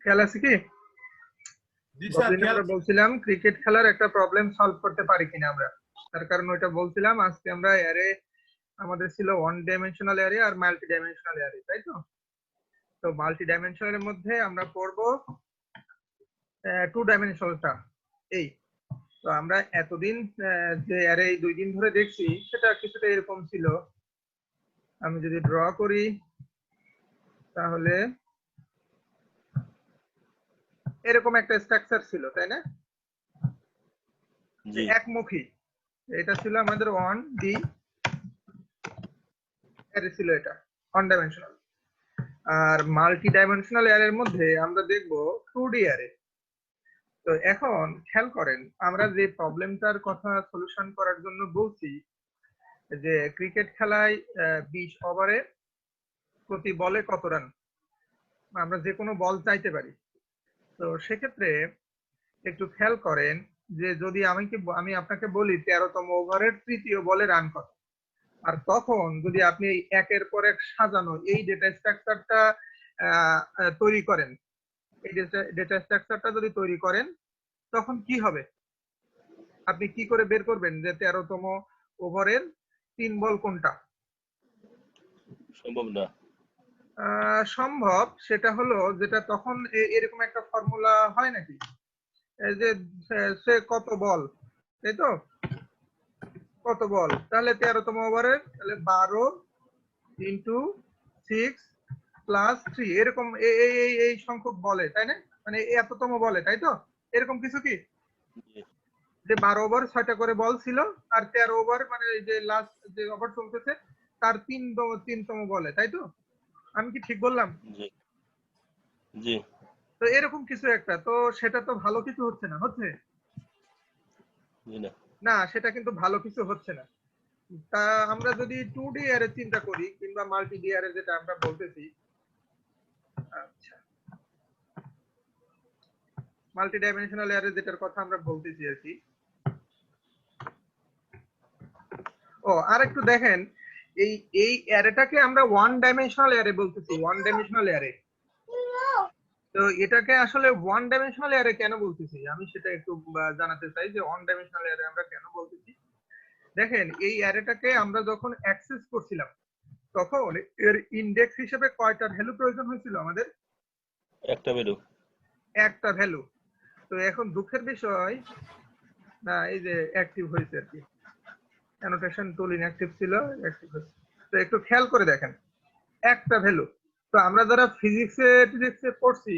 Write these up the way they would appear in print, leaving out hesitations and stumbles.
খেয়াল আছে কি? আমরা বলছিলাম ক্রিকেট খেলার একটা প্রবলেম সলভ করতে পারি কিনা আমরা, তার কারণ ওইটা বলছিলাম আজকে আমরা অ্যারে আমাদের ছিল ওয়ান ডাইমেনশনাল অ্যারে আর মাল্টি ডাইমেনশনাল অ্যারে, তাই তো? তো মাল্টি ডাইমেনশনালের মধ্যে আমরা পড়বো টু ডাইমেনশনালটা। এই তো আমরা এতদিন যে অ্যারে 2 দিন ধরে দেখছি সেটা কিছুটা এরকম ছিল। আমি যদি ড্র করি তাহলে এরকম একটা স্ট্রাকচার ছিল, তাই না? একমুখী। এটা ছিল আমাদের 1D অ্যারে ছিল, এটা ওয়ান ডাইমেনশনাল। আর মাল্টি ডাইমেনশনাল অ্যারের মধ্যে আমরা দেখব 2D অ্যারে। তো এখন খেয়াল করেন আমরা যে প্রবলেমটার কথা সলিউশন করার জন্য বলছি যে ক্রিকেট খেলায় 20 ওভারে প্রতি বলে কত রান, আমরা যে কোনো বল চাইতে পারি। তো সেক্ষেত্রে একটু খেয়াল করেন যে যদি আমি আপনাকে বলি 13তম ওভারের তৃতীয় বলে রান কত, আর তখন যদি আপনি একের পর এক সাজানো এই ডেটা স্ট্রাকচারটা তৈরি করেন, এই ডেটা স্ট্রাকচারটা যদি তৈরি করেন তখন কি হবে? আপনি কি করে বের করবেন যে 13তম ওভারের 3 বল কোনটা? সম্ভব না। সম্ভব, সেটা হলো যেটা তখন এরকম একটা ফর্মুলা হয় নাকি যে সে কত বল, তাই তো? কত বল, তাহলে 13তম ওভারের তাহলে 12 ইন্টু 6 প্লাস 3 এরকম এই সংখ্যক বলে, তাই না? মানে এততম বলে, তাই তো? এরকম কিছু কি যে 12 ওভার 6টা করে বল ছিল আর 13 ওভার মানে যে লাস্ট যে ওভার চলতেছে তার 3তম বলে, তাই তো? আমি কি ঠিক বললাম? জি জি। তো এরকম কিছু একটা, তো সেটা তো ভালো কিছু হচ্ছে না, হচ্ছে না? সেটা কিন্তু ভালো কিছু হচ্ছে না। তা আমরা যদি 2D অ্যারে চিন্তা করি কিংবা মাল্টি ডি অ্যারে যেটা আমরা বলতেছি, আচ্ছা মাল্টি ডাইমেনশনাল অ্যারে যেটার কথা আমরা বলতেছি আর কি। ও আর একটু দেখেন, এই অ্যারেটাকে আমরা ওয়ান ডাইমেনশনাল অ্যারে বলতেছি, ওয়ান ডাইমেনশনাল অ্যারে। তো এটাকে আসলে ওয়ান ডাইমেনশনাল অ্যারে কেন বলতেছি আমি সেটা একটু জানাতে চাই যে ওয়ান ডাইমেনশনাল অ্যারে আমরা কেন বলতেছি। দেখেন এই অ্যারেটাকে আমরা যখন অ্যাক্সেস করছিলাম তখন এর ইনডেক্স হিসেবে কয়টা ভ্যালু প্রয়োজন হয়েছিল আমাদের? একটা ভ্যালু। তো এখন দুঃখের বিষয় না, এই যে অ্যাক্টিভ হয়েছে আর কি, অ্যানোটেশন টুল ইনঅ্যাক্টিভ ছিল, অ্যাক্টিভ হয়েছে। তো একটু খেয়াল করে দেখেন একটা ভ্যালু। তো আমরা যারা ফিজিক্সে পড়ছি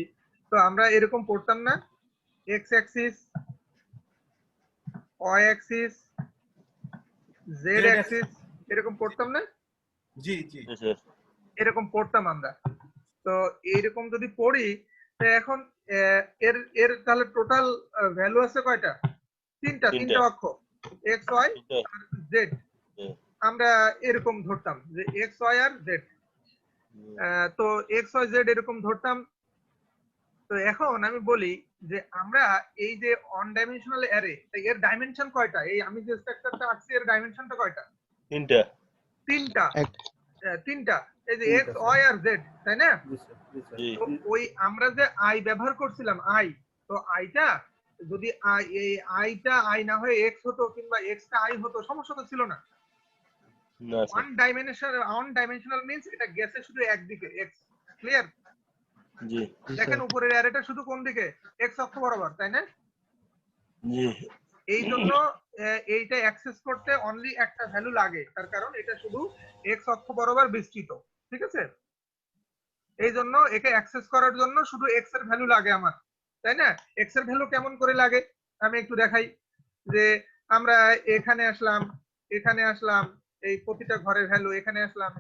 তো আমরা এরকম পড়তাম না, X axis, Y axis, Z axis, এরকম পড়তাম না? জি জি এরকম পড়তাম আমরা। তো এইরকম যদি পড়ি তো এখন এর এর তাহলে টোটাল ভ্যালু আছে কয়টা? তিনটা অক্ষ, এক্স ওয়াই আর জেড। আমরা এরকম ধরতাম যে এক্স ওয়াই আর জেড। তো এক্স ওয়াই জেড এরকম ধরতাম। তো এখন আমি বলি যে আমরা এই যে ওয়ান ডাইমেনশনাল অ্যারে, এর ডাইমেনশন কয়টা? এই আমি যে স্ট্রাকচারটা আঁকছি এর ডাইমেনশনটা কয়টা? তিনটা। এই যে এক্স ওয়াই আর জেড, তাই না? ওই আমরা যে আই ব্যবহার করছিলাম আই, তো আইটা যদি এই আইটা আই না হয়ে এক্স হতো কিংবা এক্সটা আই হতো সমস্যা তো ছিল না। ওয়ান ডাইমেনশনাল মিন্স এটা গেছে শুধু একদিকে এক্স, ক্লিয়ার? জি। দেখেন উপরের অ্যারেটা শুধু কোন দিকে? এক্স অক্ষ বরাবর, তাই না? জি। এই জন্য এইটা অ্যাক্সেস করতে অনলি একটা ভ্যালু লাগে, তার কারণ এটা শুধু এক্স অক্ষ বরাবর বিস্তৃত, ঠিক আছে? এই জন্য একে অ্যাক্সেস করার জন্য শুধু এক্স এর ভ্যালু লাগে আমার, তাই না? এক্স এর ভ্যালু কেমন করে লাগে আমি একটু দেখাই। যে আমরা এখানে আসলাম, এই প্রতিটা ঘরের ভ্যালু, এখানে আসলাম,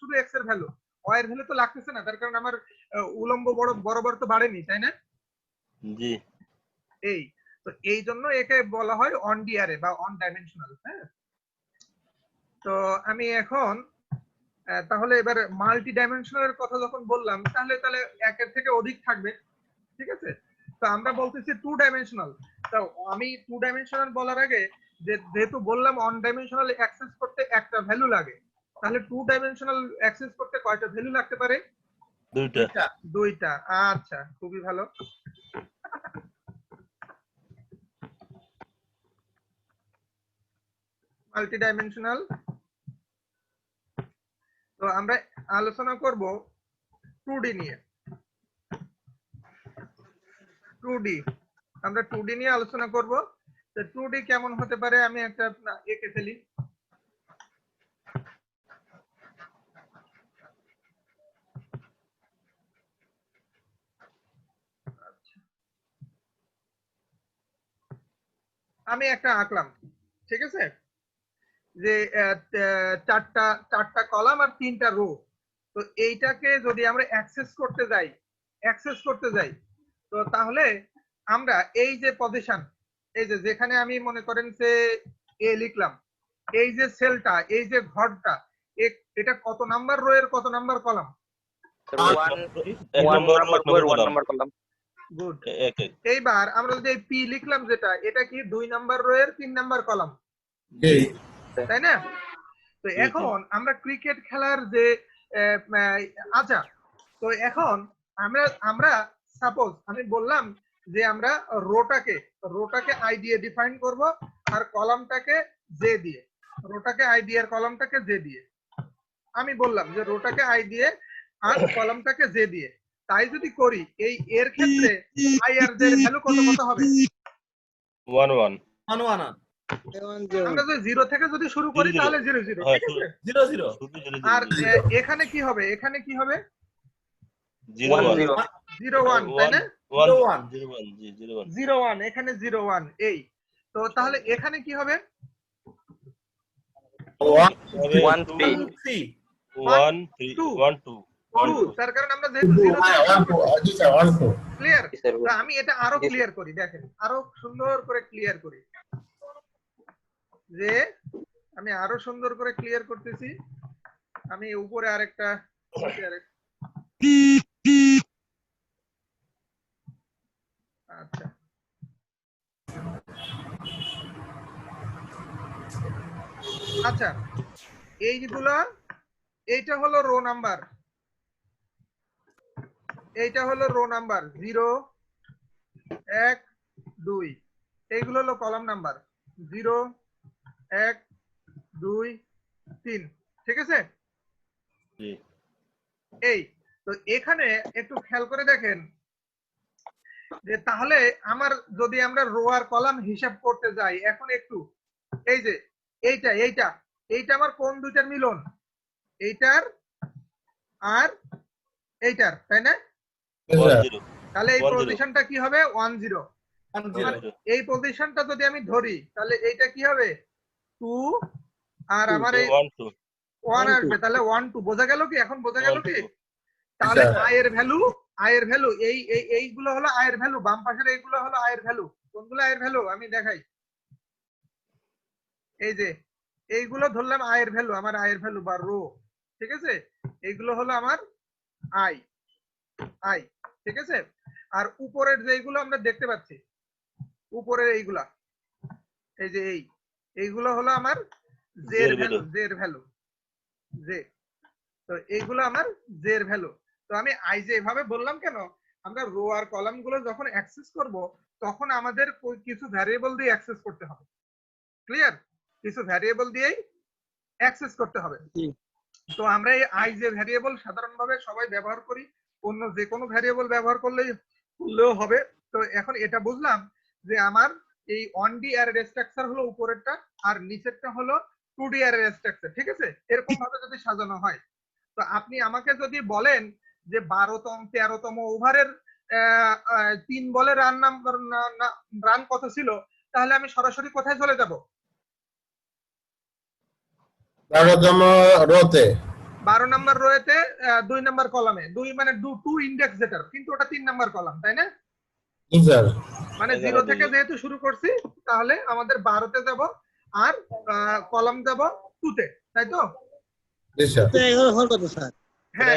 শুধু এক্স এর ভ্যালু, ওয়াই এর ভ্যালু তো লাগতেছে না, তার কারণ আমার উলম্ব বরাবর তো বাড়েনি, তাই না? জি। এই তো এই জন্য একে বলা হয় অন ডি অ্যারে বা অন ডাইমেনশনাল। হ্যাঁ, তো আমি এখন তাহলে এবার মাল্টি ডাইমেনশনালের কথা যখন বললাম তাহলে একের থেকে অধিক থাকবে, ঠিক আছে? তো আমরা বলতেছি টু ডাইমেনশনাল। তো আমি টু ডাইমেনশনাল বলার আগে যেহেতু বললাম অন ডাইমেনশনাল অ্যাক্সেস করতে একটা ভ্যালু লাগে, তাহলে টু ডাইমেনশনাল অ্যাক্সেস করতে কয়টা ভ্যালু লাগতে পারে? দুইটা। দুইটা। আচ্ছা, খুবই ভালো। Multi dimensional. তো আমরা আলোচনা করব 2D নিয়ে। 2D, আমরা 2D নিয়ে আলোচনা করব। তো 2D কেমন হতে পারে আমি একটা এঁকে ফেলি। আমি একটা আঁকলাম, ঠিক আছে, যে চারটা কলাম আর 3টা রো। তো এইটাকে যদি আমরা অ্যাক্সেস করতে যাই, তো তাহলে আমরা এই যে পজিশন, এই যে যেখানে আমি মনে করেন যে এ লিখলাম, এই যে সেলটা, এই যে ঘরটা, এটা কত নাম্বার রো এর কত নাম্বার কলাম? গুড। এইবার আমরা যদি পি লিখলাম, যেটা এটা কি 2 নাম্বার রো এর 3 নাম্বার কলাম, তাই না? তো এখন আমরা ক্রিকেট খেলার যে আচ্ছা, তো এখন আমরা সাপোজ আমি বললাম যে আমরা রোটাকে আই দিয়ে ডিফাইন করব আর কলামটাকে জে দিয়ে। রোটাকে আই দিয়ে আর কলামটাকে জে দিয়ে। আমি বললাম যে রোটাকে আই দিয়ে আর কলামটাকে জে দিয়ে। তাই যদি করি, এই এর ক্ষেত্রে আই আর জে এর ভ্যালু কত কত হবে? 1 1 আমরা যদি 0 থেকে যদি শুরু করি তাহলে 0 0, ঠিক আছে? 0 0 আর এখানে কি হবে? এখানে কি হবে? 0 1 0 1, তাই না? 0 1 0 1 জি 0 1 0 1, এখানে 0 1। এই তো তাহলে এখানে কি হবে? 1 3 1 3 1 2 2, তার কারণ আমরা যেহেতু 0 ক্লিয়ার। তো আমি এটা আরো ক্লিয়ার করি, দেখেন, আরো সুন্দর করে ক্লিয়ার করি, যে আমি আরো সুন্দর করে ক্লিয়ার করতেছি। আমি উপরে আরেকটা আচ্ছা, আচ্ছা, এইগুলা, এইটা হলো রো নাম্বার, এইটা হলো রো নাম্বার 0 1 2, এইগুলো হলো কলাম নাম্বার 0 1 2 3, ঠিক আছে? জি এই তো এখানে একটু খেয়াল করে দেখেন যে তাহলে আমার যদি আমরা রো আর কলাম হিসাব করতে যাই, এখন একটু এই যে এইটা আমার কোন দুইটার মিলন? এইটার আর এইটার, তাই না? 1 0 তাহলে এই 1 0 পজিশনটা কি হবে? 1 0। এই পজিশনটা যদি আমি ধরি তাহলে এইটা কি হবে? 2, আর আমার এই 1 2 1 আসবে, তাহলে 1 2। বোঝা গেল কি? এখন বোঝা গেল কি? তাহলে আয়ের ভ্যালু এইগুলো হলো আয়ের ভ্যালু, বাম পাশের এইগুলো হলো আয়ের ভ্যালু। কোনগুলো আয়ের ভ্যালু আমি দেখাই। এই যে এইগুলো ধরলাম আয়ের ভ্যালু, আমার আয়ের ভ্যালু বা রো, ঠিক আছে? এইগুলো হলো আমার আই, ঠিক আছে? আর উপরের যেগুলো আমরা দেখতে পাচ্ছি, উপরের এইগুলা, এই যে এইগুলো হলো আমার জের ভ্যালু, জে। তো এইগুলো আমার জের ভ্যালু। তো আমি আই যে এভাবে বললাম কেন? আমরা রো আর কলাম গুলো যখন অ্যাক্সেস করব, তখন আমাদের কিছু ভ্যারিয়েবল দিয়ে অ্যাক্সেস করতে হবে। ক্লিয়ার? কিছু ভ্যারিয়েবল দিয়েই অ্যাক্সেস করতে হবে। তো আমরা এই আই যে ভ্যারিয়েবল সাধারণভাবে সবাই ব্যবহার করি, অন্য যে কোনো ভ্যারিয়েবল ব্যবহার করলেও হবে। তো এখন এটা বুঝলাম যে আমার এই 1D অ্যারে স্ট্রাকচার হলো উপরেরটা, আর নিচেরটা হলো 2D অ্যারে স্ট্রাকচার, ঠিক আছে? এরকম ভাবে যদি সাজানো হয়, তো আপনি আমাকে যদি বলেন যে 13তম ওভারের 3 বলে রান কত ছিল, তাহলে আমি সরাসরি কোথায় চলে যাব? 12তম রোতে, 12 নাম্বার রোতে 2 নাম্বার কলামে। 2 মানে 2 ইন্ডেক্স যেটার, কিন্তু ওটা 3 নাম্বার কলাম, তাই না? জি স্যার। মানে 0 থেকে যেহেতু শুরু করছি, তাহলে আমাদের 12তে যাব আর কলাম যাব 2 তে, তাই তো? জি স্যার। হ্যাঁ,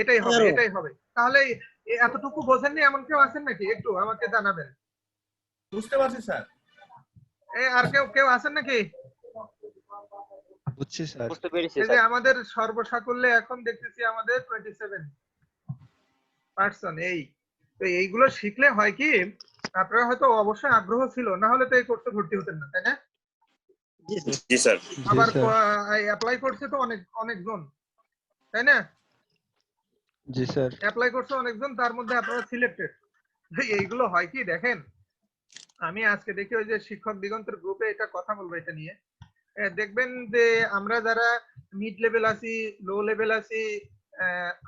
এটাই হবে। তাহলে এতটুকু বোঝেননি এমন কেউ আছেন নাকি? একটু আমাকে জানাবেন। বুঝতে পারছি স্যার। আর কেউ আছেন নাকি? বুঝছি স্যার। বুঝতে পেরেছি এই যে স্যার। আমাদের সর্বসাকুল্যে এখন দেখতেছি আমাদের 27। পার্সন এই। তো এইগুলো শিখলে হয় কি, আপনারা হয়তো অবশ্যই আগ্রহ ছিল, না হলে তো এই কোর্সে ভর্তি হতেন না, তাই না? জি স্যার। আবার অ্যাপ্লাই করছে তো অনেকজন, তাই না? জি স্যার। অ্যাপ্লাই করছে অনেকজন, তার মধ্যে আপনারা সিলেক্টেড। এইগুলো হয় কি দেখেন, আমি আজকে দেখি ওই যে শিক্ষক দিগন্তের গ্রুপে এটা কথা বলবো এটা নিয়ে। দেখবেন যে আমরা যারা মিড লেভেল আছি, লো লেভেল আছি,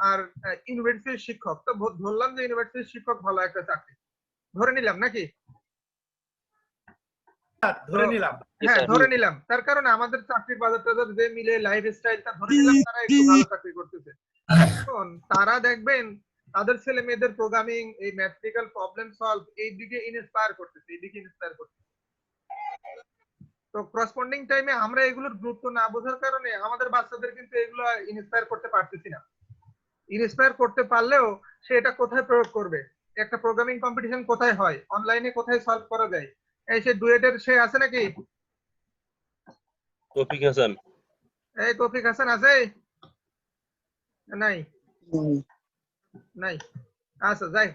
আর ইউনিভার্সিটির শিক্ষক, তো ধরলাম যে ইউনিভার্সিটির শিক্ষক ভালো একটা চাকরি ধরে নিলাম নাকি? ধরে নিলাম। হ্যাঁ, ধরে নিলাম। তার কারণে আমাদের চাকরির বাজার টাজার যে মিলে লাইফ স্টাইলটা ধরে নিলাম তারা একটু ভালো চাকরি করতেছে। এখন তারা দেখবেন তাদের ছেলে মেয়েদের প্রোগ্রামিং, এই ম্যাথমেটিক্যাল প্রবলেম সলভ এই দিকে ইন্সপায়ার করতেছে। তো করসপন্ডিং টাইমে আমরা এগুলোর গুরুত্ব না বোঝার কারণে আমাদের বাচ্চাদের কিন্তু এগুলো ইন্সপায়ার করতে পারতেছি না। ইন্সপায়ার করতে পারলেও সে এটা কোথায় প্রয়োগ করবে? একটা প্রোগ্রামিং কম্পিটিশন কোথায় হয়, অনলাইনে কোথায় সলভ করা যায়? এই সে ডুয়েটের সে আছে নাকি? তৌফিক হাসান। এই তৌফিক হাসান আছে? নাই নাই। আচ্ছা যাই।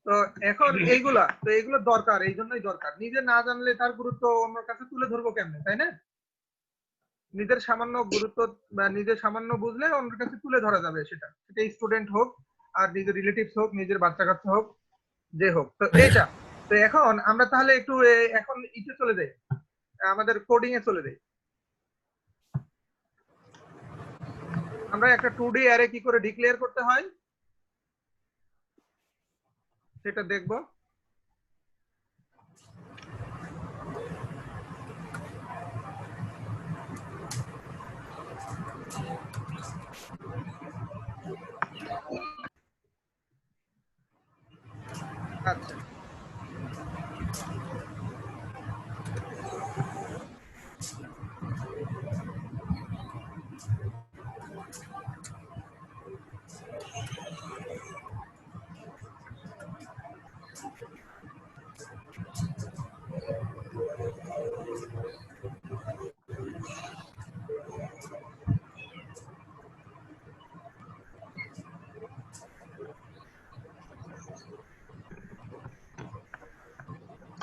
তো এখন এইগুলো দরকার, এই জন্যই দরকার। নিজে না জানলে তার গুরুত্ব অন্যের কাছে তুলে ধরবো কেমনে, তাই না? নিজের সামান্য গুরুত্ব বা নিজের সামান্য বুঝলে অন্যের কাছে তুলে ধরা যাবে, সেটা স্টুডেন্ট হোক আর নিজের রিলেটিভস হোক, নিজের বাচ্চা কাচ্চা হোক, যে হোক। তো এইটা তো এখন আমরা তাহলে একটু এখন ইতে চলে যাই, আমাদের কোডিং এ চলে যাই। আমরা একটা 2D অ্যারে কি করে ডিক্লেয়ার করতে হয় সেটা দেখব। আচ্ছা,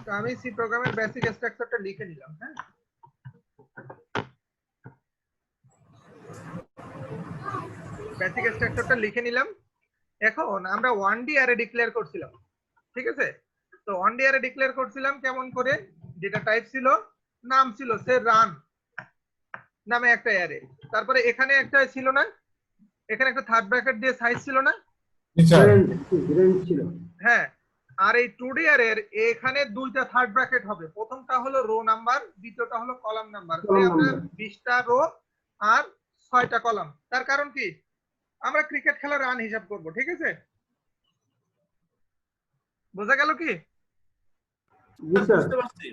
তো আমি সি প্রোগ্রামের বেসিক স্ট্রাকচারটা লিখে নিলাম। হ্যাঁ, বেসিক স্ট্রাকচারটা লিখে নিলাম। এখন আমরা 1D অ্যারে ডিক্লেয়ার করছিলাম, ঠিক আছে? তো 1D অ্যারে ডিক্লেয়ার করছিলাম কেমন করে? যেটা টাইপ ছিল, নাম ছিল সে রান নামে একটা অ্যারে। তারপরে এখানে একটা ছিল না, এখানে একটা থার্ড ব্র্যাকেট দিয়ে সাইজ ছিল না? হ্যাঁ। আর এই 2D অ্যারের এখানে দুইটা থার্ড ব্র্যাকেট হবে। প্রথমটা হলো রো নাম্বার, দ্বিতীয়টা হলো কলাম নাম্বার। আমরা 20টা রো আর 6টা কলাম। তার কারণ কি, আমরা ক্রিকেট খেলার রান হিসাব করব, ঠিক আছে? বোঝা গেল কি?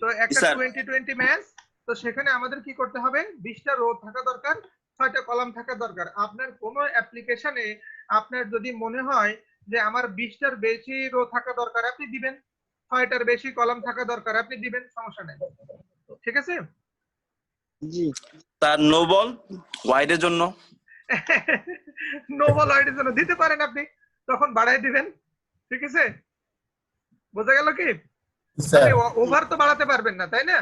তো একটা 20-20 ম্যাচ, তো সেখানে আমাদের কি করতে হবে? 20টা রো থাকা দরকার, 6টা কলাম থাকা দরকার। আপনার কোনো অ্যাপ্লিকেশনে আপনার যদি মনে হয় যে আমার 20টার বেশি রো থাকা দরকার, আপনি দিবেন। 6টার বেশি কলাম থাকা দরকার, আপনি দিবেন, সমস্যা নেই, ঠিক আছে? জি তার নো বল ওয়াইডের জন্য নো বল ওয়াইডের জন্য দিতে পারেন আপনি, তখন বাড়াই দিবেন, ঠিক আছে? বোঝা গেল কি? আপনি ওভার তো বাড়াতে পারবেন না, তাই না?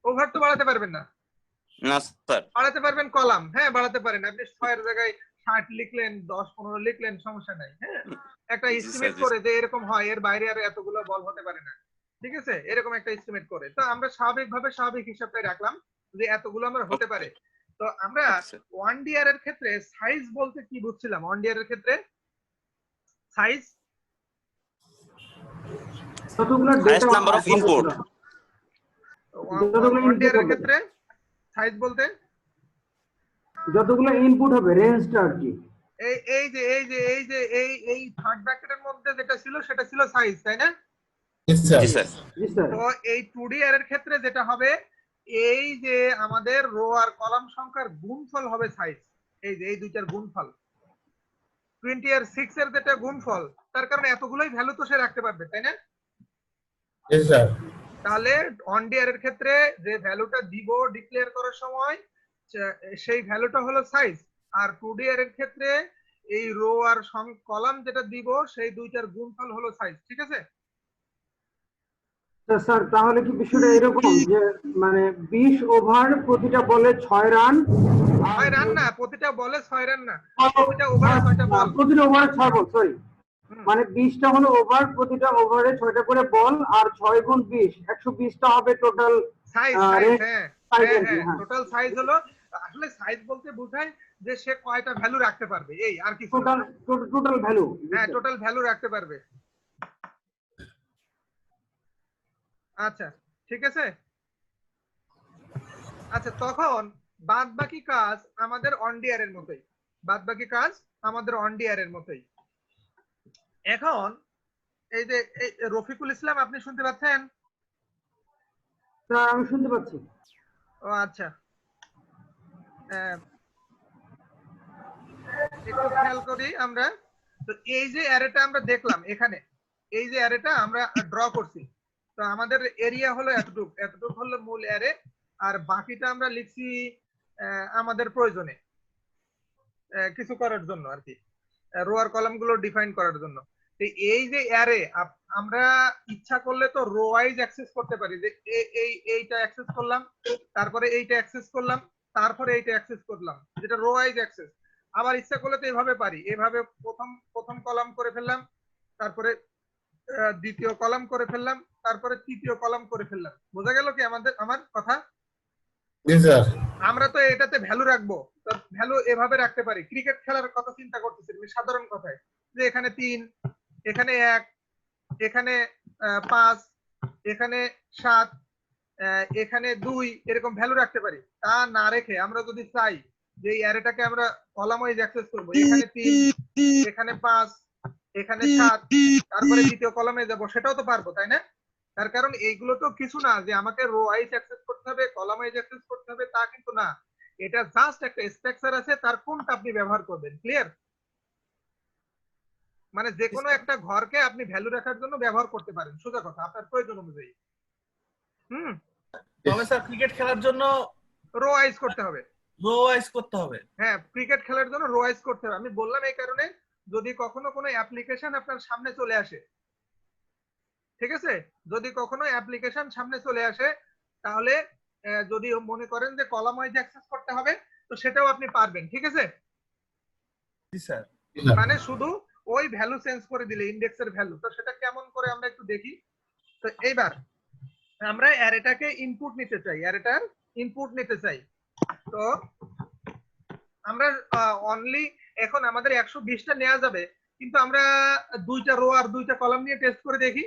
ওভার তো বাড়াতে পারবেন না। না স্যার। বাড়াতে পারবেন কলাম, হ্যাঁ বাড়াতে পারেন। আপনি 6 এর জায়গায় 60 লিখলেন, 10-15 লিখলেন, সমস্যা নাই। হ্যাঁ, একটা এস্টিমেট করে যে এরকম হয়, এর বাইরে আর এতগুলো বল হতে পারে না, ঠিক আছে? এরকম একটা এস্টিমেট করে তো আমরা স্বাভাবিকভাবে স্বাভাবিক হিসাবটাই রাখলাম যে এতগুলো আমরা হতে পারে। তো আমরা 1D এর ক্ষেত্রে সাইজ বলতে কি বুঝছিলাম? 1D এর ক্ষেত্রে size highest number of input. 1D এর ক্ষেত্রে সাইজ বলতে যতগুলো ইনপুট হবে রেঞ্জটা আর কি। এই থার্ড ব্র্যাকেটের মধ্যে যেটা ছিল সেটা ছিল সাইজ, তাই না? জি স্যার। তো এই 2D এর ক্ষেত্রে যেটা হবে, এই যে আমাদের রো আর কলাম সংখ্যার গুণফল হবে সাইজ। এই যে এই দুইটার গুণফল 20 আর 6 এর যেটা গুণফল, তার কারণে এতগুলোই ভ্যালু তো সে রাখতে পারবে, তাই না? তাহলে 1D এর ক্ষেত্রে যে ভ্যালুটা দিব ডিক্লেয়ার করার সময় সেই ভ্যালুটা হলো সাইজ। আর 2D এর ক্ষেত্রে এই রো আর কলাম যেটা দিব সেই দুইটার গুণফল হলো সাইজ, ঠিক আছে? স্যার তাহলে কি বিষয়টা এরকম যে মানে 20 ওভার প্রতিটা বলে 6 রান, 6 রান না, প্রতিটা বলে 6 রান না, প্রতিটা ওভারে 6টা বল। প্রতিটা ওভারে 6 বল, সরি, হুম। মানে 20টা হলো ওভার, প্রতিটা ওভারে 6টা করে বল, আর 6 গুণ 20 120টা হবে টোটাল সাইজ, রেট হ্যাঁ সাইজ হ্যাঁ আর কি। হ্যাঁ, হ্যাঁ, টোটাল সাইজ হলো, আসলে সাইজ বলতে বোঝায় যে সে কয়টা ভ্যালু রাখতে পারবে, এই আর কিছু না। Total value. হ্যাঁ, টোটাল ভ্যালু রাখতে পারবে। আচ্ছা, ঠিক আছে। আচ্ছা, তখন বাদ বাকি কাজ আমাদের অনডিয়ার এর মতোই, বাদ বাকি কাজ আমাদের অনডিয়ার এর মতোই। এখন এই যে রফিকুল ইসলাম, আপনি শুনতে পাচ্ছেন? স্যার আমি শুনতে পাচ্ছি। ও আচ্ছা, একটু খেয়াল করি আমরা। তো এই যে অ্যারেটা আমরা দেখলাম এখানে, এই যে অ্যারেটা আমরা ড্র করছি, তো আমাদের এরিয়া হলো এতটুক, এতটুক হলো মূল অ্যারে, আর বাকিটা আমরা লিখছি আমাদের প্রয়োজনে কিছু করার জন্য আর কি, রো আর কলাম গুলো ডিফাইন করার জন্য। তো এই যে অ্যারে আমরা ইচ্ছা করলে তো রো ওয়াইজ অ্যাক্সেস করতে পারি, যে এইটা অ্যাক্সেস করলাম, তারপরে এইটা অ্যাক্সেস করলাম, তারপরে এইটা অ্যাক্সেস করলাম, যেটা রো ওয়াইজ অ্যাক্সেস। আবার ইচ্ছা করলে তো এভাবে পারি, এভাবে প্রথম কলাম করে ফেললাম, তারপরে দ্বিতীয় কলাম করে ফেললাম, তারপরে তৃতীয় কলাম করে ফেললাম। বোঝা গেল কি আমার কথা? জি স্যার। আমরা তো এটাতে ভ্যালু রাখবো, তো ভ্যালু এভাবে রাখতে পারি। ক্রিকেট খেলার কথা চিন্তা করতেছি সাধারণ কথায়, যে এখানে 3, এখানে 1, এখানে 5, এখানে 7, এখানে 2, এরকম ভ্যালু রাখতে পারি। তা না রেখে আমরা যদি চাই যে এই অ্যারেটাকে আমরা কলাম ওয়াইজ অ্যাক্সেস করব, এখানে 3, এখানে 5, এখানে 7, তারপরে দ্বিতীয় কলামে যাব, সেটাও তো পারবো, তাই না? তার কারণ এইগুলো তো কিছু না যে আমাকে রো ওয়াইজ অ্যাক্সেস করতে হবে, কলাম ওয়াইজ অ্যাক্সেস করতে হবে, তা কিন্তু না। এটা জাস্ট একটা স্ট্রাকচার আছে, তার কোনটা আপনি ব্যবহার করবেন। ক্লিয়ার? মানে যে কোনো একটা ঘরকে আপনি ভ্যালু রাখার জন্য ব্যবহার করতে পারেন, সোজা কথা, আপনার প্রয়োজন অনুযায়ী। হুম, তবে স্যার ক্রিকেট খেলার জন্য রো ওয়াইজ করতে হবে। রো ওয়াইজ করতে হবে। হ্যাঁ, ক্রিকেট খেলার জন্য রো ওয়াইজ করতে হবে। আমি বললাম এই কারণে, যদি কখনো কোনো অ্যাপ্লিকেশন আপনার সামনে চলে আসে, ঠিক আছে, যদি কখনো অ্যাপ্লিকেশন সামনে চলে আসে, তাহলে যদি মনে করেন যে কলাম ওয়াইজ অ্যাক্সেস করতে হবে, তো সেটাও আপনি পারবেন, ঠিক আছে? জি স্যার। মানে শুধু ওই ভ্যালু চেঞ্জ করে দিলে, ইন্ডেক্সের ভ্যালু, তো সেটা কেমন করে আমরা একটু দেখি। তো এইবার আমরা অ্যারেটাকে ইনপুট নিতে চাই, অ্যারেটার ইনপুট নিতে চাই। তো আমরা অনলি এখন আমাদের 120টা নেওয়া যাবে, কিন্তু আমরা 2টা রো আর 2টা কলাম নিয়ে টেস্ট করে দেখি।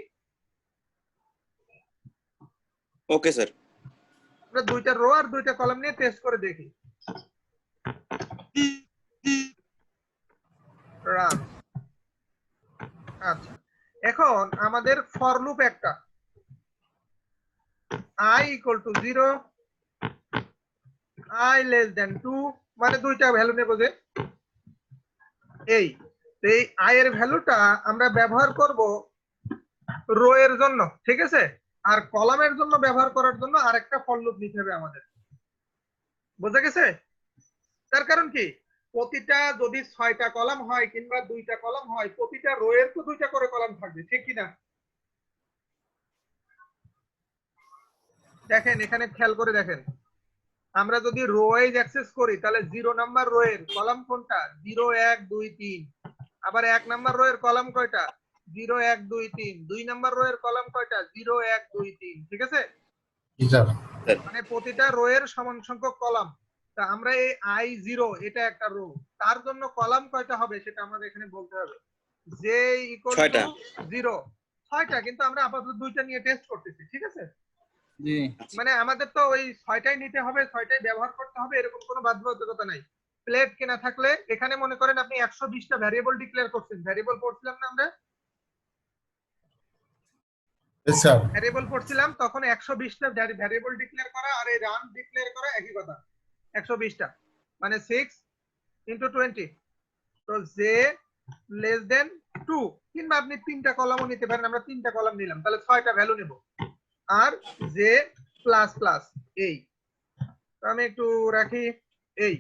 Okay sir. আমরা 2টা রো আর 2টা কলাম নিয়ে টেস্ট করে দেখি। রান। আচ্ছা, এখন আমাদের ফর লুপ একটা, i = 0, i < 2, মানে 2টা ভ্যালু নেব যে এই i এর ভ্যালুটা আমরা ব্যবহার করব রো এর জন্য, ঠিক আছে? আর কলামের জন্য ব্যবহার করার জন্য আরেকটা ফর লুপ নিতে হবে আমাদের। বোঝা গেছে? তার কারণ কি, প্রতিটা যদি 6টা কলাম হয় কিংবা 2টা কলাম হয়, প্রতিটা রো এর তো 2টা করে কলাম থাকবে, ঠিক কি না? দেখেন এখানে খেয়াল করে দেখেন, আমরা যদি রো ওয়াইজ অ্যাক্সেস করি, তাহলে 0 নাম্বার রো এর কলাম কোনটা? 0 1 2 3। আবার 1 নাম্বার রো এর কলাম কয়টা? 0 1 2 3। 2 নাম্বার রো এর কলাম কয়টা? 0 1 2 3। ঠিক আছে? জি স্যার। মানে প্রতিটা রো এর সমান সংখ্যক কলাম। তা আমরা এই i0, এটা একটা রো, তার জন্য কলাম কয়টা হবে সেটা আমাদের এখানে বলতে হবে। j = 6টা। 0, 6টা, কিন্তু আমরা আপাতত 2টা নিয়ে টেস্ট করতেছি, ঠিক আছে? জি মানে আমাদের তো ওই 6টাই নিতে হবে, 6টাই ব্যবহার করতে হবে, এরকম কোনো বাধ্যবাধকতা নাই। প্লেট কেনা থাকলে এখানে মনে করেন আপনি 120টা ভ্যারিয়েবল ডিক্লেয়ার করছেন, ভ্যারিয়েবল পড়ছিলাম না আমরা? জি স্যার। ভ্যারিয়েবল পড়ছিলাম, তখন 120টা ভ্যারিয়েবল ডিক্লেয়ার করা আর এই রান ডিক্লেয়ার করা একই কথা। 120টা মানে 6 × 20। তো j < 2, কিংবা আপনি 3টা কলামও নিতে পারেন, আমরা 3টা কলাম নিলাম, তাহলে 6টা ভ্যালু নেব। আর j এই, তো আমি একটু রাখি এই।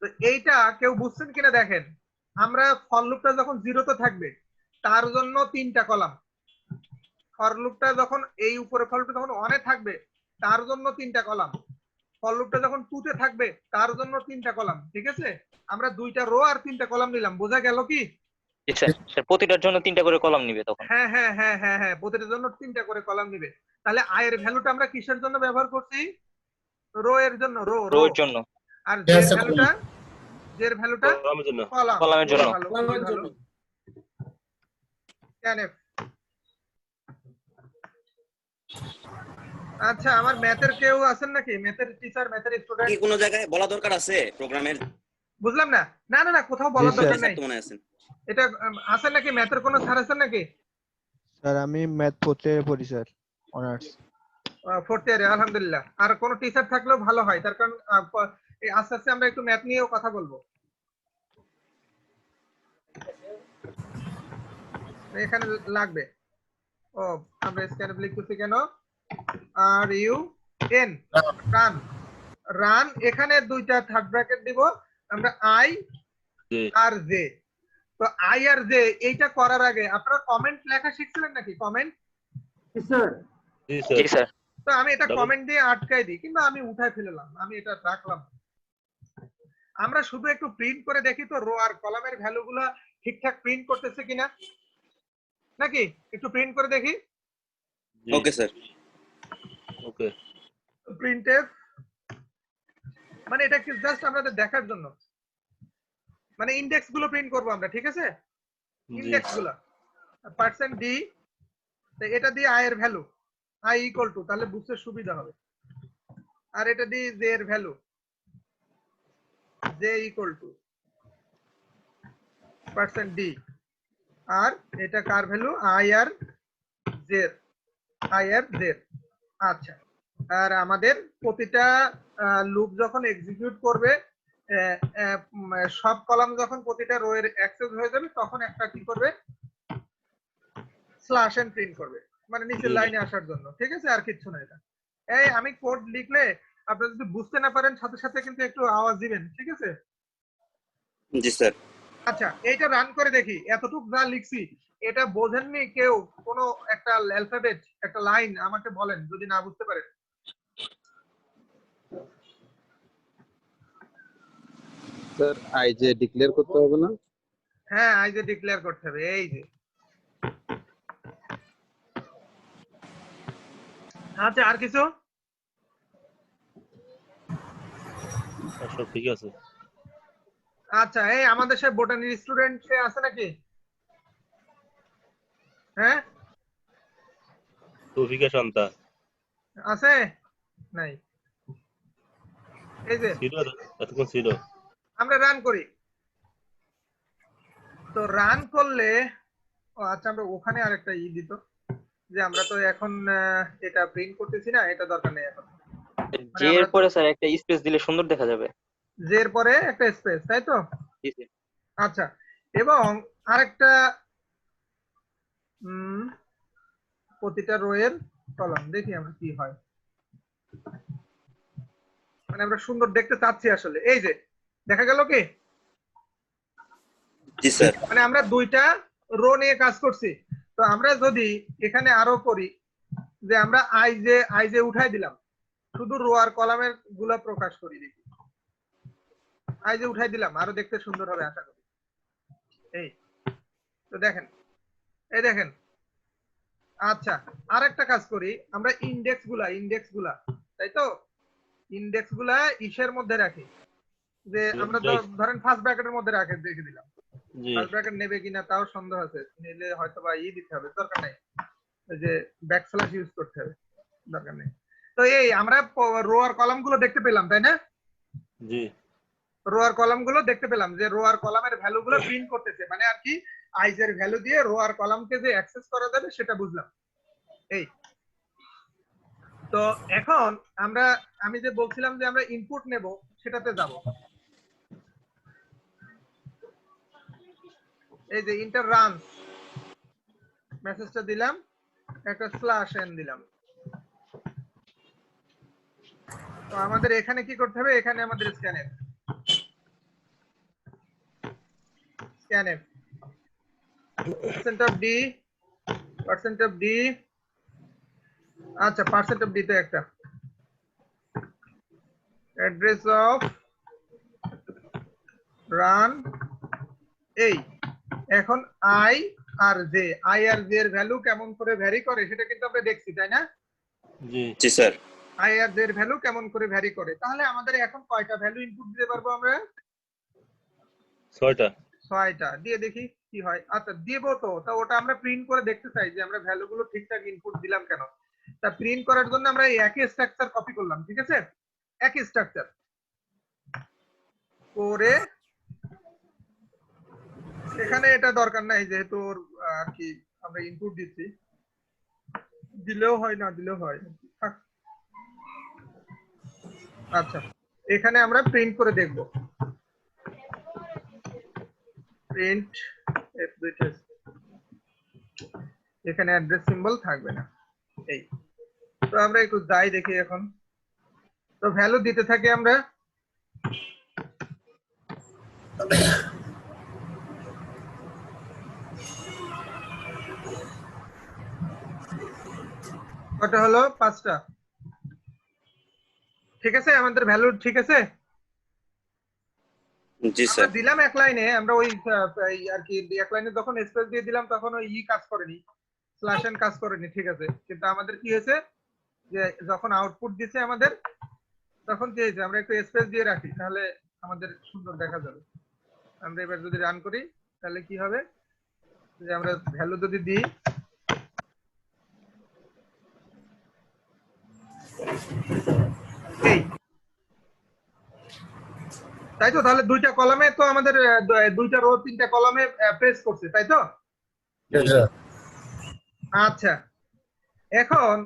তো এইটা কেউ বুঝছেন কিনা দেখেন, আমরা ফর লুপটা যখন 0 তে থাকবে তার জন্য 3টা কলাম, ফর লুপটা যখন এই উপরে ফর লুপটা যখন 1 এ থাকবে তার জন্য 3টা কলাম, ফর লুপটা যখন 2 তে থাকবে তার জন্য 3টা কলাম। ঠিক আছে, আমরা 2টা রো আর 3টা কলাম নিলাম, বোঝা গেল কি? জি স্যার। স্যার প্রতিটার জন্য 3টা করে কলাম নিবে তখন। হ্যাঁ হ্যাঁ হ্যাঁ হ্যাঁ হ্যাঁ, প্রতিটার জন্য 3টা করে কলাম নিবে। তাহলে আই এর ভ্যালুটা আমরা কিসের জন্য ব্যবহার করছি? রো এর জন্য, রো রো রো। এর জন্য। আর Yes, জের sir. ভ্যালুটা, জের ভ্যালুটা কলামের জন্য। কলাম, কলামের জন্য। ভালো, খুবই ভালো। NF। আচ্ছা, আমার ম্যাথের কেউ আছেন নাকি? ম্যাথের টিচার, ম্যাথের কি স্টুডেন্ট? কোনো জায়গায় বলা দরকার আছে প্রোগ্রামের? বুঝলাম না। না না না, কোথাও বলার জি, দরকার স্যার। নাই। তো মনে আছেন। এটা আছেন নাকি? ম্যাথের কোনো স্যার আছেন নাকি? স্যার আমি ম্যাথ 4 এ পড়ি স্যার, অনার্স। 4th ইয়ারে, আলহামদুলিল্লাহ। আর কোনো টিচার থাকলেও ভালো হয়, তার কারণ এই আস্তে আস্তে আমরা একটু ম্যাথ নিয়েও কথা বলবো। এখানে লাগবে। ও, আমরা স্ক্যানএপ লিখতেছি কেন? Are U N, run. Run, এখানে 2টা থার্ড ব্র্যাকেট দিব আমরা, আই জি আর জে। তো আই আর জে এইটা করার আগে আপনারা কমেন্ট লেখা শিখছিলেন নাকি? কমেন্ট? স্যার জি জি স্যার। স্যার। তো আমি এটা Double- কমেন্ট দিয়ে আটকাই দিই, কিন্তু আমি উঠাই ফেললাম, আমি এটা রাখলাম। আমরা শুধু একটু প্রিন্ট করে দেখি তো রো আর কলামের ভ্যালুগুলো ঠিকঠাক প্রিন্ট করতেছে কিনা, নাকি? একটু প্রিন্ট করে দেখি। জি ওকে স্যার। ওকে। প্রিন্টএফ মানে এটা কি জাস্ট আপনাদের দেখার জন্য, মানে ইনডেক্স গুলো প্রিন্ট করব আমরা, ঠিক আছে? জি ইনডেক্স গুলো %d, তো এটা দিয়ে আই এর ভ্যালু, আই ইকুয়াল টু, তাহলে বুঝতে সুবিধা হবে। আর এটা দিয়ে জে এর value, j equal to %d, আর এটা কার ভ্যালু? আই আর জে, আই আর জে। আচ্ছা, আর আমাদের প্রতিটা লুপ যখন এক্সিকিউট করবে, সব কলাম যখন প্রতিটা রো এর অ্যাক্সেস হয়ে যাবে তখন একটা কি করবে? স্ল্যাশ এন প্রিন্ট করবে, মানে নিচের লাইনে আসার জন্য। ঠিক আছে, আর কিচ্ছু না। এটা এই আমি কোড লিখলে আপনারা যদি বুঝতে না পারেন সাথে সাথে কিন্তু একটু আওয়াজ দিবেন, ঠিক আছে? জি স্যার। আচ্ছা, এইটা রান করে দেখি। এতটুকু যা লিখছি এটা বোঝেননি কেউ? কোনো একটা অ্যালফাবেট, একটা লাইন আমাকে বলেন যদি না বুঝতে পারেন। স্যার আই যে ডিক্লেয়ার করতে হবে না? হ্যাঁ, আই যে ডিক্লেয়ার করতে হবে, এই যে। আচ্ছা, আর কিছু? সব ঠিক আছে। আচ্ছা, এই আমাদের সে বোটানির স্টুডেন্ট সে আছে নাকি? হ্যাঁ, তৌফিকা শান্তা আছে? নাই? এই যে ছিল, এতক্ষণ ছিল। আমরা রান করি, তো রান করলে, ও আচ্ছা, আমরা ওখানে আরেকটা দিত যে আমরা তো এখন এটা প্রিন্ট করতেছি না, এটা দরকার নেই এখন। জে এর পরে স্যার একটা স্পেস দিলে সুন্দর দেখা যাবে। জে এর পরে একটা স্পেস, তাই তো? জি স্যার। আচ্ছা, এবং আরেকটা প্রতিটা রো এর কলাম দেখি আমরা কি হয়, মানে আমরা সুন্দর দেখতে চাচ্ছি আসলে। এই যে দেখা গেল কি? জি স্যার। মানে আমরা 2টা রো নিয়ে কাজ করছি। তো আমরা যদি এখানে আরো করি যে আমরা আই জে উঠাই দিলাম, শুধু রো আর কলামের গুলা প্রকাশ করি, দেখি আই যে উঠাই দিলাম, আরো দেখতে সুন্দর হবে আশা করি। এই তো দেখেন, এই দেখেন। আচ্ছা, আরেকটা কাজ করি, আমরা ইনডেক্স গুলা, তাই তো? ইনডেক্স গুলা ইসের মধ্যে রাখি, যে আমরা ধরেন ফার্স্ট ব্র্যাকেটের মধ্যে রেখে দিলাম। জি ফার্স্ট ব্র্যাকেট নেবে কিনা তাও সন্দেহ আছে, নিলে হয়তো বা দিতে হবে, দরকার নেই। ওই যে ব্যাকস্ল্যাশ ইউজ করতে হবে, দরকার নেই। তো এই আমরা রো আর কলাম গুলো দেখতে পেলাম, তাই না? জি রো আর কলাম গুলো দেখতে পেলাম যে রো আর কলামের ভ্যালু গুলো প্রিন্ট করতেছে, মানে আর কি আইজ এর ভ্যালু দিয়ে রো আর কলামকে যে অ্যাক্সেস করা যাবে সেটা বুঝলাম। এই তো এখন আমি যে বলছিলাম যে আমরা ইনপুট নেব, সেটাতে যাব। এই যে ইন্টার রান মেসেজটা দিলাম, একটা স্ল্যাশ এন দিলাম। তো আমাদের এখানে কি করতে হবে? এখানে আমাদের scanf percent of d আচ্ছা percent of d তে একটা address of run এই এখন i আর j এর ভ্যালু কেমন করে ভ্যারি করে সেটা কিন্তু আমরা দেখছি তাই না জি জি স্যার i আর j এর ভ্যালু কেমন করে ভ্যারি করে তাহলে আমাদের এখন কয়টা ভ্যালু ইনপুট দিতে পারবো আমরা 6টা 6টা দিয়ে দেখি কি হয় আচ্ছা দেবো তো তা ওটা আমরা প্রিন্ট করে দেখতে চাই যে আমরা ভ্যালুগুলো ঠিকঠাক ইনপুট দিলাম কেন তা প্রিন্ট করার জন্য আমরা এই একই স্ট্রাকচার কপি করলাম ঠিক আছে একই স্ট্রাকচার করে এখানে এটা দরকার নাই যেহেতু ওর আর কি আমরা ইনপুট দিচ্ছি দিলেও হয় না দিলেও হয় থাক। আচ্ছা এখানে আমরা প্রিন্ট করে দেখব প্রিন্ট এখানে অ্যাড্রেস সিম্বল থাকবে না এই তো আমরা একটু যাই দেখি এখন তো ভ্যালু দিতে থাকি আমরা কটা হলো 5টা ঠিক আছে আমাদের ভ্যালু ঠিক আছে জি আমরা স্যার দিলাম এক লাইনে আমরা ওই আর কি এক লাইনে যখন স্পেস দিয়ে দিলাম তখন ওই কাজ করেনি স্ল্যাশ এন কাজ করেনি ঠিক আছে কিন্তু আমাদের কি হয়েছে যে যখন আউটপুট দিছে আমাদের তখন কি হয়েছে আমরা একটু স্পেস দিয়ে রাখি তাহলে আমাদের সুন্দর দেখা যাবে আমরা এবার যদি রান করি তাহলে কি হবে যে আমরা ভ্যালু যদি দিই এই তাই তো তাহলে দুইটা কলামে তো আমাদের দুইটা রো তিনটা কলামে প্রেস করছে তাই তো Yes, sir. আচ্ছা এখন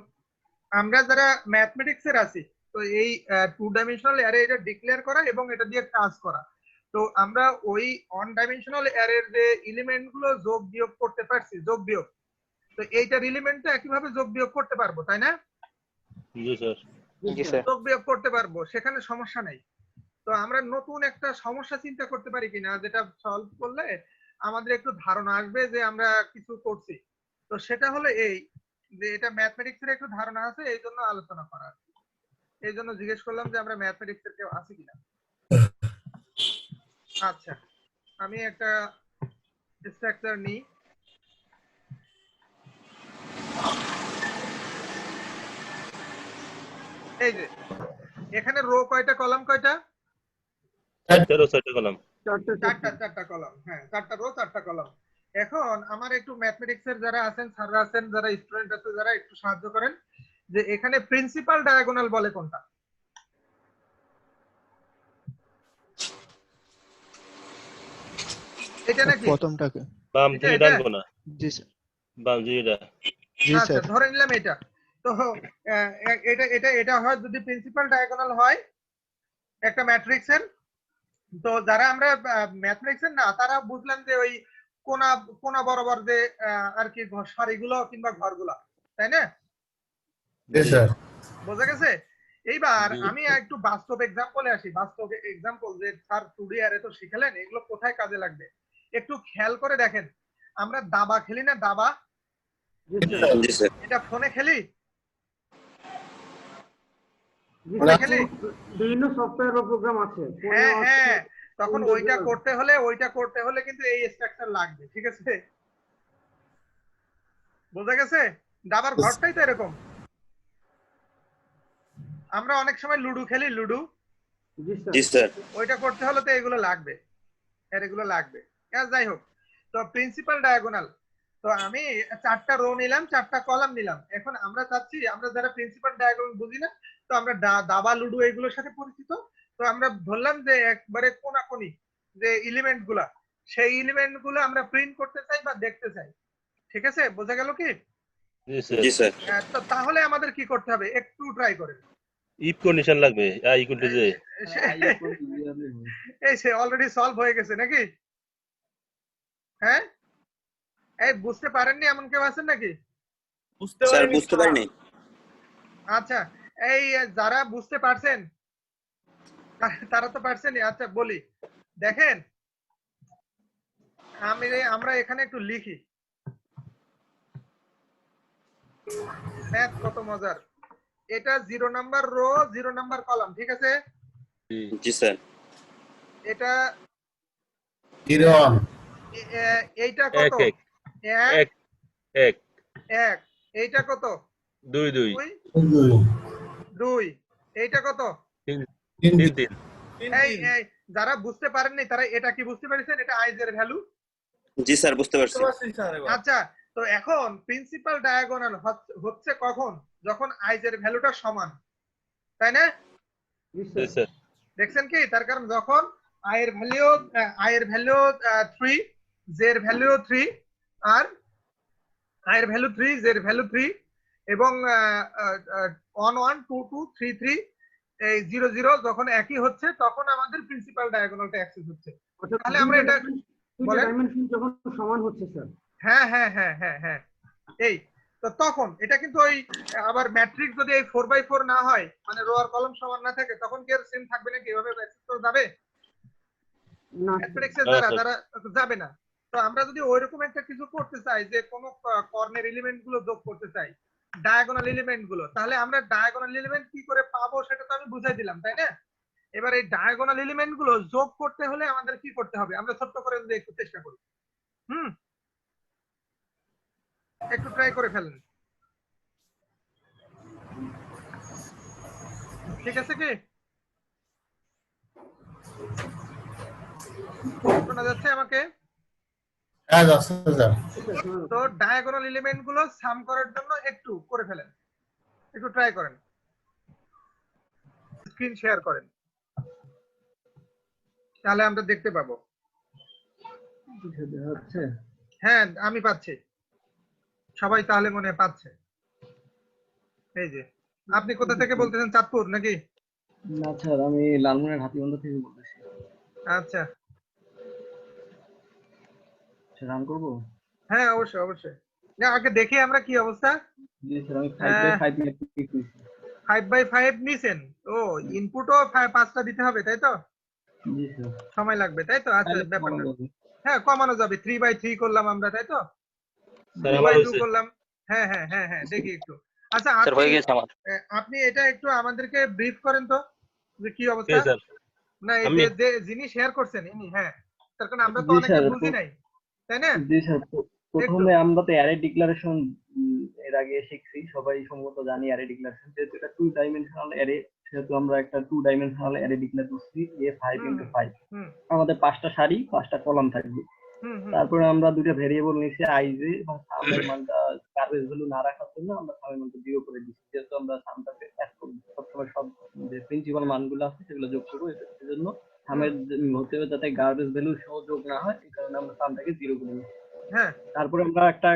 আমরা যারা ম্যাথমেটিক্স এর আছি তো এই 2 ডাইমেনশনাল অ্যারে এটা ডিক্লেয়ার করা এবং এটা দিয়ে কাজ করা তো আমরা ওই ওয়ান ডাইমেনশনাল অ্যারের যে এলিমেন্ট গুলো যোগ বিয়োগ করতে পারছি যোগ বিয়োগ তো এইটার এলিমেন্টটা একইভাবে যোগ বিয়োগ করতে পারবো তাই না জি স্যার জি স্যার যোগ বিয়োগ করতে পারবো সেখানে সমস্যা নেই তো আমরা নতুন একটা সমস্যা চিন্তা করতে পারি কিনা যেটা সলভ করলে আমাদের একটু ধারণা আসবে যে আমরা কিছু করছি তো সেটা হলো এই যে এটা ম্যাথমেটিক্স এর একটু ধারণা আছে এই জন্য আলোচনা করা এই জন্য জিজ্ঞেস করলাম যে আমরা ম্যাথমেটিক্স এর কেউ আছি কিনা আচ্ছা আমি একটা স্ট্রাকচার নিই এই যে এখানে রো কয়টা কলাম কয়টা 6টা কলাম চারটা কলাম হ্যাঁ 4টা রো 4টা কলাম এখন আমার একটু ম্যাথমেটিক্স এর যারা আছেন স্যাররা আছেন যারা স্টুডেন্ট আছে যারা একটু সাহায্য করেন যে এখানে প্রিন্সিপাল ডায়াগোনাল বলে কোনটা এটা নাকি প্রথমটাকে বাম এটা, থেকে এটা? ডান কোনা জি স্যার বাম জি এটা জি আচ্ছা স্যার ধরে নিলাম এটা তো এটা এটা এটা হয় যদি প্রিন্সিপাল ডায়াগোনাল হয় একটা ম্যাট্রিক্সের তো যারা আমরা ম্যাথমেটিক্সের না তারা বুঝলাম যে ওই কোনা কোনা বরাবর যে আর কি সারিগুলো কিংবা ঘরগুলো তাই না Yes, sir. বোঝা গেছে এইবার জি। আমি একটু বাস্তব এক্সাম্পলে আসি বাস্তব এক্সাম্পল যে স্যার 2D আরে তো শিখালেন এগুলো কোথায় কাজে লাগবে একটু খেয়াল করে দেখেন আমরা দাবা খেলি না দাবা জি স্যার এটা ফোনে খেলি স্যার, খেলি বিভিন্ন সফটওয়্যার বা প্রোগ্রাম আছে হ্যাঁ হ্যাঁ তখন ওইটা করতে হলে কিন্তু এই স্ট্রাকচার লাগবে ঠিক আছে বোঝা গেছে দাবার ঘরটাই তো এরকম আমরা অনেক সময় লুডো খেলি লুডো জি স্যার ওইটা করতে হলে তো এগুলো লাগবে আর এগুলো লাগবে যাই হোক তো প্রিন্সিপাল ডায়াগোনাল তো আমি 4টা রো নিলাম 4টা কলাম নিলাম এখন আমরা চাচ্ছি আমরা যারা প্রিন্সিপাল ডায়াগোনাল বুঝি না তো আমরা দাবা লুডো এগুলোর সাথে পরিচিত তো আমরা ধরলাম যে একবারে কোনাকুনি যে এলিমেন্ট গুলা সেই এলিমেন্ট গুলো আমরা প্রিন্ট করতে চাই বা দেখতে চাই ঠিক আছে বোঝা গেল কি জি স্যার জি স্যার তো তাহলে আমাদের কি করতে হবে একটু ট্রাই করেন ইফ কন্ডিশন লাগবে ইকুয়াল টু যে এই সে অলরেডি সলভ হয়ে গেছে নাকি হ্যাঁ এই বুঝতে পারেননি এমন কেউ আছেন নাকি বুঝতে স্যার পারিনি বুঝতে পারিনি আচ্ছা এই যারা বুঝতে পারছেন তারা তো পারছেনই আচ্ছা বলি দেখেন আমরা এখানে একটু লিখি, ম্যাথ কত মজার। এটা 0 নাম্বার রো 0 নাম্বার কলাম, ঠিক আছে? জি স্যার। এটা 01 এইটা কত? এক, 1 এক, এক, 1, এইটা কত? 2, 2, 2 2 2, এইটা কত? 3, 3 3, 3. এই যারা বুঝতে পারেননি তারা এটা কি বুঝতে পেরেছেন? এটা আইজ এর ভ্যালু। জি স্যার, বুঝতে বুঝতে পারছি। পারছি স্যার এবার। আচ্ছা, তো এখন প্রিন্সিপাল ডায়াগোনাল হচ্ছে কখন? যখন আইজ এর ভ্যালুটা সমান, তাই না? জি স্যার। দেখছেন কি? তার কারণ যখন আই এর ভ্যালু 3, জে এর ভ্যালু 3, আর আই এর ভ্যালু 3, জে এর ভ্যালু 3, এবং 1 1 2 2 3 3 এই 0 0 যখন একই হচ্ছে তখন আমাদের প্রিন্সিপাল ডায়াগোনালটা অ্যাক্সেস হচ্ছে। তাহলে আমরা এটা বলেন। ডাইমেনশন যখন সমান হচ্ছে স্যার। হ্যাঁ হ্যাঁ হ্যাঁ হ্যাঁ হ্যাঁ, এই তো তখন এটা কিন্তু ওই আবার ম্যাট্রিক্স যদি এই 4x4 না হয়, মানে রো আর কলাম সমান না থাকে, তখন কি আর সেম থাকবে নাকি? এভাবে অ্যাক্সেস করা যাবে? না ম্যাট্রিক্সের না, দ্বারা স্যার। তারা যাবে না। তো আমরা যদি ওইরকম একটা কিছু করতে চাই যে কোন কর্নার এলিমেন্ট গুলো যোগ করতে চাই, ডায়াগোনাল এলিমেন্ট গুলো, তাহলে আমরা ডায়াগোনাল এলিমেন্ট কি করে পাবো সেটা তো আমি বুঝাই দিলাম, তাই না? এবার এই ডায়াগোনাল এলিমেন্ট গুলো যোগ করতে হলে আমাদের কি করতে হবে? আমরা ছোট্ট করে যদি একটু চেষ্টা করি, একটু ট্রাই করে ফেলেন। ঠিক আছে কি? শোনা যাচ্ছে আমাকে? হ্যাঁ যাচ্ছে স্যার। তো ডায়াগোনাল এলিমেন্ট গুলো সাম করার জন্য একটু করে ফেলেন, একটু ট্রাই করেন, স্ক্রিন শেয়ার করেন, তাহলে আমরা দেখতে পাবো। হ্যাঁ আমি পাচ্ছি, সবাই তাহলে মনে হয় পাচ্ছে। এই যে আপনি কোথা থেকে বলতেছেন? চাঁদপুর নাকি? না স্যার, আমি লালমনিরহাট হাতিবান্ধা থেকে বলতেছি। আচ্ছা, স্যার রান করবো? হ্যাঁ অবশ্যই অবশ্যই। না, আগে দেখি আমরা কি অবস্থা। জি স্যার, আমি 5/5 ম্যাট্রিক্স নিয়েছি। 5x5 নিছেন? ও, ইনপুটও 5টা দিতে হবে তাই তো? জি স্যার। সময় লাগবে তাই তো? আচ্ছা, তাহলে ব্যাপার না। কমানো যাবে। হ্যাঁ কমানো যাবে, 3x3 করলাম আমরা তাই তো? স্যার 2x2 আমার হয়েছে। করলাম। হ্যাঁ হ্যাঁ হ্যাঁ হ্যাঁ, দেখি একটু। আচ্ছা স্যার হয়ে গেছে আমার। আপনি এটা একটু আমাদেরকে ব্রিফ করেন তো যে কি কে অবস্থা। স্যার? না, এই আমি? যে যিনি শেয়ার করছেন ইনি, হ্যাঁ, তার কারণ আমরা তো জি অনেকে স্যার, বুঝি নাই, তাই না? জি স্যার, একটু প্রথমে আমরা তো অ্যারে ডিক্লারেশন এর আগে শিখছি, সবাই সম্ভবত জানি অ্যারে ডিক্লারেশন। যেহেতু এটা 2 ডাইমেনশনাল অ্যারে, সেহেতু আমরা একটা 2 ডাইমেনশনাল অ্যারে ডিক্লেয়ার করছি, A5x5। হুম আমাদের 5টা সারি 5টা কলাম থাকবে। হুম হুম তারপরে আমরা দুটো ভেরিয়েবল নিয়েছি, আইজে এবং সামের মানটা গার্বেজ ভ্যালু না রাখার জন্য আমরা সামের মানটা 0 করে দিচ্ছি, যেহেতু আমরা সামটাকে অ্যাড করব, সবসময় সব যে প্রিন্সিপাল মানগুলো আছে সেগুলো যোগ করবো। এজন্য সামের হতে হবে যাতে গার্বেজ ভ্যালু সহ যোগ না হয়, এই কারণে আমরা সামটাকে 0 করে দিচ্ছি। হ্যাঁ তারপরে আমরা একটা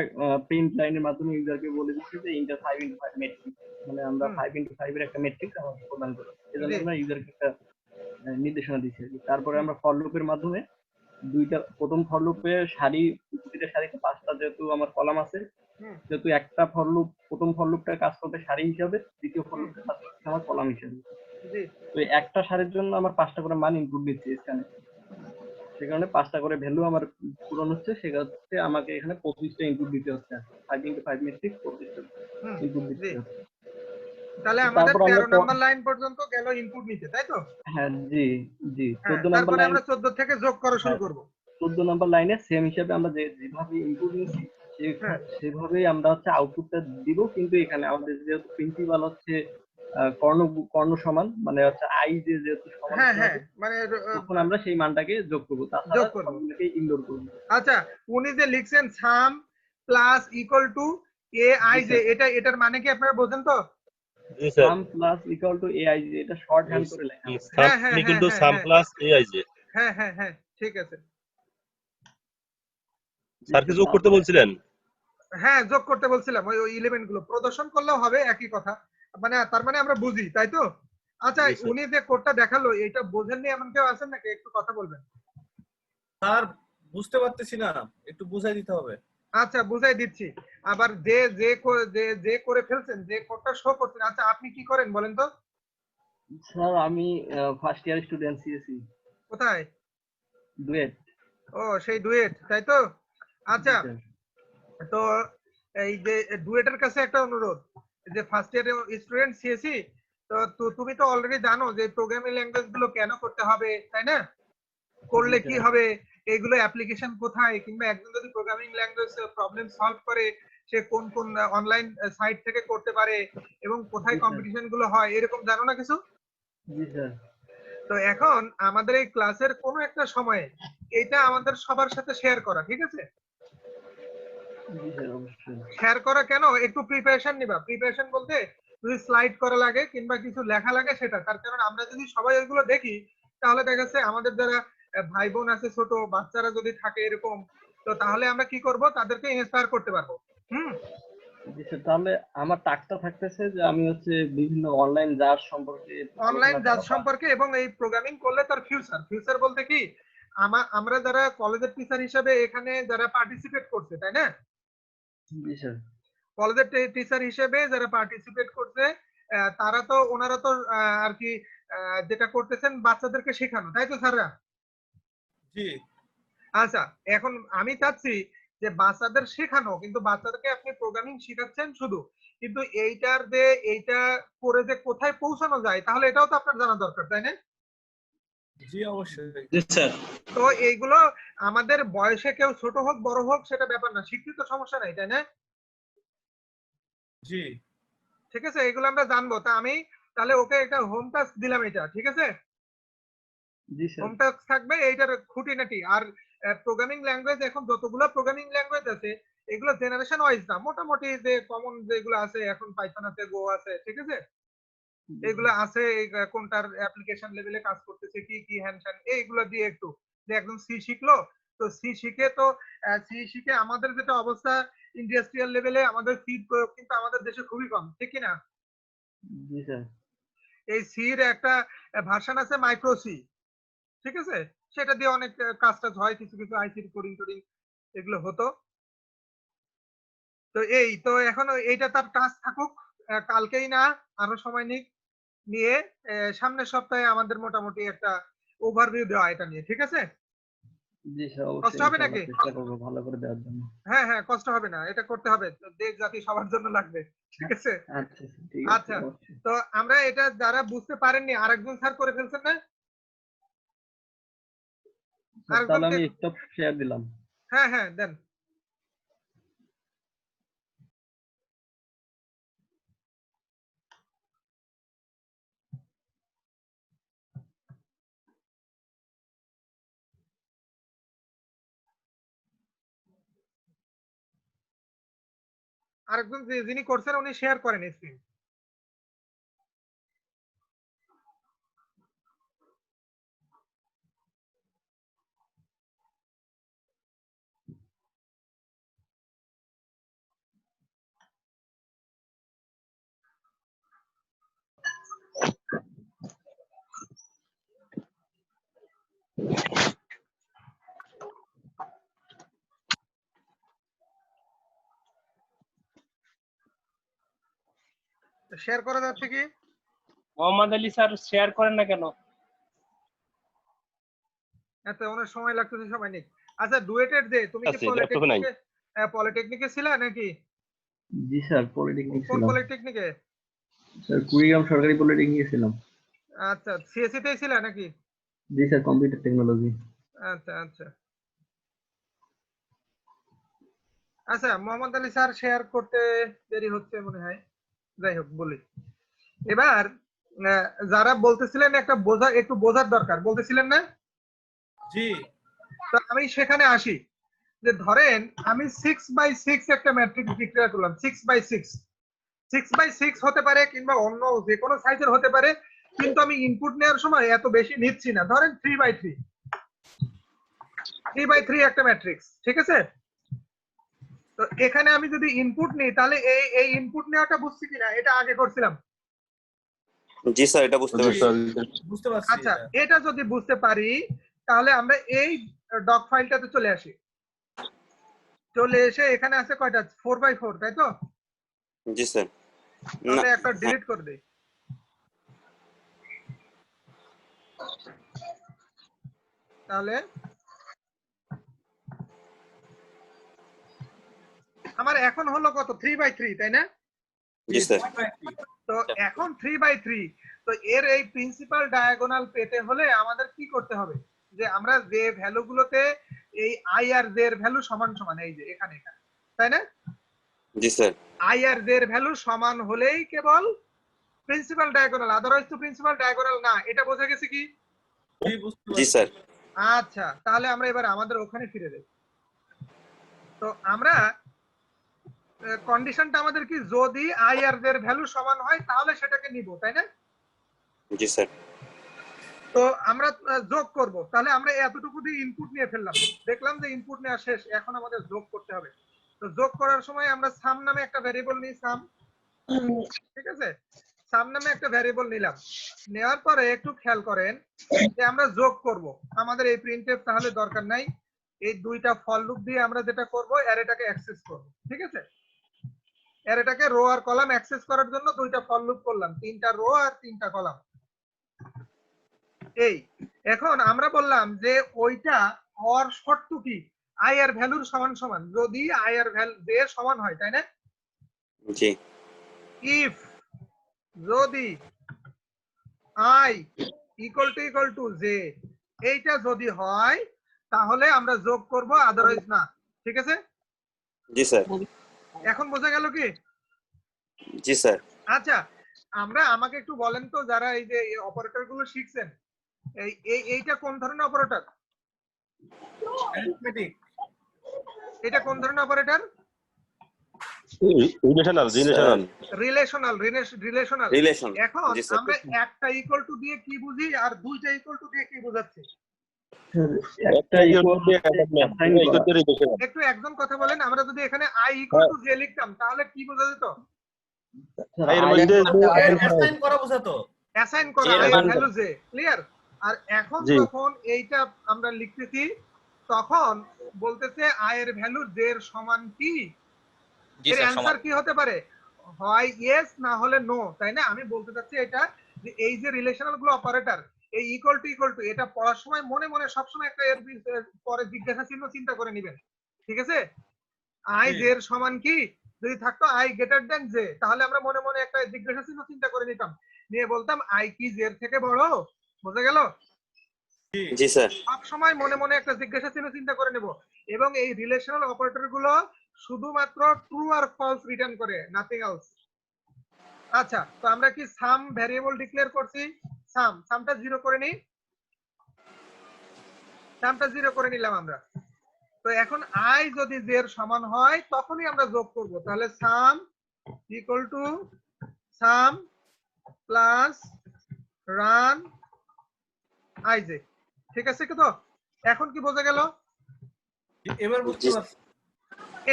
প্রিন্ট লাইনের মাধ্যমে ইউজারকে বলে দিচ্ছি যে ইন্টার 5x5 ম্যাট্রিক্স, মানে আমরা 5x5 এর একটা ম্যাট্রিক্স আমাদের প্রদান করব। এজন্য জি আমরা ইউজারকে একটা নির্দেশনা দিচ্ছি আর কি। তারপরে আমরা ফর লুপের মাধ্যমে প্রথম ফর লুপে প্রতিটা সারিতে 5টা যেহেতু আমার কলাম আছে, হুম যেহেতু একটা ফর লুপ, প্রথম ফর লুপটা কাজ করবে সারি হিসাবে, দ্বিতীয় ফর লুপটা কাজ করবে আমার কলাম হিসাবে। জি তো এই একটা সারির জন্য আমার 5টা করে মান ইনপুট দিচ্ছে এখানে, সে কারণে 5টা করে ভ্যালু আমার পূরণ হচ্ছে, সেক্ষেত্রে আমাকে এখানে 25টা ইনপুট দিতে হচ্ছে। 5x5 ম্যাট্রিক্স 25টা হুম ইনপুট জি। দিতে হচ্ছে। তাহলে তো আমাদের তারপর 13 নাম্বার লাইন পর্যন্ত গেল ইনপুট নিতে, তাই তো? হ্যাঁ জি জি, হ্যাঁ, 14 নাম্বার তারপরে লাইন, আমরা 14 থেকে যোগ করা শুরু হ্যাঁ করব। 14 নাম্বার লাইনে সেম হিসাবে আমরা যেভাবে ইনপুট নিচ্ছি হ্যাঁ সেভাবেই আমরা হচ্ছে আউটপুটটা দিব, কিন্তু এখানে আমাদের যেহেতু প্রিন্সিপাল হচ্ছে কর্ণ সমান, মানে হচ্ছে আই যেহেতু সমান হ্যাঁ হতে হ্যাঁ, হবে, মানে তখন আমরা সেই মানটাকে যোগ করবো, তাছাড়া যোগ করব। সবগুলোকে ইগনোর করবো। আচ্ছা, উনি যে লিখছেন sum plus equal to a i জি যে, স্যার, এটার মানে কি আপনারা বোঝেন তো? জি sir. Sum plus equal to a i, এটা শর্ট হ্যান্ড করে লেখা হয়। সাম হ্যাঁ হ্যাঁ ইকুয়াল হ্যাঁ টু হ্যাঁ সাম হ্যাঁ প্লাস aij। হ্যাঁ হ্যাঁ হ্যাঁ, ঠিক আছে। স্যার কি যোগ করতে বলছিলেন? হ্যাঁ, যোগ করতে বলছিলাম, ওই এলিমেন্ট গুলো প্রদর্শন করলেও হবে, একই কথা। মানে তার মানে আমরা বুঝি, তাই তো? আচ্ছা, জি স্যার। উনি যে কোডটা দেখালো এটা বোঝেননি এমন কেউ আছেন নাকি? একটু কথা বলবেন। স্যার বুঝতে পারতেছি না, একটু বুঝাই দিতে হবে। আচ্ছা, বুঝাই দিচ্ছি। আবার যে করে ফেলছেন, যে কোডটা শো করছেন, আচ্ছা আপনি কি করেন বলেন তো? স্যার আমি ফার্স্ট ইয়ার স্টুডেন্ট, সিএসসি কোথায়? ডুয়েট। ও সেই ডুয়েট, তাই তো? আচ্ছা, জি স্যার। তো এই যে ডুয়েটের কাছে একটা অনুরোধ, যে ফার্স্ট ইয়ারের স্টুডেন্ট সিএসসি, তো তুমি তো অলরেডি জানো যে প্রোগ্রামিং ল্যাঙ্গুয়েজ গুলো কেন করতে হবে, তাই না? করলে জি কি স্যার। হবে, এগুলো অ্যাপ্লিকেশন কোথায়, কিংবা একজন যদি প্রোগ্রামিং ল্যাঙ্গুয়েজ প্রবলেম সলভ করে সে কোন কোন অনলাইন সাইট থেকে করতে পারে, এবং কোথায় জি স্যার। কম্পিটিশন গুলো হয়, এরকম জানো না কিছু? জি স্যার। তো এখন আমাদের এই ক্লাসের কোনো একটা সময়ে এটা আমাদের সবার সাথে শেয়ার করা, ঠিক আছে? জি স্যার, অবশ্যই। শেয়ার করা কেন, একটু প্রিপারেশন নিবা। প্রিপারেশন বলতে যদি স্লাইড করা লাগে কিংবা কিছু লেখা লাগে সেটা, তার কারণ আমরা যদি সবাই এগুলো দেখি তাহলে দেখা যাচ্ছে আমাদের যারা ভাই বোন আছে, ছোট বাচ্চারা যদি থাকে এরকম, তো তাহলে আমরা কি করব, তাদেরকে ইন্সপায়ার করতে পারবো। হুম। জি স্যার, তাহলে আমার টাস্কটা থাকতেছে যে আমি হচ্ছে বিভিন্ন অনলাইন জাজ সম্পর্কে অনলাইন আলোচনা জাজ করা। সম্পর্কে, এবং এই প্রোগ্রামিং করলে তার ফিউচার বলতে কি, আমরা যারা কলেজের টিচার হিসেবে এখানে যারা পার্টিসিপেট করছে, তাই না? জি স্যার। কলেজের টিচার হিসেবে যারা পার্টিসিপেট করছে, তারা তো ওনারা তো আর কি যেটা করতেছেন বাচ্চাদেরকে শেখানো, তাই তো স্যাররা? জি আচ্ছা, এখন আমি চাচ্ছি যে বাচ্চাদের শেখানো, কিন্তু বাচ্চাদেরকে আপনি প্রোগ্রামিং শেখাচ্ছেন শুধু, কিন্তু এইটা করে যে কোথায় পৌঁছানো যায়, তাহলে এটাও তো আপনার জানা দরকার, তাই না? জি অবশ্যই। জি স্যার। তো এইগুলো আমাদের বয়সে কেউ ছোট হোক বড় হোক সেটা ব্যাপার না, শিক্ষিত সমস্যা নাই, তাই না? জি ঠিক আছে, এগুলো আমরা জানবো। তা আমি তাহলে ওকে একটা হোম টাস্ক দিলাম, এটা ঠিক আছে? জি স্যার। হোম টাস্ক থাকবে এইটার খুঁটিনাটি। আর প্রোগ্রামিং ল্যাঙ্গুয়েজ, এখন যতগুলো প্রোগ্রামিং ল্যাঙ্গুয়েজ আছে এগুলো জেনারেশন ওয়াইজ না, মোটামুটি যে কমন যেগুলো আছে, এখন পাইথন আছে, গো আছে, ঠিক আছে, জি এগুলো আছে। কোনটার অ্যাপ্লিকেশন লেভেলে কাজ করতেছে, কি কি হ্যান স্যান, এইগুলো দিয়ে একটু, যে একদম সি শিখলো, তো সি শিখে আমাদের যেটা অবস্থা, ইন্ডাস্ট্রিয়াল লেভেলে আমাদের সি প্রয়োগ কিন্তু আমাদের দেশে খুবই কম, ঠিক কি না? জি স্যার। এই সির একটা ভার্সন আছে, মাইক্রো সি, ঠিক আছে? সেটা দিয়ে অনেক কাজ টাজ হয়, কিছু কিছু আইসির কোডিং টোডিং এগুলো হতো। তো এই তো এখন এইটা তার কাজ থাকুক, কালকেই না, আরো সময় নিয়ে সামনের সপ্তাহে আমাদের মোটামুটি একটা ওভারভিউ দেওয়া এটা নিয়ে, ঠিক আছে? জি স্যার, কষ্ট অবশ্যই হবে ইনশাআল্লাহ নাকি? চেষ্টা করবো ভালো করে দেওয়ার জন্য। হ্যাঁ হ্যাঁ, কষ্ট হবে না, এটা করতে হবে, দেশ জাতি সবার জন্য লাগবে, ঠিক আছে? আচ্ছা স্যার, ঠিক আছে আচ্ছা, অবশ্যই। তো আমরা এটা যারা বুঝতে পারেননি, আরেকজন স্যার করে ফেলছেন না, স্যার, তাহলে আরেকজনকে। আমি স্টপ শেয়ার দিলাম। হ্যাঁ হ্যাঁ, দেন। আরেকজন যিনি করছেন উনি শেয়ার করেন স্ক্রিন। শেয়ার করা যাচ্ছে কি? মোহাম্মদ আলী স্যার শেয়ার করেন না কেন? এত অনেক সময় লাগতেছে, সময় নেই। আচ্ছা, ডুয়েটের যে তুমি কি আছে ল্যাপটপ নাই। পলিটেকনিকে ছিলা নাকি? জি স্যার, পলিটেকনিক কোন ছিলাম। পলিটেকনিকে? স্যার, কুড়িগ্রাম সরকারি পলিটেকনিকে ছিলাম। আচ্ছা, সিএসসি তেই ছিলা নাকি? জি স্যার, কম্পিউটার টেকনোলজি। আচ্ছা আচ্ছা আচ্ছা, মোহাম্মদ আলী স্যার শেয়ার করতে দেরি হচ্ছে মনে হয়, যাই হোক বলি। এবার যারা বলতেছিলেন একটু বোঝার দরকার বলতেছিলেন না, জি তো আমি সেখানে আসি। যে ধরেন আমি 6/6 একটা ম্যাট্রিক্স ডিক্লেয়ার করলাম, 6/6 হতে পারে কিংবা অন্য যে কোনো সাইজের হতে পারে, কিন্তু আমি ইনপুট নেওয়ার সময় এত বেশি নিচ্ছি না, ধরেন 3/3 একটা ম্যাট্রিক্স, ঠিক আছে? তো এখানে আমি যদি ইনপুট নিই তাহলে এই ইনপুট নেওয়াটা বুঝছি কিনা, এটা আগে করছিলাম। জি স্যার, এটা বুঝতে পারছি। বুঝতে পারছি। আচ্ছা, এটা যদি বুঝতে পারি তাহলে আমরা এই ডক ফাইলটাতে চলে আসি। চলে এসে এখানে আছে কয়টা, 4/4, তাই তো? জি স্যার। তাহলে একটা ডিলিট করে দেই। তাহলে আমার এখন হলো কত 3/3 তাই না? জি স্যার। তো এখন 3/3, তো এর এই প্রিন্সিপাল ডায়াগোনাল পেতে হলে আমাদের কি করতে হবে, যে আমরা যে ভ্যালুগুলোতে এই আই আর জে এর ভ্যালু সমান সমান, এই যে এখানে এখানে, তাই না? জি স্যার। আই আর জে এর ভ্যালু সমান হলেই কেবল প্রিন্সিপাল ডায়াগোনাল, আদারওয়াইজ তো প্রিন্সিপাল ডায়াগোনাল না। এটা বোঝা গেছে কি? জি স্যার। আচ্ছা, তাহলে আমরা এবার আমাদের ওখানে ফিরে যাই। তো আমরা কন্ডিশনটা আমাদের কি, যদি আই আর জে এর ভ্যালু সমান হয় তাহলে সেটাকে নিব, তাই না? জি স্যার। তো আমরা যোগ করব, তাহলে আমরা এতটুকু দিয়ে ইনপুট নিয়ে ফেললাম, দেখলাম যে ইনপুট নেওয়া শেষ, এখন আমাদের যোগ করতে হবে। তো যোগ করার সময় আমরা সাম নামে একটা ভ্যারিয়েবল নিই, সাম, ঠিক আছে? সাম নামে একটা ভ্যারিয়েবল নিলাম, নেওয়ার পরে একটু খেয়াল করেন যে আমরা যোগ করব, আমাদের এই প্রিন্টএফ তাহলে দরকার নাই, এই দুইটা ফর লুপ দিয়ে আমরা যেটা করব অ্যারেটাকে অ্যাক্সেস করব, ঠিক আছে? অ্যারেটাকে রো আর কলাম অ্যাক্সেস করার জন্য দুইটা ফর লুপ করলাম, তিনটা রো আর তিনটা কলাম। এই এখন আমরা বললাম যে ওইটা হওয়ার শর্ত কি, আই আর ভ্যালুর সমান সমান, যদি আই আর ভ্যালু জে সমান হয়, তাই না? জি। ইফ যদি আই ইকুয়াল টু জে, এইটা যদি হয় তাহলে আমরা যোগ করব, আদারওয়াইজ না, ঠিক আছে? জি স্যার। এখন বোঝা গেল কি? জি স্যার। আচ্ছা, আমাকে একটু বলেন তো, যারা এই যে অপারেটর গুলো শিখছেন, এইটা কোন ধরনের অপারেটর? অ্যারিথমেটিক। এটা কোন ধরনের অপারেটর? রিলেশনাল। রিলেশনাল। এখন আমরা একটা ইকুয়াল টু দিয়ে কি বুঝি আর দুইটা ইকুয়াল টু দিয়ে কি বোঝাচ্ছি? একটু একজন কথা বলেন, আমরা যদি এখানে আই ইকুয়াল টু জে লিখতাম তাহলে কি বোঝা যেত? অ্যাসাইন করা বোঝাতো। অ্যাসাইন করা আই ভ্যালু জে, ক্লিয়ার? আর এখন যখন এইটা আমরা লিখতেছি তখন বলতেছে আই এর ভ্যালু জে এর সমান কি? এর অ্যানসার কি হতে পারে? হয় ইয়েস না হলে নো, তাই না? আমি বলতে চাচ্ছি এটা যে এই যে রিলেশনাল গুলো অপারেটর, এই ইকুয়াল টু এটা পড়ার সময় মনে মনে সবসময় একটা এর পরে জিজ্ঞাসা চিহ্ন চিন্তা করে নেবেন, ঠিক আছে? আই জে এর সমান কি যদি থাকতো আই গ্রেটার দেন জে, তাহলে আমরা মনে মনে একটা জিজ্ঞাসা চিহ্ন চিন্তা করে নিতাম, নিয়ে বলতাম আই কি জে এর থেকে বড়। বোঝা গেল? জি স্যার। সব সময় মনে মনে একটা জিজ্ঞাসা চিহ্ন চিন্তা করে নেব, এবং এই রিলেশনাল অপারেটর গুলো শুধুমাত্র ট্রু আর ফলস রিটার্ন করে, নাথিং এলস। আচ্ছা, তো আমরা কি সাম ভ্যারিয়েবল ডিক্লেয়ার করছি, সামটা 0 করে নিই, সামটা 0 করে নিলাম আমরা। তো এখন আই যদি জে এর সমান হয় তখনই আমরা যোগ করব, তাহলে সাম equal to some plus run I J, ঠিক আছে কি? তো এখন কি বোঝা গেল? এবার বুঝতে পারছি।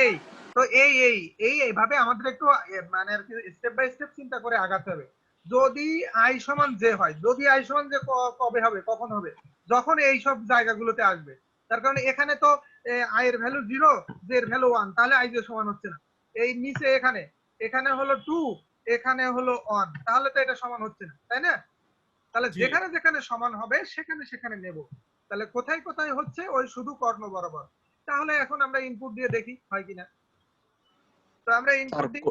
এই তো এইভাবে আমাদের একটু মানে আর কি স্টেপ বাই স্টেপ চিন্তা করে আগাতে হবে। যদি আই সমান জে হয়, যদি আই সমান জে কবে হবে, কখন হবে? যখন এই সব জায়গাগুলোতে আসবে। তার কারণে এখানে তো আই এর ভ্যালু 0, জে এর ভ্যালু 1, তাহলে আই জে সমান হচ্ছে না। এই নিচে এখানে হলো 2, এখানে হলো 1, তাহলে তো এটা সমান হচ্ছে না, তাই না? তাহলে যেখানে যেখানে সমান হবে সেখানে সেখানে নেব। তাহলে কোথায় কোথায় হচ্ছে ওই শুধু কর্ণ বরাবর। তাহলে এখন আমরা ইনপুট দিয়ে দেখি হয় কিনা। তো আমরা ইনপুট দিই,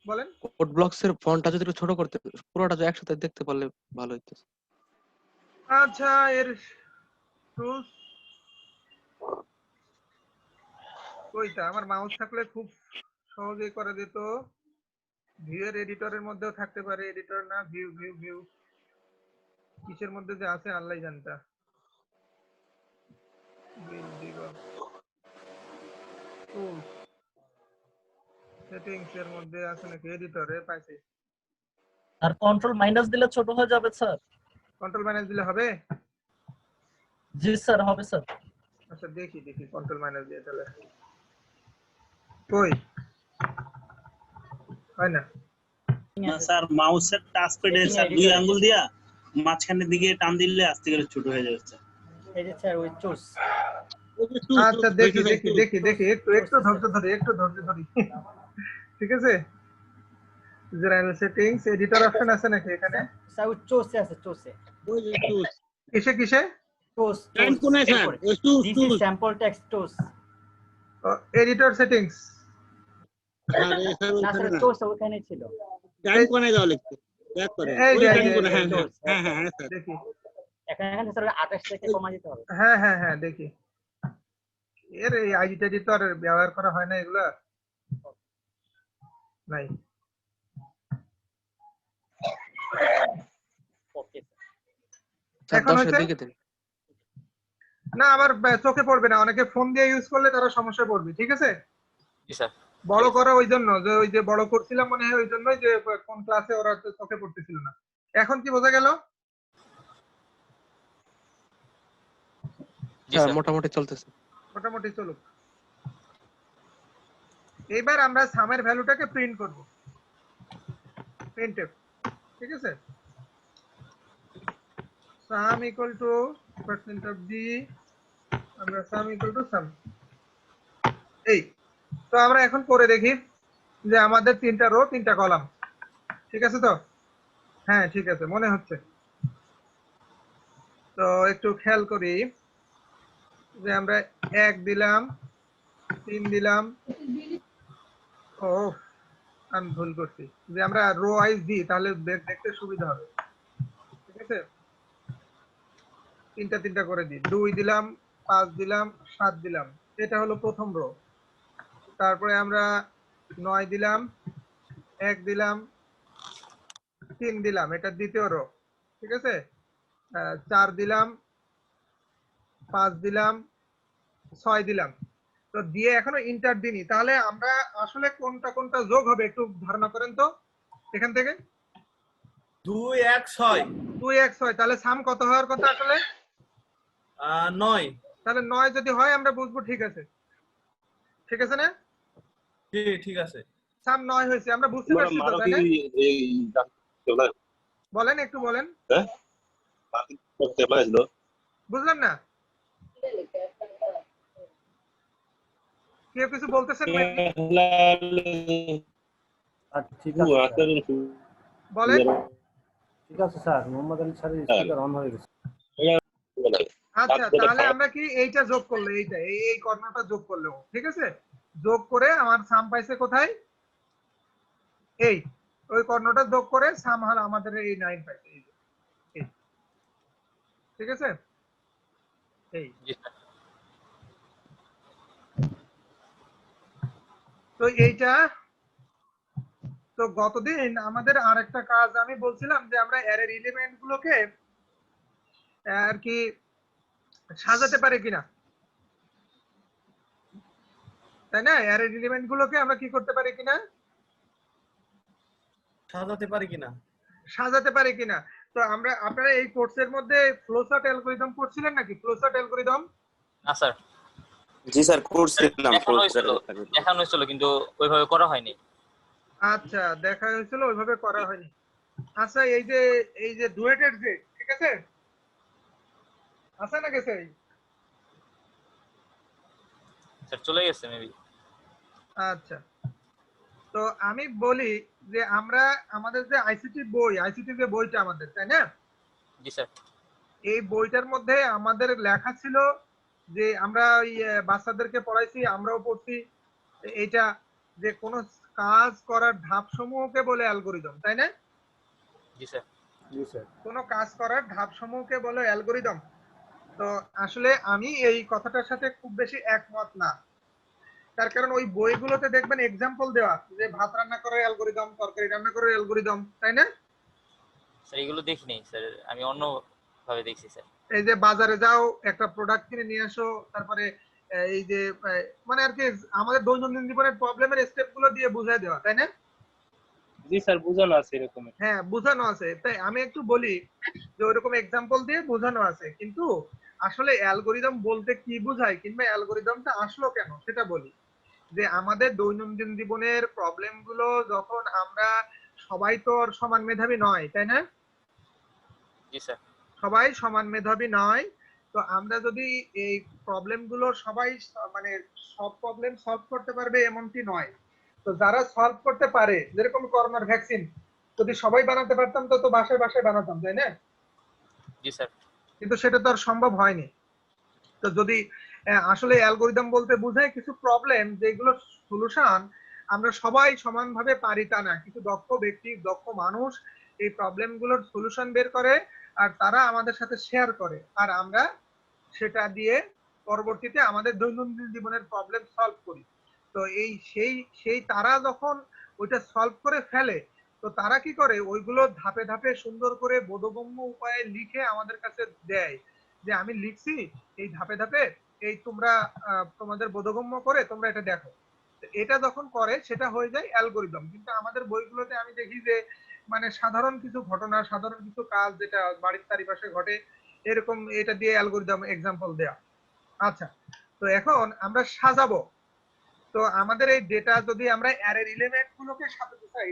বলেন। কোড ব্লকস এর ফন্টটা যদি একটু ছোট করতে, পুরোটা যদি একসাথে দেখতে পারলে ভালো হতো। আচ্ছা, এর টুলস কইটা আমার মাউস থাকলে খুব সহজেই করে দিত। ভিউ এর এডিটরের মধ্যেও থাকতে পারে, এডিটর না, ভিউ কিসের মধ্যে যে আছে আল্লাহই জানতা। সেটিংস এর মধ্যে আছে নাকি? এডিটরে পাইছি। আর কন্ট্রোল মাইনাস দিলে ছোট হয়ে যাবে স্যার? কন্ট্রোল মাইনাস দিলে হবে? জি স্যার, হবে স্যার। আচ্ছা, দেখি কন্ট্রোল মাইনাস দিয়ে তাহলে কই হয় না। না স্যার, মাউসের টাচ প্যাডে স্যার 2 আঙ্গুল দিয়া মাঝখানের দিকে টান দিলে আস্তে করে ছোট হয়ে যাবে স্যার। এই যে স্যার ওই চুজ। আচ্ছা, দেখি একটু ধৈর্য ধরি ঠিক আছে। জেনারেল সেটিংস, এডিটর অপশন আছে নাকি এখানে? স্যার ওই চুজে আছে, চুজে। ওই যে চুজ কিসে চুজ টাইম কোনে স্যার? ওই choose this is sample text choose. Editor settings. না স্যার সোর্স ওখানে ছিল। টাইম কোনে দাও লিখতে ব্যাক করে এই যে হ্যাঁ স্যার দেখি এখানে স্যার 28 থেকে কমা দিতে হবে। হ্যাঁ দেখি এর এই আইডিটা তো আর ব্যবহার করা হয় না এগুলা নাই। ওকে এখন হচ্ছে না আবার চোখে পড়বে না, অনেকে ফোন দিয়ে ইউজ করলে তারা সমস্যায় পড়বে, ঠিক আছে? জি স্যার। বড় করা ওই জন্য যে ওই যে বড় করছিলাম মনে হয় ওই জন্যই যে কোন ক্লাসে ওরা চোখে পড়তেছিল না। এখন কি বোঝা গেল? মোটামুটি চলতেছে, মোটামুটি চলুক। এইবার আমরা সামের ভ্যালুটাকে প্রিন্ট করব, প্রিন্টএফ, ঠিক আছে? সাম equal to percent of D, আমরা সাম ইকুয়াল টু সাম, এই তো আমরা এখন করে দেখি যে আমাদের 3টা রো 3টা কলাম, ঠিক আছে তো? হ্যাঁ ঠিক আছে মনে হচ্ছে। তো একটু খেয়াল করি যে আমরা 1 দিলাম, 3 দিলাম, ও আমি ভুল করছি, যে আমরা রো ওয়াইজ দিই তাহলে দেখতে সুবিধা হবে, ঠিক আছে? 3টা করে দিই, 2 দিলাম, 5 দিলাম, 7 দিলাম, এটা হলো প্রথম রো। তারপরে আমরা 9 দিলাম, 1 দিলাম, 3 দিলাম, এটা দ্বিতীয় রো, ঠিক আছে? 4 দিলাম, 5 দিলাম, 6 দিলাম। তো দিয়ে এখনো ইন্টার দিনি, তাহলে আমরা আসলে কোনটা যোগ হবে একটু ধারণা করেন তো এখান থেকে। 2 1 6 2 1 6, তাহলে সাম কত হওয়ার কথা আসলে? 9। তাহলে 9 যদি হয় আমরা বুঝবো, ঠিক আছে, ঠিক আছে না? জি ঠিক আছে, সাম 9 হয়েছে, আমরা বুঝতে পারছি তো, তাই না? বলেন একটু বলেন। বুঝলাম না, কেউ কিছু বলতেছেন নাকি? ঠিক আছে বলেন। ঠিক আছে স্যার, মোহাম্মদ আলী স্যারের স্পিকার অন হয়ে গেছে। আচ্ছা তাহলে আমরা কি এইটা যোগ করলে, এইটা এই কর্ণটা যোগ করলে, ঠিক আছে? যোগ করে আমার সাম পাইছে কোথায়? এই ওই কর্ণটা যোগ করে সাম হল আমাদের এই 9 পাইছে, এই ঠিক আছে? এই তো এইটা তো গতদিন আমাদের আরেকটা কাজ আমি বলছিলাম যে আমরা অ্যারের এলিমেন্ট গুলোকে আর কি সাজাতে পারি কিনা, তাই না? অ্যারের এলিমেন্ট গুলোকে আমরা কি করতে পারি কিনা, সাজাতে পারি কিনা। তো আমরা আপনারা এই কোর্সের মধ্যে ফ্লোচার্ট অ্যালগরিদম পড়ছিলেন নাকি? Flowchart algorithm? না স্যার। জি স্যার করছিলাম, দেখানো হয়েছিল কিন্তু ওইভাবে করা হয়নি। আচ্ছা দেখা হয়েছিল, ওইভাবে করা হয়নি। আচ্ছা এই যে ডুয়েটের যে, ঠিক আছে, আছে না গেছে? স্যার চলে গেছে মেবি। আচ্ছা তো আমি বলি যে আমরা আমাদের যে আইসিটি যে বইটা আমাদের, তাই না? জি স্যার। এই বইটার মধ্যে আমাদের লেখা ছিল যে আমরা ওই বাচ্চাদেরকে পড়াইছি, আমরাও পড়ছি, এটা যে কোন কাজ করার ধাপ সমূহকে বলে অ্যালগরিদম, তাই না? জি স্যার। কোন কাজ করার ধাপ সমূহকে বলে অ্যালগরিদম। তো আসলে আমি এই কথাটার সাথে খুব বেশি একমত না, তার কারণ ওই বইগুলোতে দেখবেন এক্সাম্পল দেওয়া যে ভাত রান্না করার অ্যালগরিদম, তরকারি রান্না করার অ্যালগরিদম, তাই না? স্যার এগুলো দেখিনি স্যার, আমি অন্য ভাবে দেখছি স্যার। এই যে বাজারে যাও, একটা প্রোডাক্ট কিনে নিয়ে আসো, তারপরে এই যে মানে আর কি আমাদের দৈনন্দিন জীবনের প্রবলেমের স্টেপ গুলো দিয়ে বুঝাই দেওয়া, তাই না? জি স্যার বোঝানো আছে এরকম। হ্যাঁ বোঝানো আছে, তাই আমি একটু বলি যে ওইরকম এক্সাম্পল দিয়ে বোঝানো আছে, কিন্তু আসলে অ্যালগরিদম বলতে কি বোঝায় কিংবা অ্যালগরিদমটা আসলো কেন সেটা বলি। যে আমাদের দৈনন্দিন জীবনের প্রবলেম গুলো যখন আমরা, সবাই তো আর সমান মেধাবী নয়, তাই না? জি স্যার। সবাই সমান মেধাবী নয়, তো আমরা যদি এই প্রবলেম গুলো সবাই মানে সব প্রবলেম সলভ করতে পারবে এমনটি নয়। তো যারা সলভ করতে পারে, যেরকম করোনার ভ্যাকসিন যদি সবাই বানাতে পারতাম তো বাসায় বাসায় বানাতাম, তাই না? জি স্যার। কিন্তু সেটা তো আর সম্ভব হয়নি। তো যদি আসলে অ্যালগরিদম বলতে বোঝায় কিছু প্রবলেম যেগুলো সলিউশন আমরা সবাই সমানভাবে পারি তা না, কিছু দক্ষ ব্যক্তি, দক্ষ মানুষ এই প্রবলেম গুলোর সলিউশন বের করে আর তারা আমাদের সাথে শেয়ার করে, আর আমরা সেটা দিয়ে পরবর্তীতে আমাদের দৈনন্দিন জীবনের প্রবলেম সলভ করি। তো এই সেই তারা যখন ওইটা সলভ করে ফেলে, তো তারা কি করে ওইগুলো ধাপে ধাপে সুন্দর করে বোধগম্য উপায়ে লিখে আমাদের কাছে দেয় যে আমি লিখছি এই ধাপে ধাপে, এই তোমরা তোমাদের বোধগম্য করে তোমরা এটা দেখো। এটা যখন করে সেটা হয়ে যায় অ্যালগোরিদম। কিন্তু আমাদের বইগুলোতে আমি দেখি যে মানে সাধারণ কিছু ঘটনা, সাধারণ কিছু কাজ যেটা বাড়ির চারিপাশে ঘটে এরকম এটা দিয়ে অ্যালগোরিদম এক্সাম্পল দেয়া। আচ্ছা, তো এখন আমরা সাজাবো। তো আমাদের এই ডেটা যদি আমরা অ্যারের এলিমেন্ট গুলোকে সাজাতে চাই,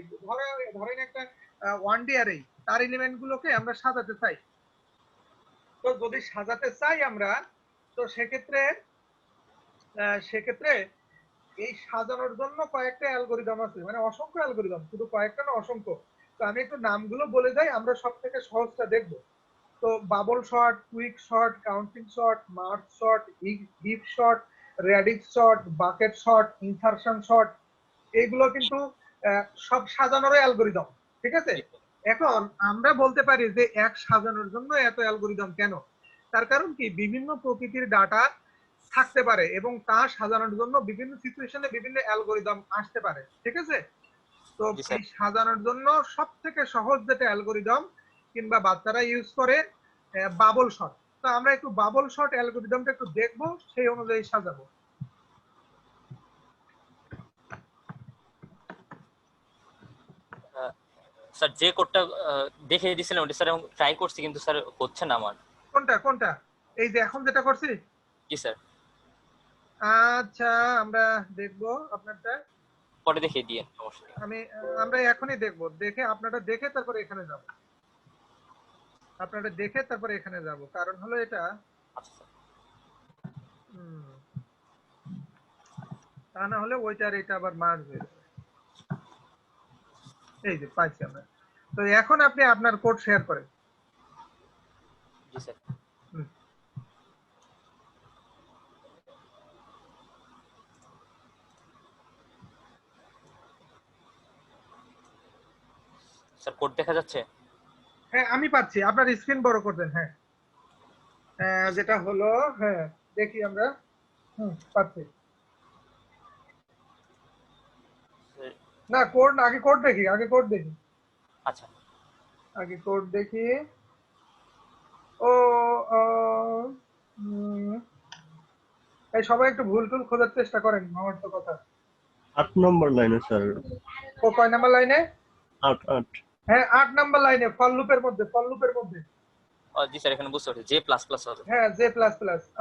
ধরেন একটা 1D অ্যারে, তার এলিমেন্ট গুলোকে আমরা সাজাতে চাই। তো যদি সাজাতে চাই আমরা, তো সেক্ষেত্রে এই সাজানোর জন্য কয়েকটা অ্যালগোরিদম আছে, মানে অসংখ্য অ্যালগোরিদম, শুধু কয়েকটা না অসংখ্য। তো আমি একটু নামগুলো বলে যাই, আমরা সব থেকে সহজটা দেখব। তো bubble sort, quick sort, counting sort, merge sort, heap sort, radix sort, bucket sort, insertion sort, এইগুলো কিন্তু সব সাজানোর অ্যালগোরিদম। ঠিক আছে, এখন আমরা বলতে পারি যে এক সাজানোর জন্য এত অ্যালগোরিদম কেন? তার কারণ কি, বিভিন্ন প্রকৃতির ডাটা থাকতে পারে এবং তা সাজানোর জন্য বিভিন্ন সিচুয়েশনে বিভিন্ন অ্যালগোরিদম আসতে পারে। ঠিক আছে, তো এই সাজানোর জন্য সব থেকে সহজ যেটা অ্যালগোরিদম কিংবা বাচ্চারা ইউজ করে বাবল শর্ট। তো আমরা একটু বাবল শর্ট অ্যালগোরিদমটা একটু দেখবো, সেই অনুযায়ী সাজাবো। স্যার যে কোডটা দেখে দিয়েছিলেন ওটা স্যার ট্রাই করছি কিন্তু স্যার হচ্ছে না আমার। কোনটা? এই যে এখন যেটা করছি? জি স্যার। আচ্ছা, আমরা দেখবো আপনারটা, পরে দেখিয়ে দিয়ে অবশ্যই। আমরা এখনই দেখবো, দেখে আপনারা দেখে তারপরে এখানে যাব, আপনারা দেখে তারপরে এখানে যাব। কারণ হলো এটা তা না হলে ওইটার এটা আবার মার্জ হয়ে যাবে। এই যে পাইছি আমরা। তো এখন আপনি আপনার কোড শেয়ার করেন। জি স্যার। স্যার কোড দেখা যাচ্ছে? হ্যাঁ আমি পাচ্ছি, আপনার স্ক্রিন বড় করে দেন। হ্যাঁ যেটা হলো, হ্যাঁ দেখি আমরা, পাচ্ছি না কোড, আগে কোড দেখি, আচ্ছা আগে কোড দেখি। ও এই সবাই একটু ভুল টুল খোঁজার চেষ্টা করেন, আমার তো কথা। 8 নম্বর লাইনে স্যার। ও কয় নাম্বার লাইনে? 8 হ্যাঁ 8 নাম্বার লাইনে, ফর লুপের মধ্যে। জি স্যার, এখানে বুঝতে পারছি J++ হবে। হ্যাঁ J++,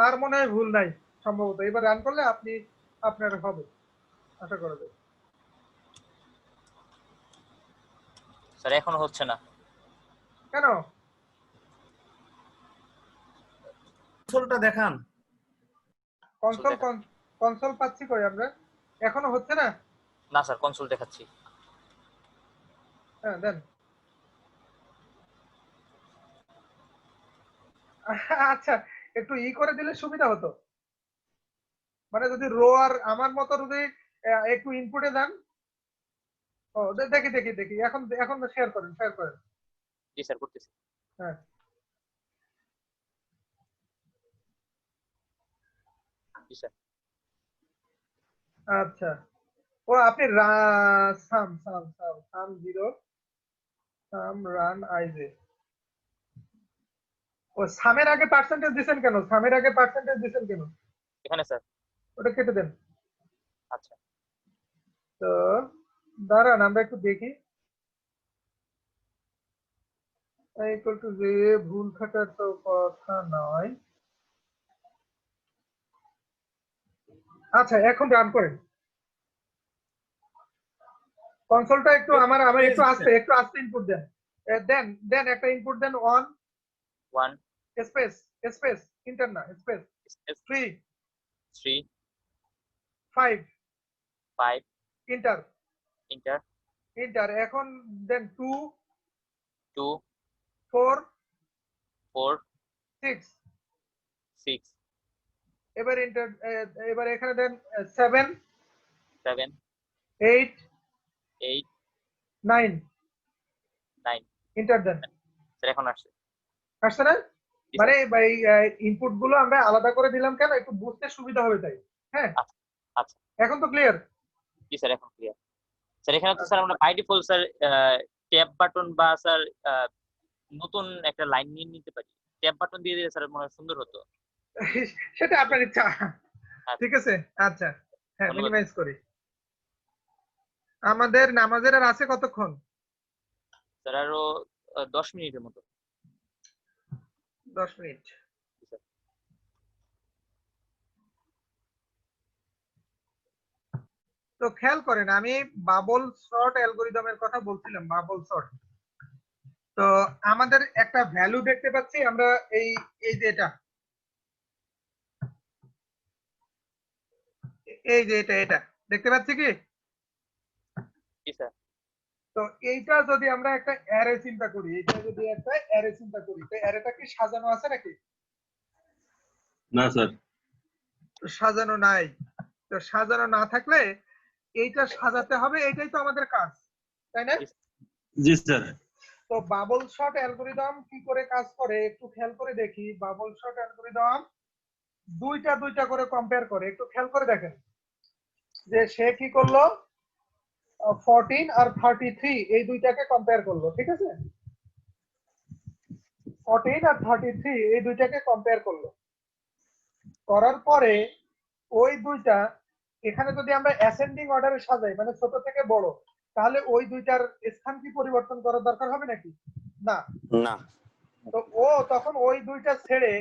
আর মনে হয় ভুল নাই সম্ভবত। এবার রান করলে আপনার হবে, আশা করা যায়। স্যার এখনো হচ্ছে না কেন? কনসোলটা দেখান। কনসোল পাচ্ছি কই আমরা? এখনো হচ্ছে না? না স্যার, কনসোল দেখাচ্ছি। হ্যাঁ দেন। আচ্ছা, একটু করে দিলে সুবিধা হতো, মানে যদি রো আর আমার মতো যদি একটু ইনপুটে দেন। ও দেখি এখন শেয়ার করেন। জি স্যার, করতেছি। হ্যাঁ জি স্যার। আচ্ছা, ও আপনি সাম 0 সাম রান আইজে। ও সামের আগে পার্সেন্টেজ দিবেন কেন? এখানে স্যার ওটা কেটে দেন। আচ্ছা, তো দাঁড়ান আমরা একটু দেখি। ইকুয়াল টু যে ভুল থাকার তো কথা নয়। আচ্ছা এখন রান করেন কনসোলটা। একটু আমার একটু আস্তে ইনপুট দেন। দেন একটা ইনপুট দেন। 1 স্পেস ইন্টার না স্পেস 3 5 ইন্টার। এখন দেন 2 4 6 এবার এন্টার। এবার এখানে দেন 7 8 8 9 9 ইন্টার দেন। স্যার এখন আসছে। আসছে না? মানে ভাই ইনপুট গুলো আমরা আলাদা করে দিলাম কেন, একটু বুঝতে সুবিধা হবে তাই। হ্যাঁ আচ্ছা এখন তো ক্লিয়ার? জি স্যার এখন ক্লিয়ার। স্যার এখানে তো স্যার আমরা by default sir tab button বা স্যার নতুন একটা লাইন নিয়ে নিতে পারি। ট্যাব বাটন দিয়ে দিলে স্যার মনে হয় সুন্দর হতো। সেটা আপনার ইচ্ছা। ঠিক আছে আচ্ছা হ্যাঁ ধন্যবাদ। মিনিমাইজ করি। আমাদের নামাজের আর আছে কতক্ষণ? স্যার আরো 10 মিনিটের মতো। 10 মিনিট। তো খেয়াল করেন আমি বাবল সর্ট অ্যালগরিদমের কথা বলছিলাম, বাবল সর্ট। তো আমাদের একটা ভ্যালু দেখতে পাচ্ছি আমরা, এই এই যে এটা, এই যে এটা দেখতে পাচ্ছি কি? জি স্যার। তো এইটা যদি আমরা একটা অ্যারে চিন্তা করি, এটা যদি একটা অ্যারে চিন্তা করি, তো অ্যারেটা কি সাজানো আছে নাকি? না স্যার। সাজানো নাই। তো সাজানো না থাকলে এইটা সাজাতে হবে, এটাই তো আমাদের কাজ, তাই না? জি স্যার। তো বাবল শট অ্যালগরিদম কি করে কাজ করে একটু খেয়াল করে দেখি। বাবল শট অ্যালগরিদম দুইটা করে কম্পেয়ার করে, একটু খেয়াল করে দেখেন যে সে কি করলো, 14 আর 33 এই দুইটাকে কম্পেয়ার করলো, ঠিক আছে? 14 আর 33 এই দুইটাকে কম্পেয়ার করলো, করার পরে ওই দুইটা এখানে যদি আমরা অ্যাসেন্ডিং অর্ডারে সাজাই, মানে ছোট থেকে বড়, তাহলে ওই দুইটার স্থান কি পরিবর্তন করার দরকার হবে নাকি? না না। তো ও তখন ওই দুইটা ছেড়ে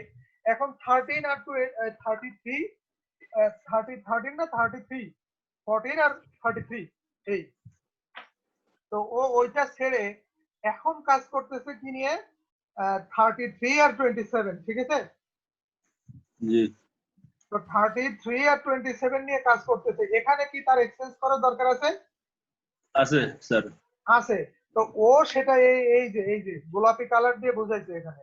এখন 13 আর 33 13 না 33 14 আর 33 এই, তো ও ওইটা ছেড়ে এখন কাজ করতেছে কি নিয়ে, 33 আর 27, ঠিক আছে? জি। তো 33 আর 27 নিয়ে কাজ করতেছে। এখানে কি তার এক্সচেঞ্জ করার দরকার আছে? আছে স্যার। আছে। তো ও সেটা এই যে গোলাপি কালার দিয়ে বোঝাইছে এখানে,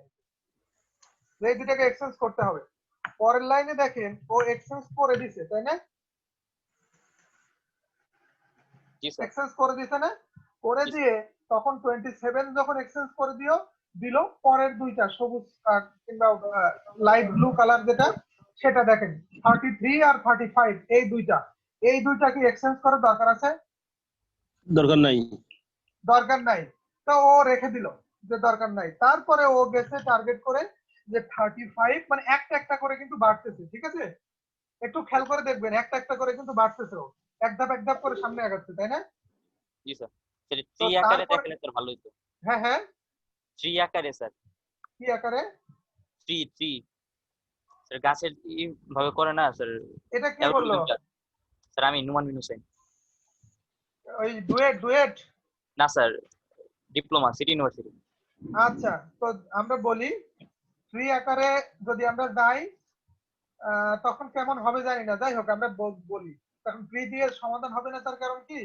এই দুটাকে এক্সচেঞ্জ করতে হবে। পরের লাইনে দেখেন ও এক্সচেঞ্জ করে দিছে, তাই না? জি স্যার। এক্সচেঞ্জ করে দিছে না? করে দিয়ে তখন 27 যখন এক্সচেঞ্জ করে দিল পরের দুইটা সবুজ কিংবা লাইট ব্লু কালার যেটা, সেটা দেখেন 33 আর 35 এই দুইটা কি এক্সচেঞ্জ করার দরকার আছে? দরকার নাই। দরকার নাই। তো ও রেখে দিল যে দরকার নাই। তারপরে ও গেছে টার্গেট করে যে 35, মানে একটা করে কিন্তু বাড়তেছে, ঠিক আছে? একটু খেয়াল করে দেখবেন একটা করে কিন্তু বাড়তেছে, ও এক ধাপ করে সামনে আগাচ্ছে, তাই না? জি স্যার। স্যার ট্রি আকারে দেখলে স্যার ভালো হতো। হ্যাঁ ট্রি আকারে স্যার। কি আকারে? ট্রি স্যার গাছের ভাবে করে না স্যার। এটা কে বললো? স্যার আমি নুমান বিন হোসেন। ওই ডুয়েট না স্যার, ডিপ্লোমা সিটি ইউনিভার্সিটি। আচ্ছা, তো আমরা বলি ট্রি আকারে যদি আমরা যাই তখন কেমন হবে জানি না, যাই হোক আমরা বলি তখন ট্রি দিয়ে সমাধান হবে না। তার কারণ কি,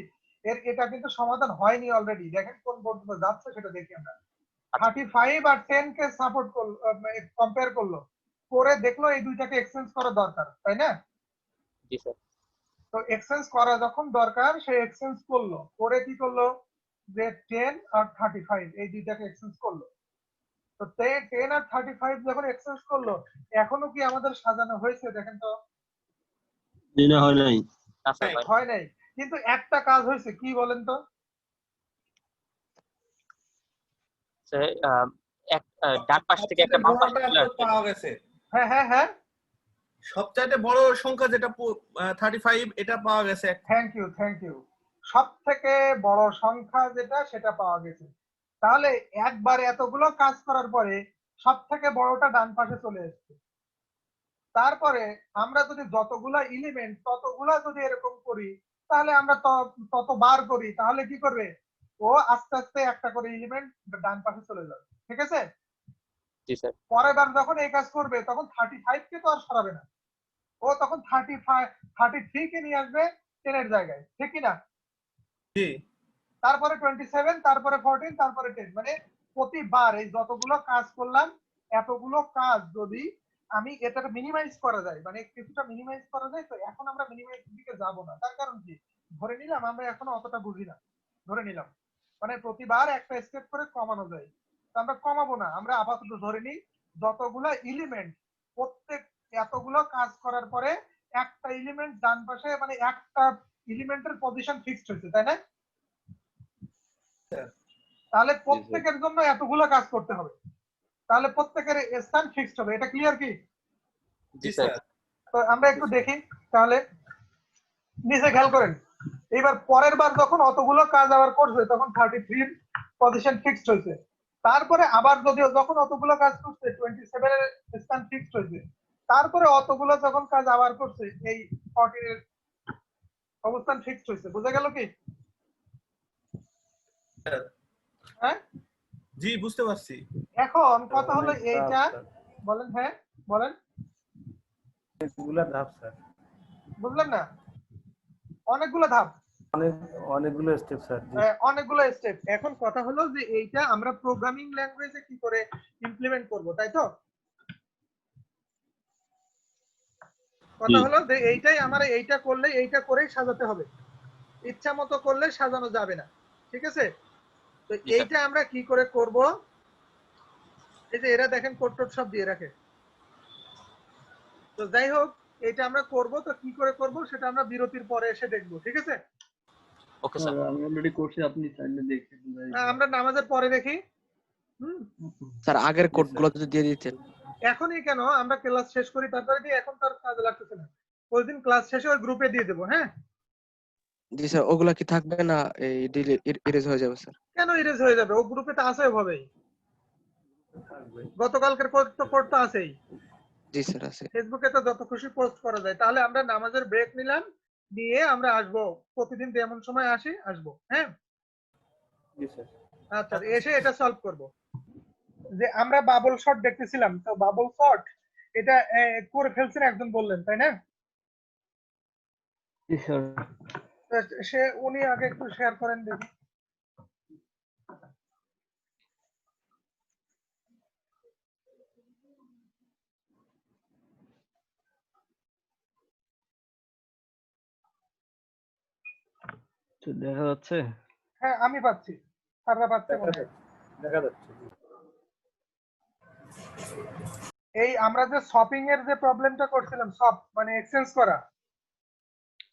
এটা কিন্তু সমাধান হয়নি অলরেডি। দেখেন কোন পর্যন্ত যাচ্ছে সেটা দেখি আমরা। 35 আর 10 কে সাপোর্ট করলো, কম্পেয়ার করলো, করে দেখলো এই দুইটাকে এক্সচেঞ্জ করা দরকার, তাই না? জি স্যার। তো এক্সচেঞ্জ করা যখন দরকার সে এক্সচেঞ্জ করলো, করে কি করলো যে 10 আর 35 এই দুইটাকে এক্সচেঞ্জ করলো। তো 10 আর 35 যখন এক্সচেঞ্জ করলো, এখনো কি আমাদের সাজানো হয়েছে? দেখেন তো। জি না, হয় নাই। হয় নাই, কিন্তু একটা কাজ হয়েছে, কি বলেন তো? স্যার এক ডান পাশ থেকে একটা বাম পাশে চলে আসছে। পাওয়া গেছে। হ্যাঁ সবচাইতে বড় সংখ্যা যেটা 35 এটা পাওয়া গেছে। Thank you. সব থেকে বড় সংখ্যা যেটা সেটা পাওয়া গেছে। তাহলে একবার এতগুলো কাজ করার পরে সব থেকে বড়টা ডান পাশে চলে এসেছে। তারপরে আমরা যদি যতগুলা এলিমেন্ট ততগুলা যদি এরকম করি, তাহলে আমরা ততবার করি, তাহলে কি করবে ও আস্তে আস্তে একটা করে এলিমেন্ট ডান পাশে চলে যাবে, ঠিক আছে? জি স্যার। পরের বার যখন এই কাজ করবে তখন 35 কে তো আর সরাবে না, ও তখন 33 কে নিয়ে আসবে 10 এর জায়গায়, ঠিক কি না? জি। তারপরে 27, তারপরে 14, তারপরে 10, মানে প্রতিবার এই যতগুলো কাজ করলাম এতগুলো কাজ যদি আমি এটা মিনিমাইজ করা যায়, মানে কিছুটা মিনিমাইজ করা যায়, তো এখন আমরা মিনিমাইজ দিকে যাব না। তার কারণ কি, ধরে নিলাম আমরা এখনো অতটা বুঝি না, ধরে নিলাম মানে প্রতিবার একটা স্টেপ করে কমানো যায়, তো আমরা কমাবো না, আমরা আপাতত ধরে নিই যতগুলো এলিমেন্ট, প্রত্যেক এতগুলো কাজ করার পরে একটা এলিমেন্ট ডান পাশে মানে একটা এলিমেন্টের পজিশন ফিক্সড হয়েছে, তাই না? তাহলে প্রত্যেকের জন্য এতগুলো কাজ করতে হবে, তাহলে প্রত্যেকের স্থান ফিক্সড হবে, এটা ক্লিয়ার কি? জি স্যার। তো আমরা একটু দেখি তাহলে, নিচে খেয়াল করেন, এবার পরের বার যখন অতগুলো কাজ আবার করছে তখন 33 এর পজিশন ফিক্সড হয়েছে, তারপরে আবার যখন অতগুলো কাজ করছে 27 এর স্থান ফিক্সড হয়েছে, তারপরে অতগুলো যখন কাজ আবার করছে এই 14 এর অবস্থান ফিক্সড হয়েছে, বুঝা গেল কি? হ্যাঁ জি বুঝতে পারছি। এখন কথা হলো এইটা, বলেন। হ্যাঁ বলেন। অনেকগুলো ধাপ স্যার। বুঝলেন না? অনেকগুলো ধাপ, অনেকগুলো স্টেপ স্যার। অনেকগুলো স্টেপ। এখন কথা হলো যে এইটা আমরা প্রোগ্রামিং ল্যাঙ্গুয়েজে কি করে ইমপ্লিমেন্ট করব, তাই তো? কথা হলো যে এইটা করলে এইটা করেই সাজাতে হবে, ইচ্ছা মতো করলে সাজানো যাবে না, ঠিক আছে? তো এইটা আমরা কি করে করব, এই যে এরা দেখেন কোড টোড সব দিয়ে রাখে, তো যাই হোক এইটা আমরা করব, তো কি করে করব সেটা আমরা বিরতির পরে এসে দেখব, ঠিক আছে? Okay sir. আমি অলরেডি করছি, আপনি চাইলে দেখে আমরা নামাজের পরে দেখি। স্যার আগের কোডগুলো যদি দিয়ে দিতেন। এখনই কেন, আমরা ক্লাস শেষ করি তারপরে দিই, এখন তার কাজে লাগতেছে না, ওই দিন ক্লাস শেষে ওই গ্রুপে দিয়ে দেবো। হ্যাঁ জি স্যার, ওগুলা কি থাকবে না এই ইরেজ হয়ে যাবে স্যার? কেন ইরেজ হয়ে যাবে, ও গ্রুপে তো আছে ওভাবেই, গতকালকের কোড তো আছেই। জি স্যার আছে। ফেসবুকে তো যত খুশি পোস্ট করা যায়। তাহলে আমরা নামাজের ব্রেক নিলাম, নিয়ে আমরা আসবো, প্রতিদিন যেমন সময় আসবো। হ্যাঁ আচ্ছা, এসে এটা সলভ করব। যে আমরা বাবল শট দেখতেছিলাম, তো বাবল শট এটা করে ফেলছেন একজন বললেন, তাই না? জি স্যার। সে উনি আগে একটু শেয়ার করেন দেখি। দেখা যাচ্ছে? হ্যাঁ আমি পাচ্ছি, স্যাররা পাচ্ছে মনে হয়। দেখা যাচ্ছে। এই আমরা যে শপিং এর যে প্রবলেমটা করছিলাম, সব মানে এক্সচেঞ্জ করা,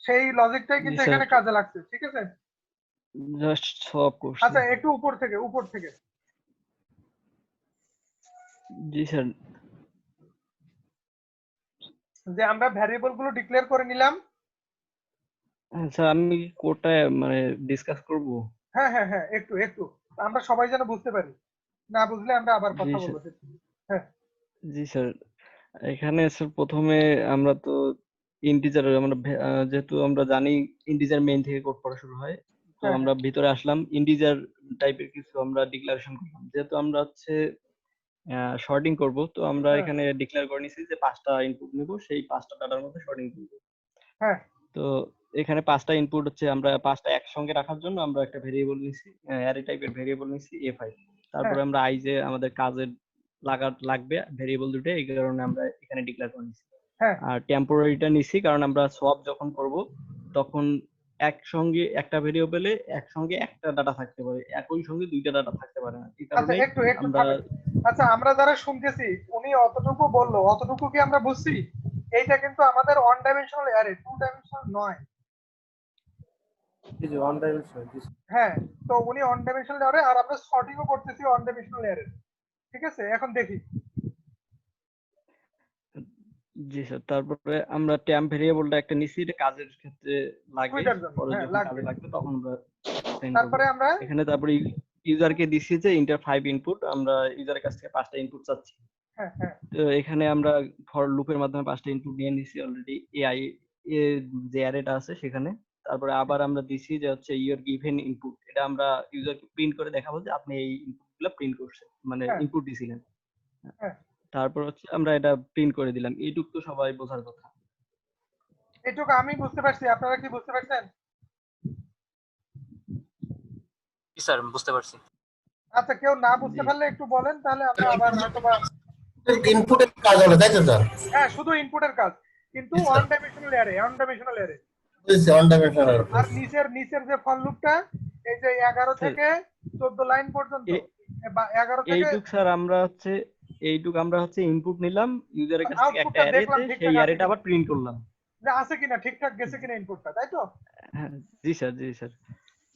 সেই লজিকটাই কিন্তু এখানে কাজে লাগছে, ঠিক আছে? জাস্ট সব করছি। আচ্ছা একটু উপর থেকে। জি স্যার। যে আমরা ভ্যারিয়েবল গুলো ডিক্লেয়ার করে নিলাম। আচ্ছা আমি কোডটা মানে ডিসকাস করব। হ্যাঁ একটু আমরা সবাই যেন বুঝতে পারি, না বুঝলে আমরা আবার কথা বলবো। হ্যাঁ জি স্যার। এখানে স্যার প্রথমে আমরা তো ইন্টিজার, আমরা যেহেতু আমরা জানি ইন্টিজার মেইন থেকে কোড পড়া শুরু হয়, তো আমরা ভিতরে আসলাম, ইন্টিজার টাইপের কিছু আমরা ডিক্লারেশন করলাম। যেহেতু আমরা হচ্ছে শর্টিং করব, তো আমরা এখানে ডিক্লেয়ার করে নিছি যে 5টা ইনপুট নেব, সেই 5টা ডাটার মধ্যে শর্টিং করব। হ্যাঁ তো এখানে 5টা ইনপুট হচ্ছে, আমরা 5টা একসঙ্গে রাখার জন্য আমরা একটা ভেরিয়েবল নিছি, অ্যারে টাইপের ভেরিয়েবল নিছি a5। তারপরে আমরা যে আমাদের কাজের লাগবে ভেরিয়েবল দুটো, এই কারণে আমরা এখানে ডিক্লেয়ার করে নিছি। আর টেম্পোরারিটা নিছি কারণ আমরা সোয়াপ যখন করব তখন একসঙ্গে একটা ভেরিয়েবলে একসঙ্গে একটা ডাটা থাকতে পারে, একই সঙ্গে দুইটা ডাটা থাকতে পারে না, এই কারণে আমরা আচ্ছা আমরা যারা শুনতেছি উনি অতটুকু বললো, অতটুকু কি আমরা বুঝছি? এইটা কিন্তু আমাদের one dimensional array, two dimensional নয়। এই যে ওয়ান ডাইমেনশনাল। হ্যাঁ, তো উনি ওয়ান ডাইমেনশনাল অ্যারে, আর আমরা সর্টিংও করতেছি ওয়ান ডাইমেনশনাল অ্যারে, ঠিক আছে? এখন দেখি। জি স্যার। তারপরে আমরা টেম্প ভেরিয়েবলটা একটা নিছি, এটা কাজের ক্ষেত্রে লাগবে, পরে যখন কাজে লাগবে তখন আমরা তারপরে আমরা এখানে তারপরে ইউজারকে দিছি যে ইন্টার 5 ইনপুট, আমরা ইউজারের কাছ থেকে 5টা ইনপুট চাচ্ছি। হ্যাঁ তো এখানে আমরা ফর লুপের মাধ্যমে 5টা ইনপুট নিয়ে নিছি অলরেডি, এআই যে অ্যারেটা আছে সেখানে। তারপরে আবার আমরা দিছি যে হচ্ছে ইউর গিভেন ইনপুট, এটা আমরা ইউজারকে প্রিন্ট করে দেখাবো যে আপনি এই ইনপুটগুলো প্রিন্ট করছেন, মানে ইনপুট দিছিলেন। তারপর হচ্ছে আমরা এটা প্রিন্ট করে দিলাম। এইটুকু তো সবাই বোঝার কথা। এটুকু আমি বুঝতে পারছি, আপনারা কি বুঝতে পারছেন? জি স্যার বুঝতে পারছি। আচ্ছা কেউ না বুঝতে পারলে একটু বলেন, তাহলে আমরা আবার হয়তোবা ইনপুটের কাজ হলো, তাই তো স্যার? হ্যাঁ শুধু ইনপুটের কাজ, কিন্তু ওয়ান ডাইমেনশনাল অ্যারে, বুঝছি ওয়ান ডাইমেনশনাল আর নিচের যে ফর লুপটা এই যে 11 থেকে 14 লাইন পর্যন্ত বা 11 থেকে এইটুক স্যার আমরা হচ্ছে ইনপুট নিলাম ইউজারের কাছ থেকে একটা আউটপুটটা অ্যারেতে, দেখলাম সেই ঠিকঠাক আছে অ্যারেটা কিনা, আবার প্রিন্ট করলাম। যে আছে কিনা ঠিকঠাক গেছে কিনা ইনপুটটা, তাই তো? হ্যাঁ, জি স্যার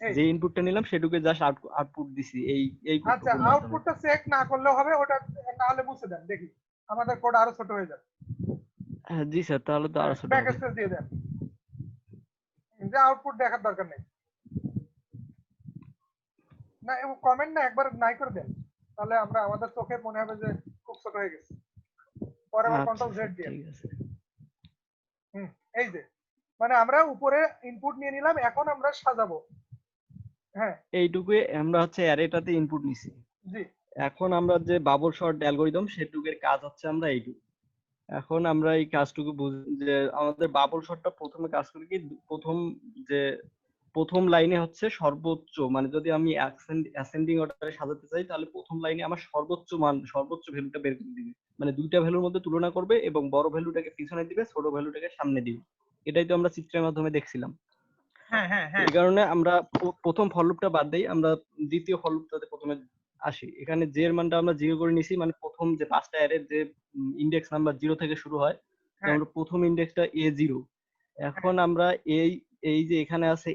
এই যে ইনপুটটা নিলাম সেটুকে জাস্ট আউটপুট দিছি এই আচ্ছা, কোডটুকুর মাধ্যমে। আউটপুটটা চেক না করলেও হবে, ওটা না হলে মুছে দেন, দেখি আমাদের কোড আরো ছোট হয়ে যাবে। হ্যাঁ জি স্যার, তাহলে তো আরো ছোট ব্যাক হবে। স্পেস দিয়ে দেন, যে আউটপুট দেখার দরকার নেই। না কমেন্ট না একবার নাই করে দেন, তাহলে আমরা আমাদের চোখে মনে হবে যে খুব ছোট হয়ে গেছে। পরে আবার আচ্ছা কন্ট্রোল স্যার, জেড দিয়ে, ঠিক আছে। এই যে মানে আমরা উপরে ইনপুট নিয়ে নিলাম, এখন আমরা সাজাবো। হ্যাঁ এইটুকুই আমরা হচ্ছে অ্যারেটাতে ইনপুট নিছি। জি, এখন আমরা যে বাবল শর্ট অ্যালগরিদম সেটুকের কাজ হচ্ছে আমরা এইটুকু। এখন আমরা এই কাজটুকু যে আমাদের বাবল শর্টটা প্রথমে কাজ করি কি, প্রথম লাইনে হচ্ছে সর্বোচ্চ, মানে যদি আমি অ্যাসেন্ডিং অর্ডারে সাজাতে চাই তাহলে প্রথম লাইনে আমার সর্বোচ্চ ভ্যালুটা বের করে দিবে, মানে দুইটা ভ্যালুর মধ্যে তুলনা করবে এবং বড় ভ্যালুটাকে পিছনে দিবে, ছোট ভ্যালুটাকে সামনে দিবে। এটাই তো আমরা চিত্রের মাধ্যমে দেখছিলাম। হ্যাঁ হ্যাঁ হ্যাঁ, এই কারণে আমরা প্রথম ফর লুপটা বাদ দেই, আমরা দ্বিতীয় ফর লুপটাতে প্রথমে আসি। এখানে জে এর মানটা আমরা 0 করে নিছি, মানে প্রথম যে পাঁচটা অ্যারের যে ইন্ডেক্স নাম্বার 0 থেকে শুরু হয়, তো আমরা প্রথম ইন্ডেক্সটা A0। এখন আমরা এই যে এখানে আছে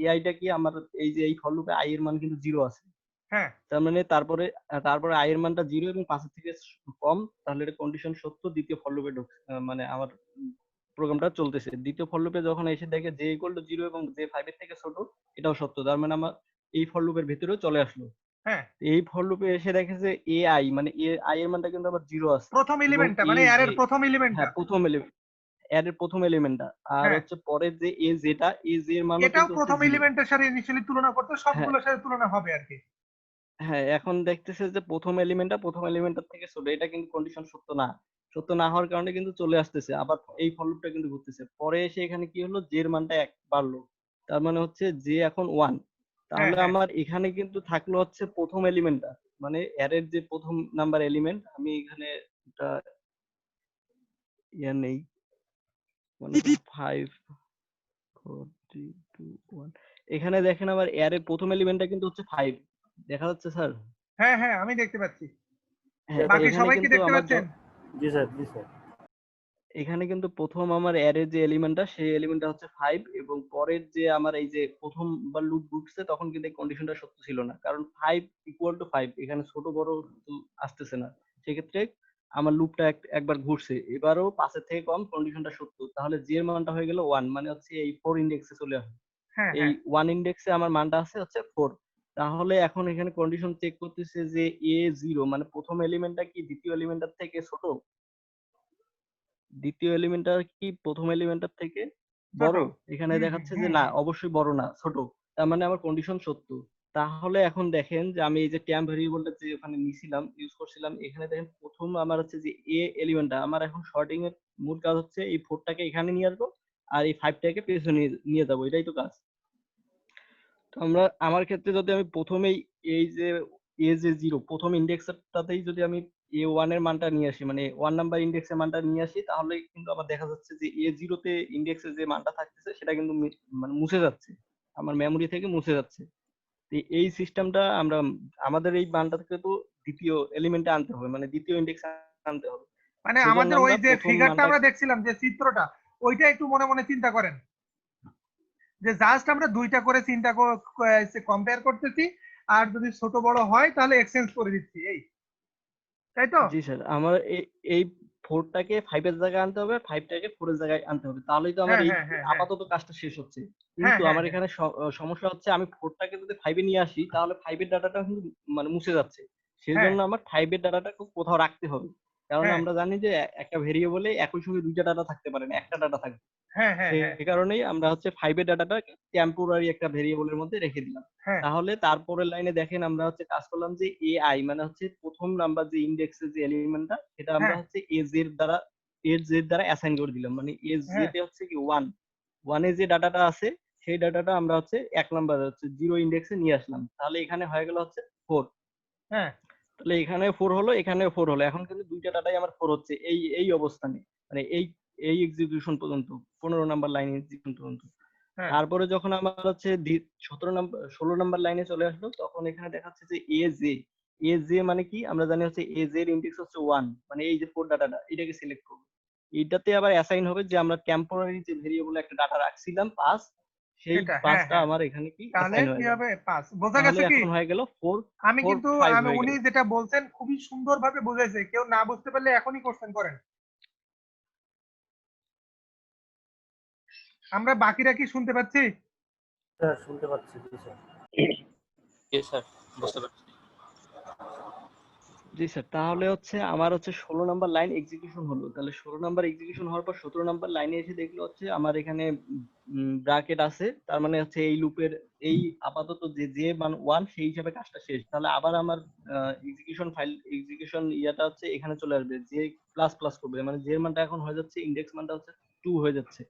এআইটা কি, আমার এই যে এই ফর লুপে আই এর মান কিন্তু 0 আছে। হ্যাঁ, তার মানে তারপরে আই এর মানটা 0 এবং 5 এর থেকে কম, তাহলে এটা কন্ডিশন সত্য, দ্বিতীয় ফর লুপে মানে আমার প্রোগ্রামটা চলতেছে। দ্বিতীয় ফর লুপে যখন এসে দেখে যে ইকুয়াল টু 0 এবং যে 5 এর থেকে ছোট, এটাও সত্য, তার মানে আমার এই ফর লুপের ভিতরেও চলে আসলো। হ্যাঁ, এই ফর লুপে এসে দেখে যে এআই মানে আই এর মানটা কিন্তু আবার 0 আছে, প্রথম এলিমেন্টটা মানে অ্যারের প্রথম এলিমেন্টটা, হ্যাঁ প্রথম এলিমেন্ট, অ্যারের প্রথম এলিমেন্টটা। আর হচ্ছে পরের যে এ জেটা, এ জে এর মানও এটাও কিন্তু প্রথম এলিমেন্টের সাথে ইনিশিয়ালি তুলনা করতে সবগুলোর সাথে তুলনা হবে আর কি। হ্যাঁ, এখন দেখতেছে যে প্রথম এলিমেন্টটার থেকে ছোট, এটা কিন্তু কন্ডিশন সত্য না হওয়ার কারণে কিন্তু চলে আসতেছে, আবার এই ফর লুপটা কিন্তু ঘুরতেছে। পরে এসে এখানে কি হলো, জে এর মানটা 1 বাড়লো, তার মানে হচ্ছে জে এখন 1। তাহলে আমার এখানে কিন্তু থাকলো হচ্ছে প্রথম এলিমেন্টটা, মানে অ্যারের যে প্রথম নাম্বার এলিমেন্ট। আমি এখানে একটা নেই, মানে 5 4 3 2 1। এখানে দেখেন আমার অ্যারের প্রথম এলিমেন্টটা কিন্তু হচ্ছে 5, দেখা যাচ্ছে স্যার? হ্যাঁ হ্যাঁ, আমি দেখতে পাচ্ছি, হ্যাঁ, বাকি এখানে সবাই কি কিন্তু দেখতে আমার পাচ্ছেন? জি স্যার এখানে কিন্তু প্রথম আমার অ্যারের যে এলিমেন্টটা, সেই এলিমেন্টটা হচ্ছে 5, এবং পরের যে আমার এই যে প্রথমবার লুপ ঘুরছে তখন কিন্তু এই কন্ডিশনটা সত্য ছিল না, কারণ 5 ইকুয়াল টু 5, এখানে ছোট বড় তো আসতেছে না। সেক্ষেত্রে আমার লুপটা একবার ঘুরছে, এবারও 5 এর থেকে কম, কন্ডিশনটা সত্য, তাহলে জি এর মানটা হয়ে গেল 1, মানে হচ্ছে এই 4 ইন্ডেক্সে চলে আসে। হ্যাঁ এই 1 ইন্ডেক্সে আমার মানটা আছে হচ্ছে 4। তাহলে এখন এখানে কন্ডিশন চেক করতেছে যে A0 মানে প্রথম এলিমেন্টটা কি দ্বিতীয় এলিমেন্টটার থেকে ছোট, দ্বিতীয় এলিমেন্টটা কি প্রথম এলিমেন্টটার থেকে বড়। এখানে দেখাচ্ছে যে না, অবশ্যই বড় না, ছোট, তার মানে আমার কন্ডিশন সত্য। তাহলে এখন দেখেন যে আমি এই যে ট্যাম্প ভেরিয়েবলটা যে ওখানে নিছিলাম, ইউজ করছিলাম, এখানে দেখেন প্রথম আমার হচ্ছে যে এ এলিমেন্টটা, আমার এখন শর্টিং এর মূল কাজ হচ্ছে এই 4টাকে এখানে নিয়ে আসবো আর এই 5টাকে পেছনে নিয়ে যাবো, এটাই তো কাজ। তো আমার ক্ষেত্রে যদি আমি প্রথমেই এই যে A0 প্রথম ইন্ডেক্সটাতেই যদি আমি A1 এর মানটা নিয়ে আসি, মানে 1 নাম্বার ইন্ডেক্সের মানটা নিয়ে আসি, তাহলে কিন্তু আবার দেখা যাচ্ছে যে A0 তে ইন্ডেক্সে যে মানটা থাকতেছে সেটা কিন্তু মানে মুছে যাচ্ছে, আমার মেমোরি থেকে মুছে যাচ্ছে। তো এই সিস্টেমটা আমাদের এই মানটাকে তো দ্বিতীয় এলিমেন্টে আনতে হবে, মানে দ্বিতীয় ইন্ডেক্সে আনতে হবে। মানে সেজন্য আমাদের ওই আমরা যে প্রথম ফিগারটা মানটা, আমরা দেখছিলাম, যে চিত্রটা, ওইটা একটু মনে মনে চিন্তা করেন, যে জাস্ট আমরা দুইটা করে চিন্তা কম্পেয়ার করতেছি, আর যদি ছোট বড় হয় তাহলে এক্সচেঞ্জ করে দিচ্ছি, এই তাই তো? জি স্যার, আমার এই 4টাকে 5 এর জায়গায় আনতে হবে, 5টাকে 4 এর জায়গায় আনতে হবে, তাহলেই তো আমার হ্যাঁ এই হ্যাঁ হ্যাঁ আপাতত কাজটা শেষ হচ্ছে। হ্যাঁ কিন্তু হ্যাঁ আমার হ্যাঁ, এখানে সমস্যা হচ্ছে, আমি 4টাকে যদি 5 এ নিয়ে আসি তাহলে 5 এর ডাটাটা কিন্তু মানে মুছে যাচ্ছে। হ্যাঁ সেজন্য আমার 5 এর ডাটাটা কোথাও রাখতে হবে, কারণ হ্যাঁ আমরা জানি যে একটা ভেরিয়েবলে একই সঙ্গে দুইটা ডাটা থাকতে পারে না, একটা ডাটা থাকবে। হ্যাঁ হ্যাঁ হ্যাঁ সেই কারণেই আমরা হচ্ছে 5 এর ডাটাটা টেম্পোরারি একটা ভেরিয়েবলের মধ্যে রেখে দিলাম। হ্যাঁ, তাহলে তারপরের লাইনে দেখেন আমরা হচ্ছে কাজ করলাম যে এআই মানে হচ্ছে প্রথম নাম্বার যে ইন্ডেক্সের যে এলিমেন্টটা, সেটা আমরা হ্যাঁ হচ্ছে এজ দ্বারা অ্যাসাইন করে দিলাম, মানে এজ হ্যাঁ তে হচ্ছে কি 1 এ যে ডাটাটা আছে সেই ডাটাটা আমরা হচ্ছে 1 নাম্বার হচ্ছে 0 ইন্ডেক্সে নিয়ে আসলাম, তাহলে এখানে হয়ে গেল হচ্ছে 4। হ্যাঁ, তাহলে এখানে 4 হলো, এখানেও 4 হলো, এখন কিন্তু দুইটা ডাটাই আমার 4 হচ্ছে এই অবস্থানে, মানে এই এই এক্সিকিউশন পর্যন্ত, 15 নাম্বার লাইন এক্সিকিউশন পর্যন্ত। হ্যাঁ তারপরে যখন আমার হচ্ছে 16 নাম্বার লাইনে চলে আসলো, তখন এখানে দেখাচ্ছে যে এ জে মানে কি, আমরা জানি হচ্ছে এ জে এর ইনডেক্স হচ্ছে 1, মানে এই যে 4 ডাটাটা এটাকে সিলেক্ট করব। এটাতে আবার অ্যাসাইন হবে যে আমরা টেম্পোরারি যে ভেরিয়েবল একটা ডাটা রাখছিলাম পাস, সেই সেটা, হ্যাঁ পাসটা হ্যাঁ। আমার এখানে কি তাহলে অ্যাসাইন কি হয়ে হবে? যাবে। 5 বোঝা তাহলে গেছে কি? এখন হয়ে গেল 4 আমি 4 কিন্তু 5 আমি হয়ে উনি গেল। যেটা বলছেন খুবই সুন্দরভাবে বুঝাইছে, কেউ না বুঝতে পারলে এখনই কোশ্চেন করেন। আমরা বাকিরা কি শুনতে পাচ্ছি? স্যার শুনতে পাচ্ছি স্যার। জি স্যার, বুঝতে পারছি। জি স্যার, তাহলে হচ্ছে আমার হচ্ছে 16 নাম্বার লাইন এক্সিকিউশন হলো। তাহলে 16 নাম্বার এক্সিকিউশন হওয়ার পর 17 নাম্বার লাইনে এসে দেখলো হচ্ছে আমার এখানে ব্র্যাকেট আছে, তার মানে হচ্ছে এই লুপের এই আপাতত যে মান 1 সেই হিসাবে কাজটা শেষ। তাহলে আবার আমার এক্সিকিউশন ইয়াটা হচ্ছে এখানে চলে আসবে, যে প্লাস প্লাস করবে, মানে যে মানটা এখন হয়ে যাচ্ছে ইনডেক্স মানটা হচ্ছে 2 হয়ে যাচ্ছে।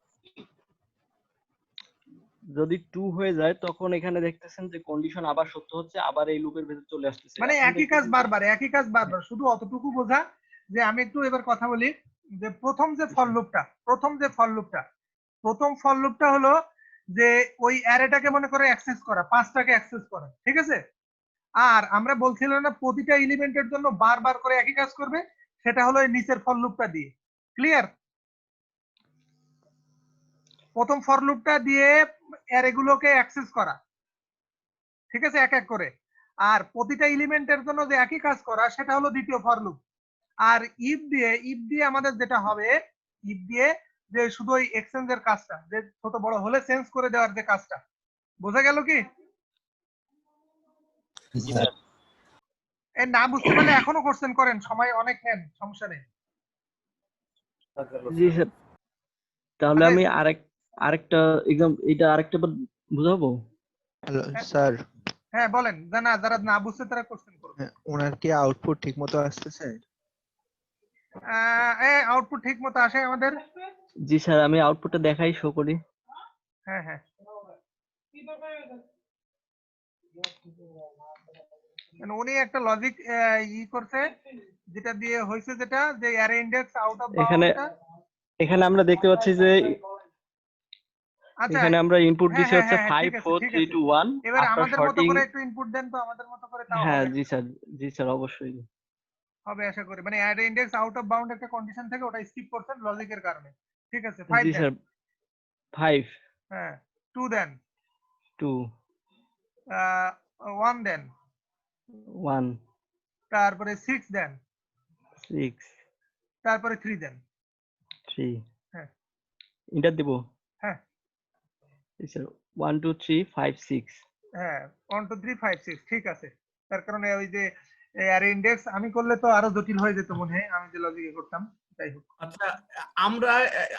যদি 2 হয়ে যায় তখন এখানে দেখতেছেন যে কন্ডিশন আবার সত্য হচ্ছে, আবার এই লুপের ভেতর চলে আসতেছে। মানে এখন একই কাজ দেখতেছেন যে বারবার, একই কাজ বারবার, শুধু অতটুকু বোঝা যে আমি একটু এবার কথা বলি যে প্রথম যে ফর লুপটা হলো যে ওই অ্যারেটাকে মনে করে অ্যাক্সেস করা, 5টাকে অ্যাক্সেস করা, ঠিক আছে? আর আমরা বলছিলাম না প্রতিটা এলিমেন্টের জন্য বারবার করে একই কাজ করবে, সেটা হলো এই নিচের ফর লুপটা দিয়ে। ক্লিয়ার? প্রথম ফর লুপটা দিয়ে অ্যারেগুলোকে অ্যাক্সেস করা, ঠিক আছে, এক এক করে। আর প্রতিটা এলিমেন্টের জন্য যে একই কাজ করা, সেটা হলো দ্বিতীয় ফর লুপ। আর ইফ দিয়ে আমাদের যেটা হবে, ইফ দিয়ে যে শুধু ওই এক্সচেঞ্জের কাজটা, যে ছোট বড় হলে চেঞ্জ করে দেওয়ার যে কাজটা, বোঝা গেল কি? জি স্যার। এ না বুঝতে পারলে এখনো কোশ্চেন করেন, সময় অনেক নেন, সমস্যা নেই। জি স্যার, তাহলে আমি আরেকটা এক্সাম, এটা আরেকটা বুঝাবো। হ্যালো স্যার, হ্যাঁ বলেন। যারা না বুঝছে তারা কোশ্চেন করবে। ওনার কি আউটপুট ঠিক মতো আসতেছে? আউটপুট ঠিক মতো আসে আমাদের। জি স্যার, আমি আউটপুটটা দেখাই, শো করি। হ্যাঁ হ্যাঁ, উনি একটা লজিক করছে, যেটা দিয়ে হয়েছে, যেটা যে অ্যারে ইন্ডেক্স আউট অফ বাউন্ডটা। এখানে আমরা দেখতে পাচ্ছি যে আচ্ছা, এখানে আমরা ইনপুট হ্যাঁ দিছি হ্যাঁ হচ্ছে হ্যাঁ, 5 ঠিক আছে 4 ঠিক 3 আছে। 2 1 এবার আফটার আমাদের মতো শর্টিং। করে একটু ইনপুট দেন তো, আমাদের মতো করে, তাও হ্যাঁ হবে। জি স্যার অবশ্যই হবে আশা করি। মানে array index out of bound একটা কন্ডিশন থাকে, ওটা স্কিপ করছেন লজিকের কারণে, ঠিক আছে। 5 জি দেন। স্যার 5 হ্যাঁ, 2 দেন, 2 1 দেন, 1 তারপরে 6 দেন, 6 তারপরে 3 দেন। 3 হ্যাঁ ইন্টার দিব। হ্যাঁ জি স্যার 1 2 3 5 6। হ্যাঁ, 1 2 3 5 6, ঠিক আছে। তার কারণে ওই যে অ্যারে ইন্ডেক্স আমি করলে তো আরো জটিল হয়ে যেত মনে হয়, আমি যে লজিকে করতাম। যাই হোক, আচ্ছা,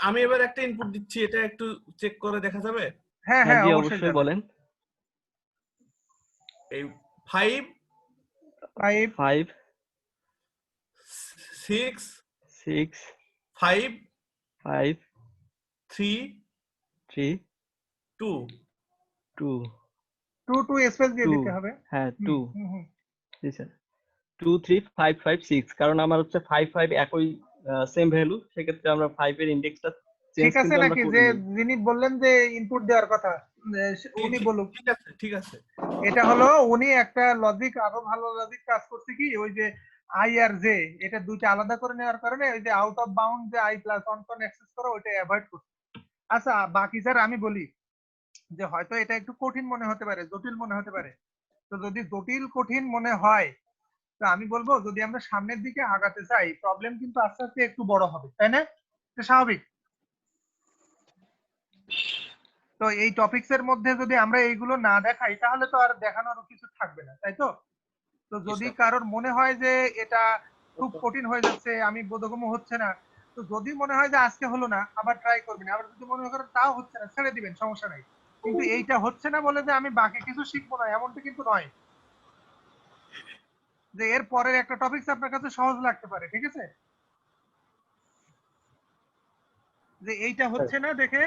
আমি এবার একটা ইনপুট দিচ্ছি, এটা একটু চেক করে দেখা যাবে? হ্যাঁ হ্যাঁ, জি অবশ্যই অবশ্যই যাবে। বলেন। এই 5 5 6 6 5 5 3 3 2 2 2 স্পেস দিয়ে 2 দিতে হবে। হ্যাঁ 2 হুম হুম। জি স্যার 2 3 5 5 6, কারণ আমার হচ্ছে 5 5 একই সেম ভ্যালু, সেক্ষেত্রে আমরা 5 এর ইনডেক্সটা চেঞ্জ ঠিক আছে কিন্তু আমরা নাকি? যে করিনি। যিনি বললেন যে ইনপুট দেওয়ার কথা, উনি বলুক। ঠিক আছে ঠিক আছে। এটা হলো উনি একটা লজিক, আরো ভালো লজিক কাজ করছে কি, ওই যে আই আর জে, এটা দুইটা আলাদা করে নেওয়ার কারণে ওই যে আউট অফ বাউন্ড যে আই প্লাস 1 কোন অ্যাক্সেস করা, ওইটা অ্যাভয়েড করছে। আচ্ছা বাকি স্যার আমি বলি যে হয়তো এটা একটু কঠিন মনে হতে পারে, জটিল মনে হতে পারে। তো যদি জটিল কঠিন মনে হয়, তো আমি বলবো যদি আমরা সামনের দিকে আগাতে চাই, প্রবলেম কিন্তু আস্তে আস্তে একটু বড় হবে, তাই না? এটা স্বাভাবিক। তো এই টপিকস এর মধ্যে যদি আমরা এইগুলো না দেখাই, তাহলে তো আর দেখানোর কিছু থাকবে না, তাই তো? তো যদি কারোর মনে হয় যে এটা খুব কঠিন হয়ে যাচ্ছে, আমি বোধগম্য হচ্ছে না, তো যদি মনে হয় যে আজকে হলো না, আবার ট্রাই করবেন। আবার যদি মনে করেন তাও হচ্ছে না, ছেড়ে দিবেন, সমস্যা নাই। কিন্তু এইটা হচ্ছে না বলে যে আমি বাকি কিছু শিখবো না, এমনটা কিন্তু নয়। যে এর পরের একটা টপিকস আপনার কাছে সহজ লাগতে পারে, ঠিক আছে? যে এইটা হচ্ছে না দেখে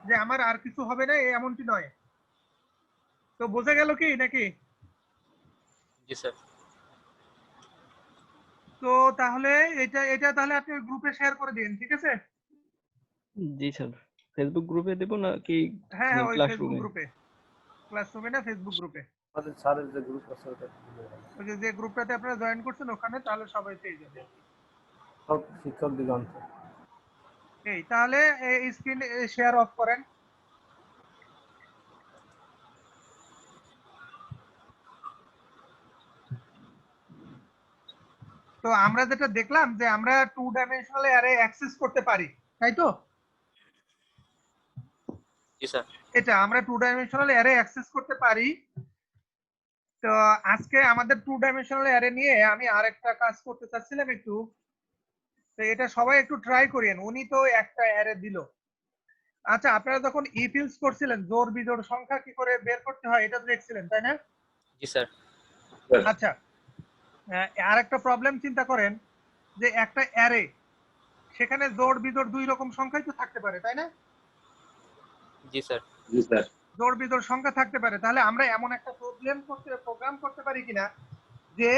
যে আমার আর কিছু হবে না, এমনটি নয়। তো বোঝা গেল কি নাকি? জি স্যার। তো তাহলে এটা তাহলে আপনি গ্রুপে শেয়ার করে দিন, ঠিক আছে? জি স্যার, ফেসবুক গ্রুপে দেব নাকি হ্যাঁ হ্যাঁ ওই ফেসবুক ক্লাসরুমে? গ্রুপে, ক্লাসরুমে না ফেসবুক গ্রুপে, আমাদের স্যারের যে গ্রুপ আছে ওটা ওই যে গ্রুপটাতে আপনারা জয়েন করছেন ওখানে, তাহলে সবাই পেয়ে যাবে। সব শিক্ষক দিগন্ত। এই তাহলে স্ক্রিন শেয়ার অফ করেন। তো আমরা যেটা দেখলাম যে আমরা 2 ডাইমেনশনাল অ্যারে অ্যাক্সেস করতে পারি, তাই তো? জি স্যার। এটা আমরা 2 ডাইমেনশনাল অ্যারে অ্যাক্সেস করতে পারি। তো আজকে আমাদের 2 ডাইমেনশনাল অ্যারে নিয়ে আমি আরেকটা কাজ করতে চাচ্ছিলাম একটু। তো এটা সবাই একটু ট্রাই করেন। উনি তো একটা অ্যারে দিল। আচ্ছা, আপনারা যখন ইফ ইউজ করছিলেন জোড় বিজোড় সংখ্যা কি করে বের করতে হয় এটা তো দেখছিলেন, তাই না? জি স্যার। আচ্ছা, আরেকটা প্রবলেম চিন্তা করেন যে একটা অ্যারে, সেখানে জোড় বিজোড় দুই রকম সংখ্যাই তো থাকতে পারে, তাই না? জি স্যার। জি স্যার। জোড় বিজোড় সংখ্যা থাকতে পারে। তাহলে আমরা এমন একটা প্রোগ্রাম করতে পারি কিনা যে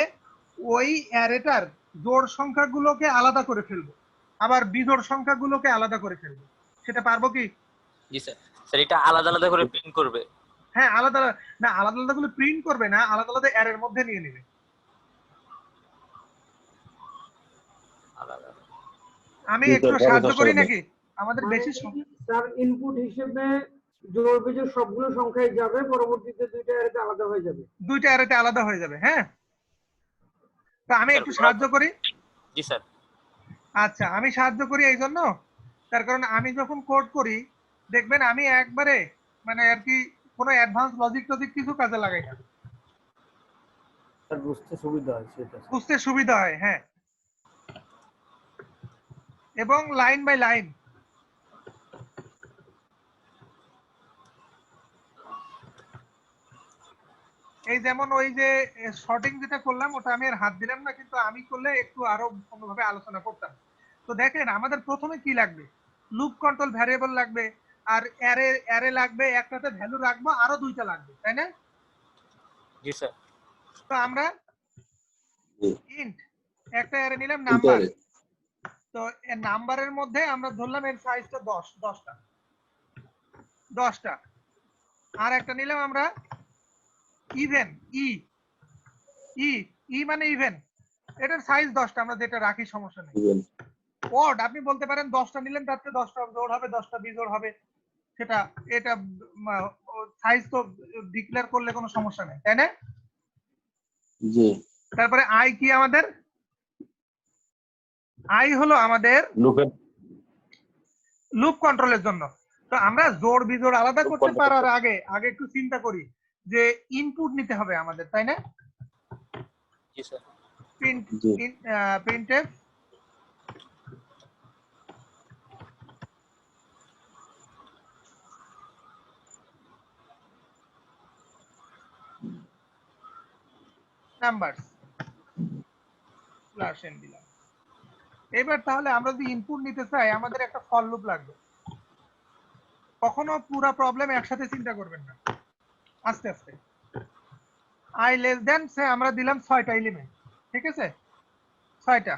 ওই অ্যারেটার জোড় সংখ্যাগুলোকে আলাদা করে ফেলবো, আবার বিজোড় সংখ্যাগুলোকে আলাদা করে ফেলবো। সেটা পারবো কি? জি স্যার। স্যার এটা আলাদা আলাদা করে প্রিন্ট করবে? হ্যাঁ, আলাদা না, আলাদা আলাদা গুলো প্রিন্ট করবে না, আলাদা আলাদা অ্যারের মধ্যে নিয়ে নেবে। আমি একটু সাহায্য করি নাকি? আমাদের বেশি স্যার ইনপুট হিসেবে জোড় বিজোড় সবগুলো সংখ্যাই যাবে, পরবর্তীতে দুইটা অ্যারেতে আলাদা হয়ে যাবে। দুইটা অ্যারেতে আলাদা হয়ে যাবে। হ্যাঁ, তো আমি একটু সাহায্য করি। জি স্যার। আচ্ছা, আমি সাহায্য করি এই জন্য, তার কারণ আমি যখন কোড করি দেখবেন আমি একবারে মানে আর কি কোনো অ্যাডভান্স লজিক টজিক কিছু কাজে লাগাই না। স্যার বুঝতে সুবিধা হয় সেটা। বুঝতে সুবিধা হয়, হ্যাঁ, এবং লাইন বাই লাইন। এই যেমন ওই যে শর্টিং যেটা করলাম ওটা আমি আর হাত দিলাম না, কিন্তু আমি করলে একটু আরো অন্যভাবে আলোচনা করতাম। তো দেখেন আমাদের প্রথমে কি লাগবে, লুপ কন্ট্রোল ভ্যারিয়েবল লাগবে, আর অ্যারে লাগবে, একটাতে ভ্যালু রাখবো, আরো দুইটা লাগবে, তাই না? জি স্যার। তো আমরা ইন্ট একটা অ্যারে নিলাম নাম্বার। তো এর নাম্বারের মধ্যে আমরা ধরলাম এর সাইজটা 10টা। আর একটা নিলাম আমরা ইভেন, ই মানে ইভেন, এটার সাইজ 10টা, আমরা যেটা রাখি সমস্যা নেই। ওড আপনি বলতে পারেন 10টা নিলেন তাতে 10টা জোড় হবে, 10টা বিজোড় হবে, সেটা এটা সাইজ তো ডিক্লেয়ার করলে কোনো সমস্যা নেই, তাই না? জি। তারপরে আই কি আমাদের? আই হলো আমাদের লুপ কন্ট্রোলের জন্য। তো আমরা জোড় বিজোড় আলাদা করতে পারার আগে একটু চিন্তা করি যে ইনপুট নিতে হবে আমাদের, তাই না? জি sir. Printf numbers plus n দিলাম। এবার তাহলে আমরা যদি ইনপুট নিতে চাই আমাদের একটা ফর লুপ লাগবে। কখনো পুরো প্রবলেম একসাথে চিন্তা করবেন না, আস্তে আস্তে। আই লেস দেন সে আমরা দিলাম 6টা এলিমেন্ট, ঠিক আছে? 6টা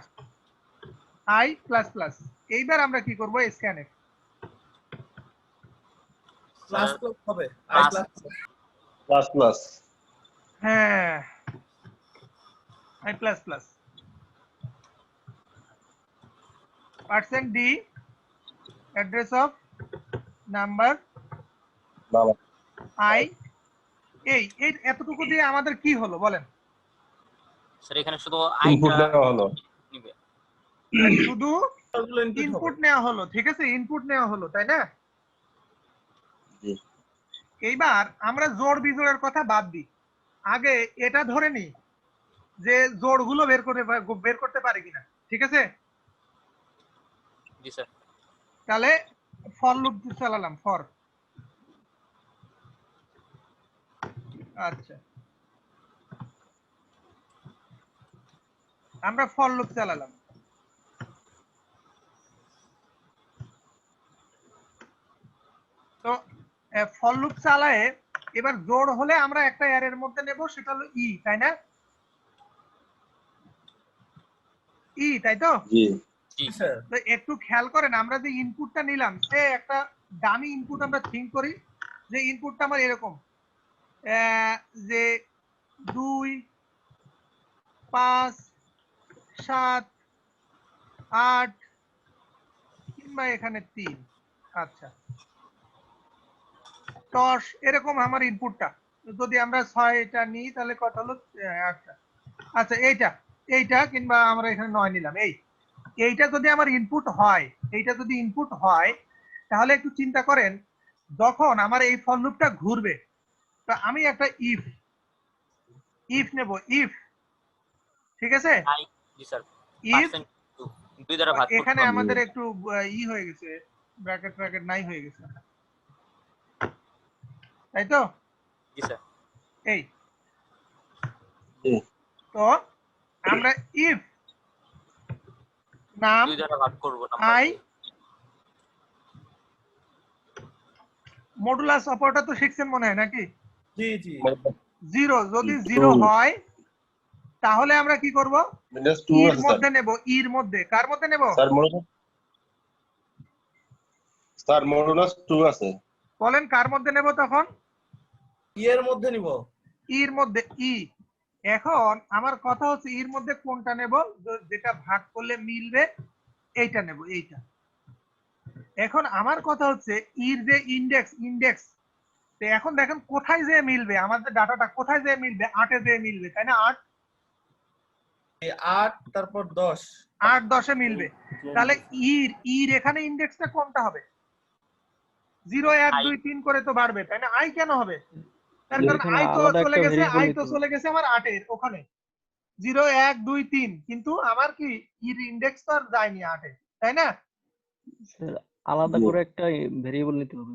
আই প্লাস প্লাস। এইবার আমরা কি করব, স্ক্যানএফ প্লাস প্লাস হবে, আই প্লাস প্লাস প্লাস। হ্যাঁ, I plus plus %d address of number I. এই এতটুকু দিয়ে আমাদের কি হলো বলেন? স্যার এখানে শুধু আইটা হলো, শুধু ইনপুট নেওয়া হলো, ঠিক আছে? ইনপুট নেওয়া হলো, তাই না? এইবার আমরা জোড় বিজোড়ের কথা বাদ দিই, আগে এটা ধরে নি যে জোড়গুলো বের করতে পারে কিনা, ঠিক আছে? জি স্যার। তাহলে ফর লুপ চালালাম, ফর। আচ্ছা, আমরা ফর লুপ চালালাম। তো ফর লুপ চালায়ে এবার জোড় হলে আমরা একটা অ্যারের মধ্যে নেব, সেটা হলো ই, তাই না? ই, তাই তো? জি জি স্যার। তো একটু খেয়াল করেন, আমরা যে ইনপুটটা নিলাম সে একটা ডামি ইনপুট। আমরা থিঙ্ক করি যে ইনপুটটা আমার এরকম যে 2 5 7 8 কিংবা এখানে 3। আচ্ছা 10 এরকম আমার ইনপুটটা। যদি আমরা 6টা নিই তাহলে কত হলো 8টা। আচ্ছা এইটা কিংবা আমরা এখানে 9 নিলাম। এইটা যদি আমার ইনপুট হয়, তাহলে একটু চিন্তা করেন যখন আমার এই ফর লুপটা ঘুরবে, তো আমি একটা ইফ নেব। ইফ ঠিক আছে, জি স্যার। ইফ দুই দ্বারা ভাগ করতে এখানে হবে। আমাদের একটু হয়ে গেছে, ব্র্যাকেট নাই হয়ে গেছে, তাই তো? জি স্যার। এই তো আমরা ইফ নাম দুই দ্বারা ভাগ করব আই মডুলাস অপারেটর তো শিখছেন মনে হয় নাকি? জি জি। 0 যদি 0 হয় তাহলে আমরা কি করব? এর মধ্যে নেব। এর মধ্যে কার মধ্যে নেব? স্যার মডুলাস 2 আছে। বলেন কার মধ্যে নেব তখন? এর মধ্যে নিব। এর মধ্যে এখন আমার কথা হচ্ছে এর মধ্যে কোনটা নেব? যেটা ভাগ করলে মিলবে এইটা নেব, এইটা। এখন আমার কথা হচ্ছে এর যে ইনডেক্স তো এখন দেখেন কোথায় যে মিলবে, আমাদের ডাটাটা কোথায় যে মিলবে? 8 এ যে মিলবে, তাই না? 8 তারপর 10 8 10 এ মিলবে। তাহলে এর এখানে ইনডেক্সটা কোনটা হবে? 0 1 2 3 করে তো বাড়বে, তাই না? আই কেন হবে? তার কারণ আই তো চলে গেছে আমার 8 এর ওখানে। 0 1 2 3, কিন্তু আমার কি এর ইনডেক্স তো আর যায়নি 8 এ, তাই না? স্যার আলাদা করে একটা ভেরিয়েবল নিতে হবে।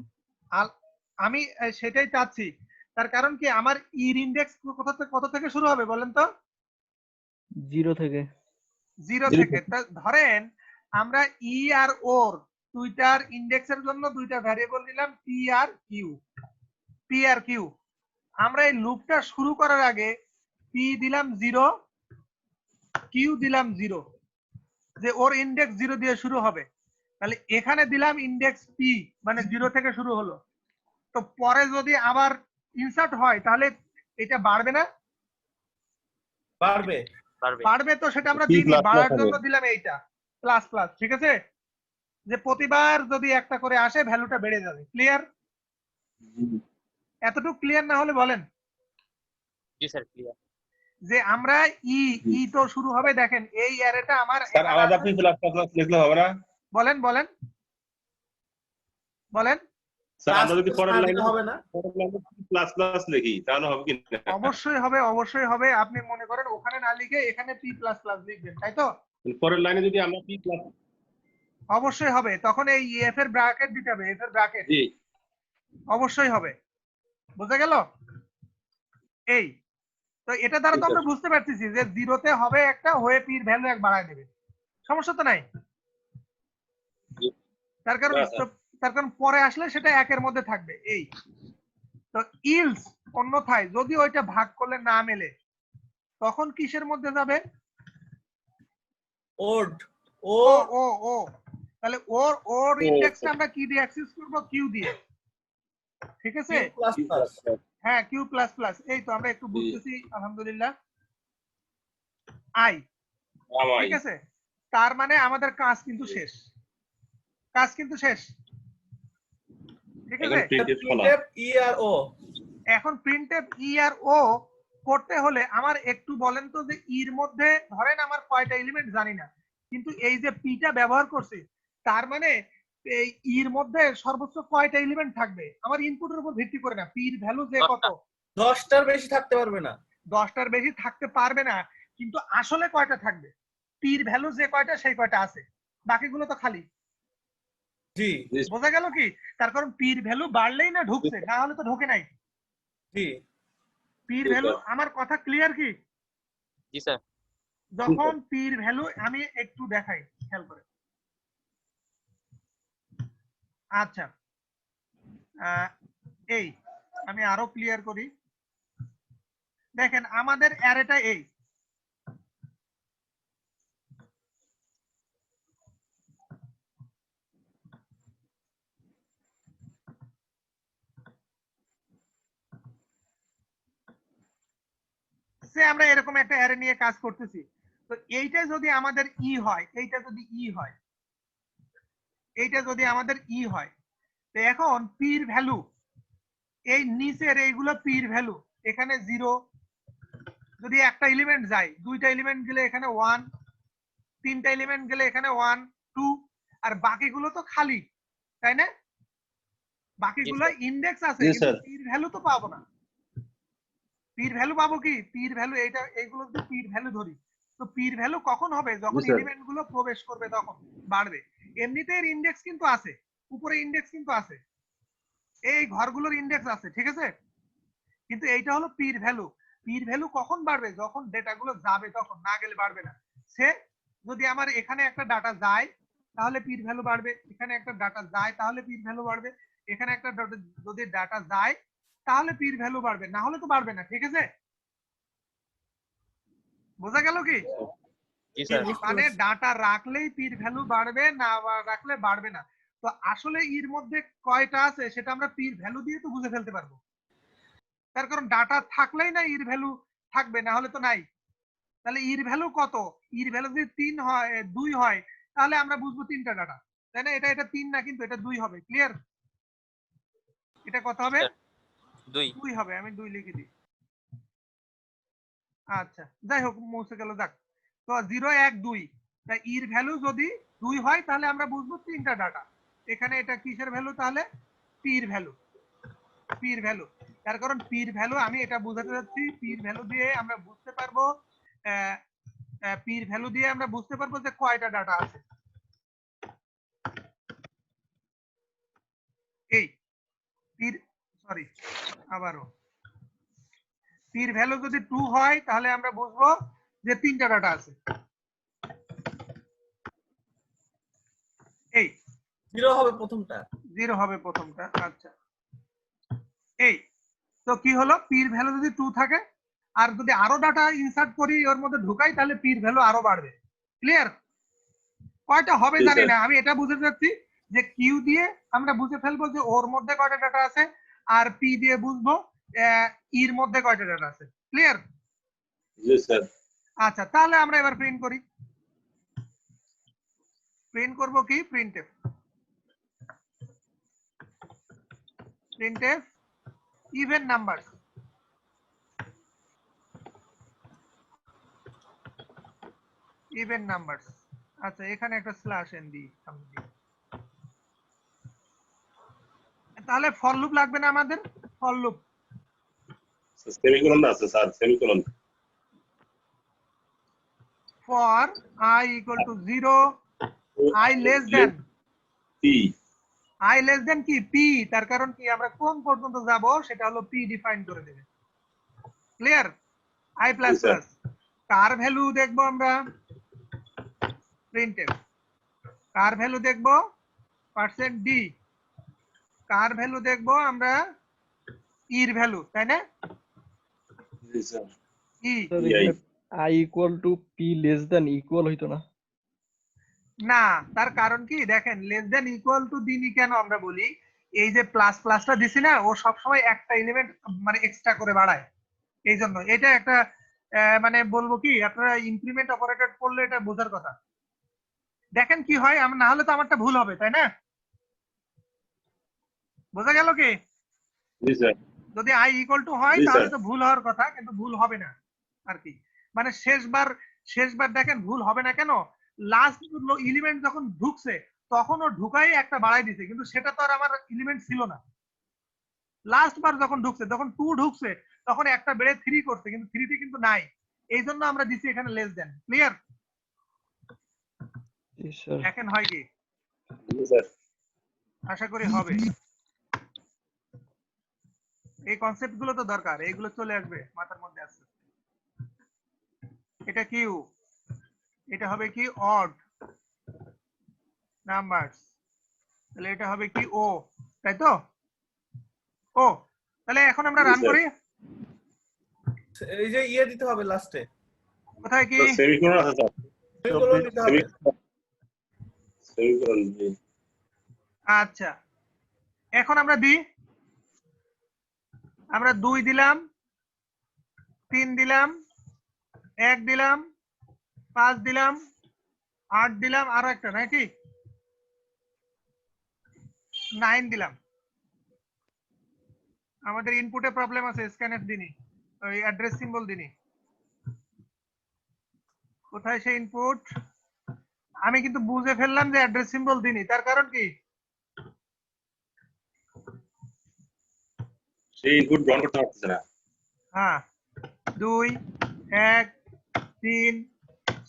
আমি সেটাই চাচ্ছি। তার কারণ কি আমার এর ইনডেক্স কত থেকে শুরু হবে বলেন তো? 0 থেকে। 0 থেকে। ধরেন আমরা ই আর ওর দুইটার ইনডেক্সের জন্য দুইটা ভ্যারিয়েবল নিলাম, পি আর কিউ। আমরা এই লুপটা শুরু করার আগে পি দিলাম 0, কিউ দিলাম 0, যে ওর ইনডেক্স 0 দিয়ে শুরু হবে। তাহলে এখানে দিলাম ইনডেক্স পি, মানে 0 থেকে শুরু হলো। তো পরে যদি আবার ইনসার্ট হয় তাহলে এটা বাড়বে না? বাড়বে। তো সেটা আমরা দিইনি, বাড়ার জন্য দিলাম এইটা প্লাস প্লাস। ঠিক আছে, যে প্রতিবার যদি একটা করে আসে ভ্যালুটা বেড়ে যাবে। ক্লিয়ার? এতটুকু ক্লিয়ার না হলে বলেন। জি স্যার ক্লিয়ার। যে আমরা ই তো শুরু হবে, দেখেন এই অ্যারেটা আমার স্যার আলাদা পি প্লাস প্লাস লিখলে হবে না? বলেন স্যার আমরা যদি পরের লাইনে প্লাস প্লাস লিখি তাহলে হবে কি না? অবশ্যই হবে। আপনি মনে করেন ওখানে না লিখে এখানে পি প্লাস প্লাস লিখবেন, তাই তো? পরের লাইনে যদি আমরা পি প্লাস অবশ্যই হবে। তখন এই এফ এর ব্র্যাকেট দিতে হবে, এফ এর ব্র্যাকেট জি অবশ্যই হবে। বোঝা গেল? এই তো এটা দ্বারা তো আমরা বুঝতে পারতেছি যে 0 তে হবে একটা, হয়ে পির ভ্যালু 1 বাড়ায় দেবে। সমস্যা তো নাই। তার কারণ পরে আসলে সেটা 1 এর মধ্যে থাকবে। এই তো ইলস অন্যথায় যদি ওইটা ভাগ করলে না মেলে তখন কিসের মধ্যে যাবে? ও তাহলে ওর ইনডেক্সটা আমরা কি দিয়ে অ্যাক্সেস করব? কিউ দিয়ে। ঠিক আছে, হ্যাঁ কিউ প্লাস প্লাস। এই তো আমরা একটু বুঝতেছি আলহামদুলিল্লাহ। আই ঠিক আছে, তার মানে আমাদের কাজ কিন্তু শেষ। ঠিক আছে, এখন প্রিন্টএফ ই আর ও করতে হলে আমার একটু বলেন তো যে এর মধ্যে ধরেন আমার কয়টা এলিমেন্ট জানি না, কিন্তু এই যে পিটা ব্যবহার করছি তার মানে এই এর মধ্যে সর্বোচ্চ কয়টা এলিমেন্ট থাকবে আমার ইনপুটের উপর ভিত্তি করে না। পির ভ্যালু যে কত, 10টার বেশি থাকতে পারবে না। 10টার বেশি থাকতে পারবে না, কিন্তু আসলে কয়টা থাকবে? পির ভ্যালু যে কয়টা সেই কয়টা আছে, বাকিগুলো তো খালি। জি বোঝা গেল কি? তার কারণ পির ভ্যালু বাড়লেই না ঢুকছে, না হলে তো ঢোকে নাই। জি পির ভ্যালু, আমার কথা ক্লিয়ার কি? জি স্যার। যখন পির ভ্যালু আমি একটু দেখাই, খেয়াল করে। আচ্ছা এই আমি আরো ক্লিয়ার করি। দেখেন আমাদের অ্যারেটা এই, সে আমরা এরকম একটা অ্যারে নিয়ে কাজ করতেছি, তো এইটা যদি আমাদের ই হয়, এইটা যদি ই হয়, এইটা যদি আমাদের ই হয়, তো এখন পির ভ্যালু এই নিচের এইগুলো পির ভ্যালু, এখানে 0, যদি একটা এলিমেন্ট যায়, দুইটা এলিমেন্ট গেলে এখানে 1, তিনটা এলিমেন্ট গেলে এখানে 1 2, আর বাকিগুলো তো খালি, তাই না? বাকিগুলো ইন্ডেক্স আছে, কিন্তু পির ভ্যালু তো পাবো না। পির ভ্যালু পাবো কি? পির ভ্যালু এইটা, এইগুলো যদি পির ভ্যালু ধরি, তো পির ভ্যালু কখন হবে? যখন এলিমেন্ট গুলো প্রবেশ করবে তখন বাড়বে। এমনিতে এর ইন্ডেক্স কিন্তু আছে, উপরে ইন্ডেক্স কিন্তু আছে, এই ঘরগুলোর ইন্ডেক্স আছে, ঠিক আছে? কিন্তু এইটা হলো পির ভ্যালু। পির ভ্যালু কখন বাড়বে? যখন ডেটাগুলো যাবে তখন, না গেলে বাড়বে না। সে যদি আমার এখানে একটা ডাটা যায় তাহলে পির ভ্যালু বাড়বে, এখানে একটা ডাটা যায় তাহলে পির ভ্যালু বাড়বে, এখানে একটা যদি ডাটা যায় তাহলে পির ভ্যালু বাড়বে, না হলে তো বাড়বে না, ঠিক আছে? বোঝা গেল কি? মানে ডাটা রাখলেই পির ভ্যালু বাড়বে, না রাখলে বাড়বে না। তো আসলে এর মধ্যে কয়টা আছে সেটা আমরা পির ভ্যালু দিয়ে তো বুঝে ফেলতে পারবো, তার কারণ ডাটা থাকলেই না এর ভ্যালু থাকবে, না হলে তো নাই। তাহলে এর ভ্যালু কত? এর ভ্যালু যদি 3 হয়, 2 হয়, তাহলে আমরা বুঝবো 3টা ডাটা, তাই না? এটা 3 না, কিন্তু এটা 2 হবে। ক্লিয়ার? এটা কত হবে? 2 হবে। আমি 2 লিখে দিই। আচ্ছা, যাই হোক, মুছে গেল, যাক। তো 0 1 2, তাই এর ভ্যালু যদি 2 হয় তাহলে আমরা বুঝবো 3টা ডাটা। এখানে এটা কিসের ভ্যালু? তাহলে পির ভ্যালু। পির ভ্যালু, তার কারণ পির ভ্যালু, আমি এটা বোঝাতে যাচ্ছি, পির ভ্যালু দিয়ে আমরা বুঝতে পারবো, পির ভ্যালু দিয়ে আমরা বুঝতে পারবো যে কয়টা ডাটা আছে। এই পির, সরি আবারও, পির ভ্যালু যদি 2 হয় তাহলে আমরা বুঝবো যে 3টা ডাটা আছে। এই 0 হবে প্রথমটা, 0 হবে প্রথমটা। আচ্ছা, এই তো কি হলো? পির ভ্যালু যদি 2 থাকে, আর যদি আরো ডাটা ইনসার্ট করি ওর মধ্যে ঢুকাই, তাহলে পির ভ্যালু আরো বাড়বে। ক্লিয়ার? কয়টা হবে জানি না, আমি এটা বুঝতে চাচ্ছি যে কিউ দিয়ে আমরা বুঝে ফেলবো যে ওর মধ্যে কয়টা ডাটা আছে, আর পি দিয়ে বুঝবো ইর মধ্যে কয়টা ডাটা আছে। ক্লিয়ার? জি স্যার। আচ্ছা, তাহলে আমরা এবার প্রিন্ট করি। প্রিন্ট করব কি? Printf. Printf even number. Even number. আচ্ছা, এখানে একটা স্ল্যাশ এন দিই সামনে দিয়ে। তাহলে ফর লুপ লাগবে না আমাদের? ফর লুপ, সেমিকোলন আছে sir, semicolon. For i equal to 0, i less than p, i less than কি? p, তার কারণ কি? আমরা কোন পর্যন্ত যাব সেটা হলো p ডিফাইন করে দেবে। ক্লিয়ার? i প্লাস প্লাস কার ভ্যালু দেখবো আমরা? প্রিন্টএফ কার ভ্যালু দেখবো? %d। কার ভ্যালু দেখবো আমরা? ইর ভ্যালু, তাই না? জি sir. I i equal to p less than equal হইতো না? না, তার কারণ কি? দেখেন, লেস দেন ইকুয়াল টু দিনই কেন আমরা বলি? এই যে প্লাস প্লাসটা দিছি না, ও সবসময় একটা এলিমেন্ট মানে এক্সট্রা করে বাড়ায়, এই জন্য এটা একটা মানে বলবো কি, আপনারা ইনক্রিমেন্ট অপারেটর করলে এটা বোঝার কথা। দেখেন কি হয়, না হলে তো আমারটা ভুল হবে, তাই না? বোঝা গেল কি? জি স্যার। যদি i ইকুয়াল টু হয় তাহলে তো ভুল হওয়ার কথা, কিন্তু ভুল হবে না আর কি। মানে শেষবার দেখেন ভুল হবে না কেন? লাস্ট এলিমেন্ট যখন ঢুকছে তখন ও ঢুকাই একটা বাড়াই দিছে, কিন্তু সেটা তো আর আমার এলিমেন্ট ছিল না। লাস্ট বার যখন ঢুকছে, যখন 2 ঢুকছে তখন একটা বেড়ে 3 করছে, কিন্তু 3 তে কিন্তু নাই, এই জন্য আমরা দিছি এখানে লেস দেন। ক্লিয়ার? দেখেন হয় কি? জি স্যার। আশা করি হবে। এই কনসেপ্ট গুলো তো দরকার, এইগুলো চলে আসবে মাথার মধ্যে। আছে এটা কিউ, এটা হবে কি? অড নাম্বারস, তাহলে এটা হবে কি? ও, তাই তো? ও, তাহলে এখন আমরা রান করি। এই যে ইয়ে দিতে হবে লাস্টে। কোথায় কি? সেমিকোলন আছে স্যার। সেমিকোলন দিতে হবে। সেমিকোলন জি। আচ্ছা, এখন আমরা দিই। আমরা 2 দিলাম, 3 দিলাম, 1 দিলাম, 5 দিলাম, 8 দিলাম, আরো একটা নাকি 9 দিলাম। আমাদের ইনপুটে প্রবলেম আছে, স্ক্যানএফ দিনি, ওই অ্যাড্রেস সিম্বল দিনি। কোথায় সেই ইনপুট? আমি কিন্তু বুঝে ফেললাম যে অ্যাড্রেস সিম্বল দিনি, তার কারণ কি? সেই ইনপুট গ্রহণ করতে পারতেছে না। হ্যাঁ, 2 1 3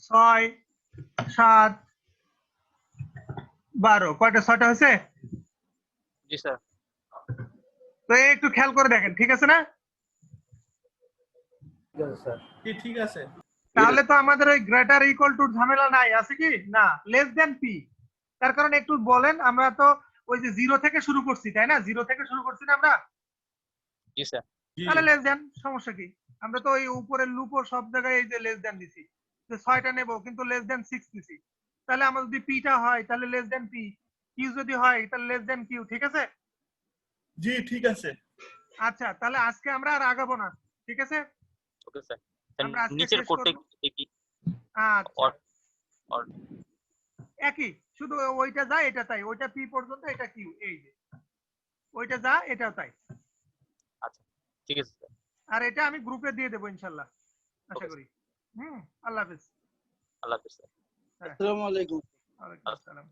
6 7 12 কয়টা? 6টা হয়েছে? জি স্যার। তো এই একটু খেয়াল করে দেখেন, ঠিক আছে না? ঠিক আছে। তাহলে তো আমাদের ওই গ্রেটার ইকুয়াল টু ঝামেলা নাই, আছে কি না? Less than P. তার কারণ একটু বলেন, আমরা তো ওই যে 0 থেকে শুরু করছি, তাই না? 0 থেকে শুরু করছি না আমরা? জি স্যার। তাহলে লেস দেন, সমস্যা কি? আমরা তো ওই উপরের লুপও সব জায়গায় এই যে লেস দেন দিছি, যে 6টা নেব কিন্তু লেস দেন 6 দিছি। তাহলে আমার যদি পিটা হয় তাহলে লেস দেন পি, কিউ যদি হয় তাহলে লেস দেন কিউ, ঠিক আছে? জি ঠিক আছে। আচ্ছা, তাহলে আজকে আমরা আর আগাবো না, ঠিক আছে? Okay sir. আমরা আজকে নিচের শেষ কোডটা করব। দেখি। আচ্ছা, অর একই, শুধু ওইটা যা এটা তাই, ওইটা পি পর্যন্ত, এটা কিউ, এই যে ওইটা যা এটাও তাই। আচ্ছা ঠিক আছে স্যার। আর এটা আমি গ্রুপে দিয়ে দেবো ইনশাআল্লাহ, আশা করি। আল্লাহ হাফেজ। আল্লাহ হাফেজ স্যার। আসসালামু আলাইকুম। ওয়ালাইকুম আসসালাম।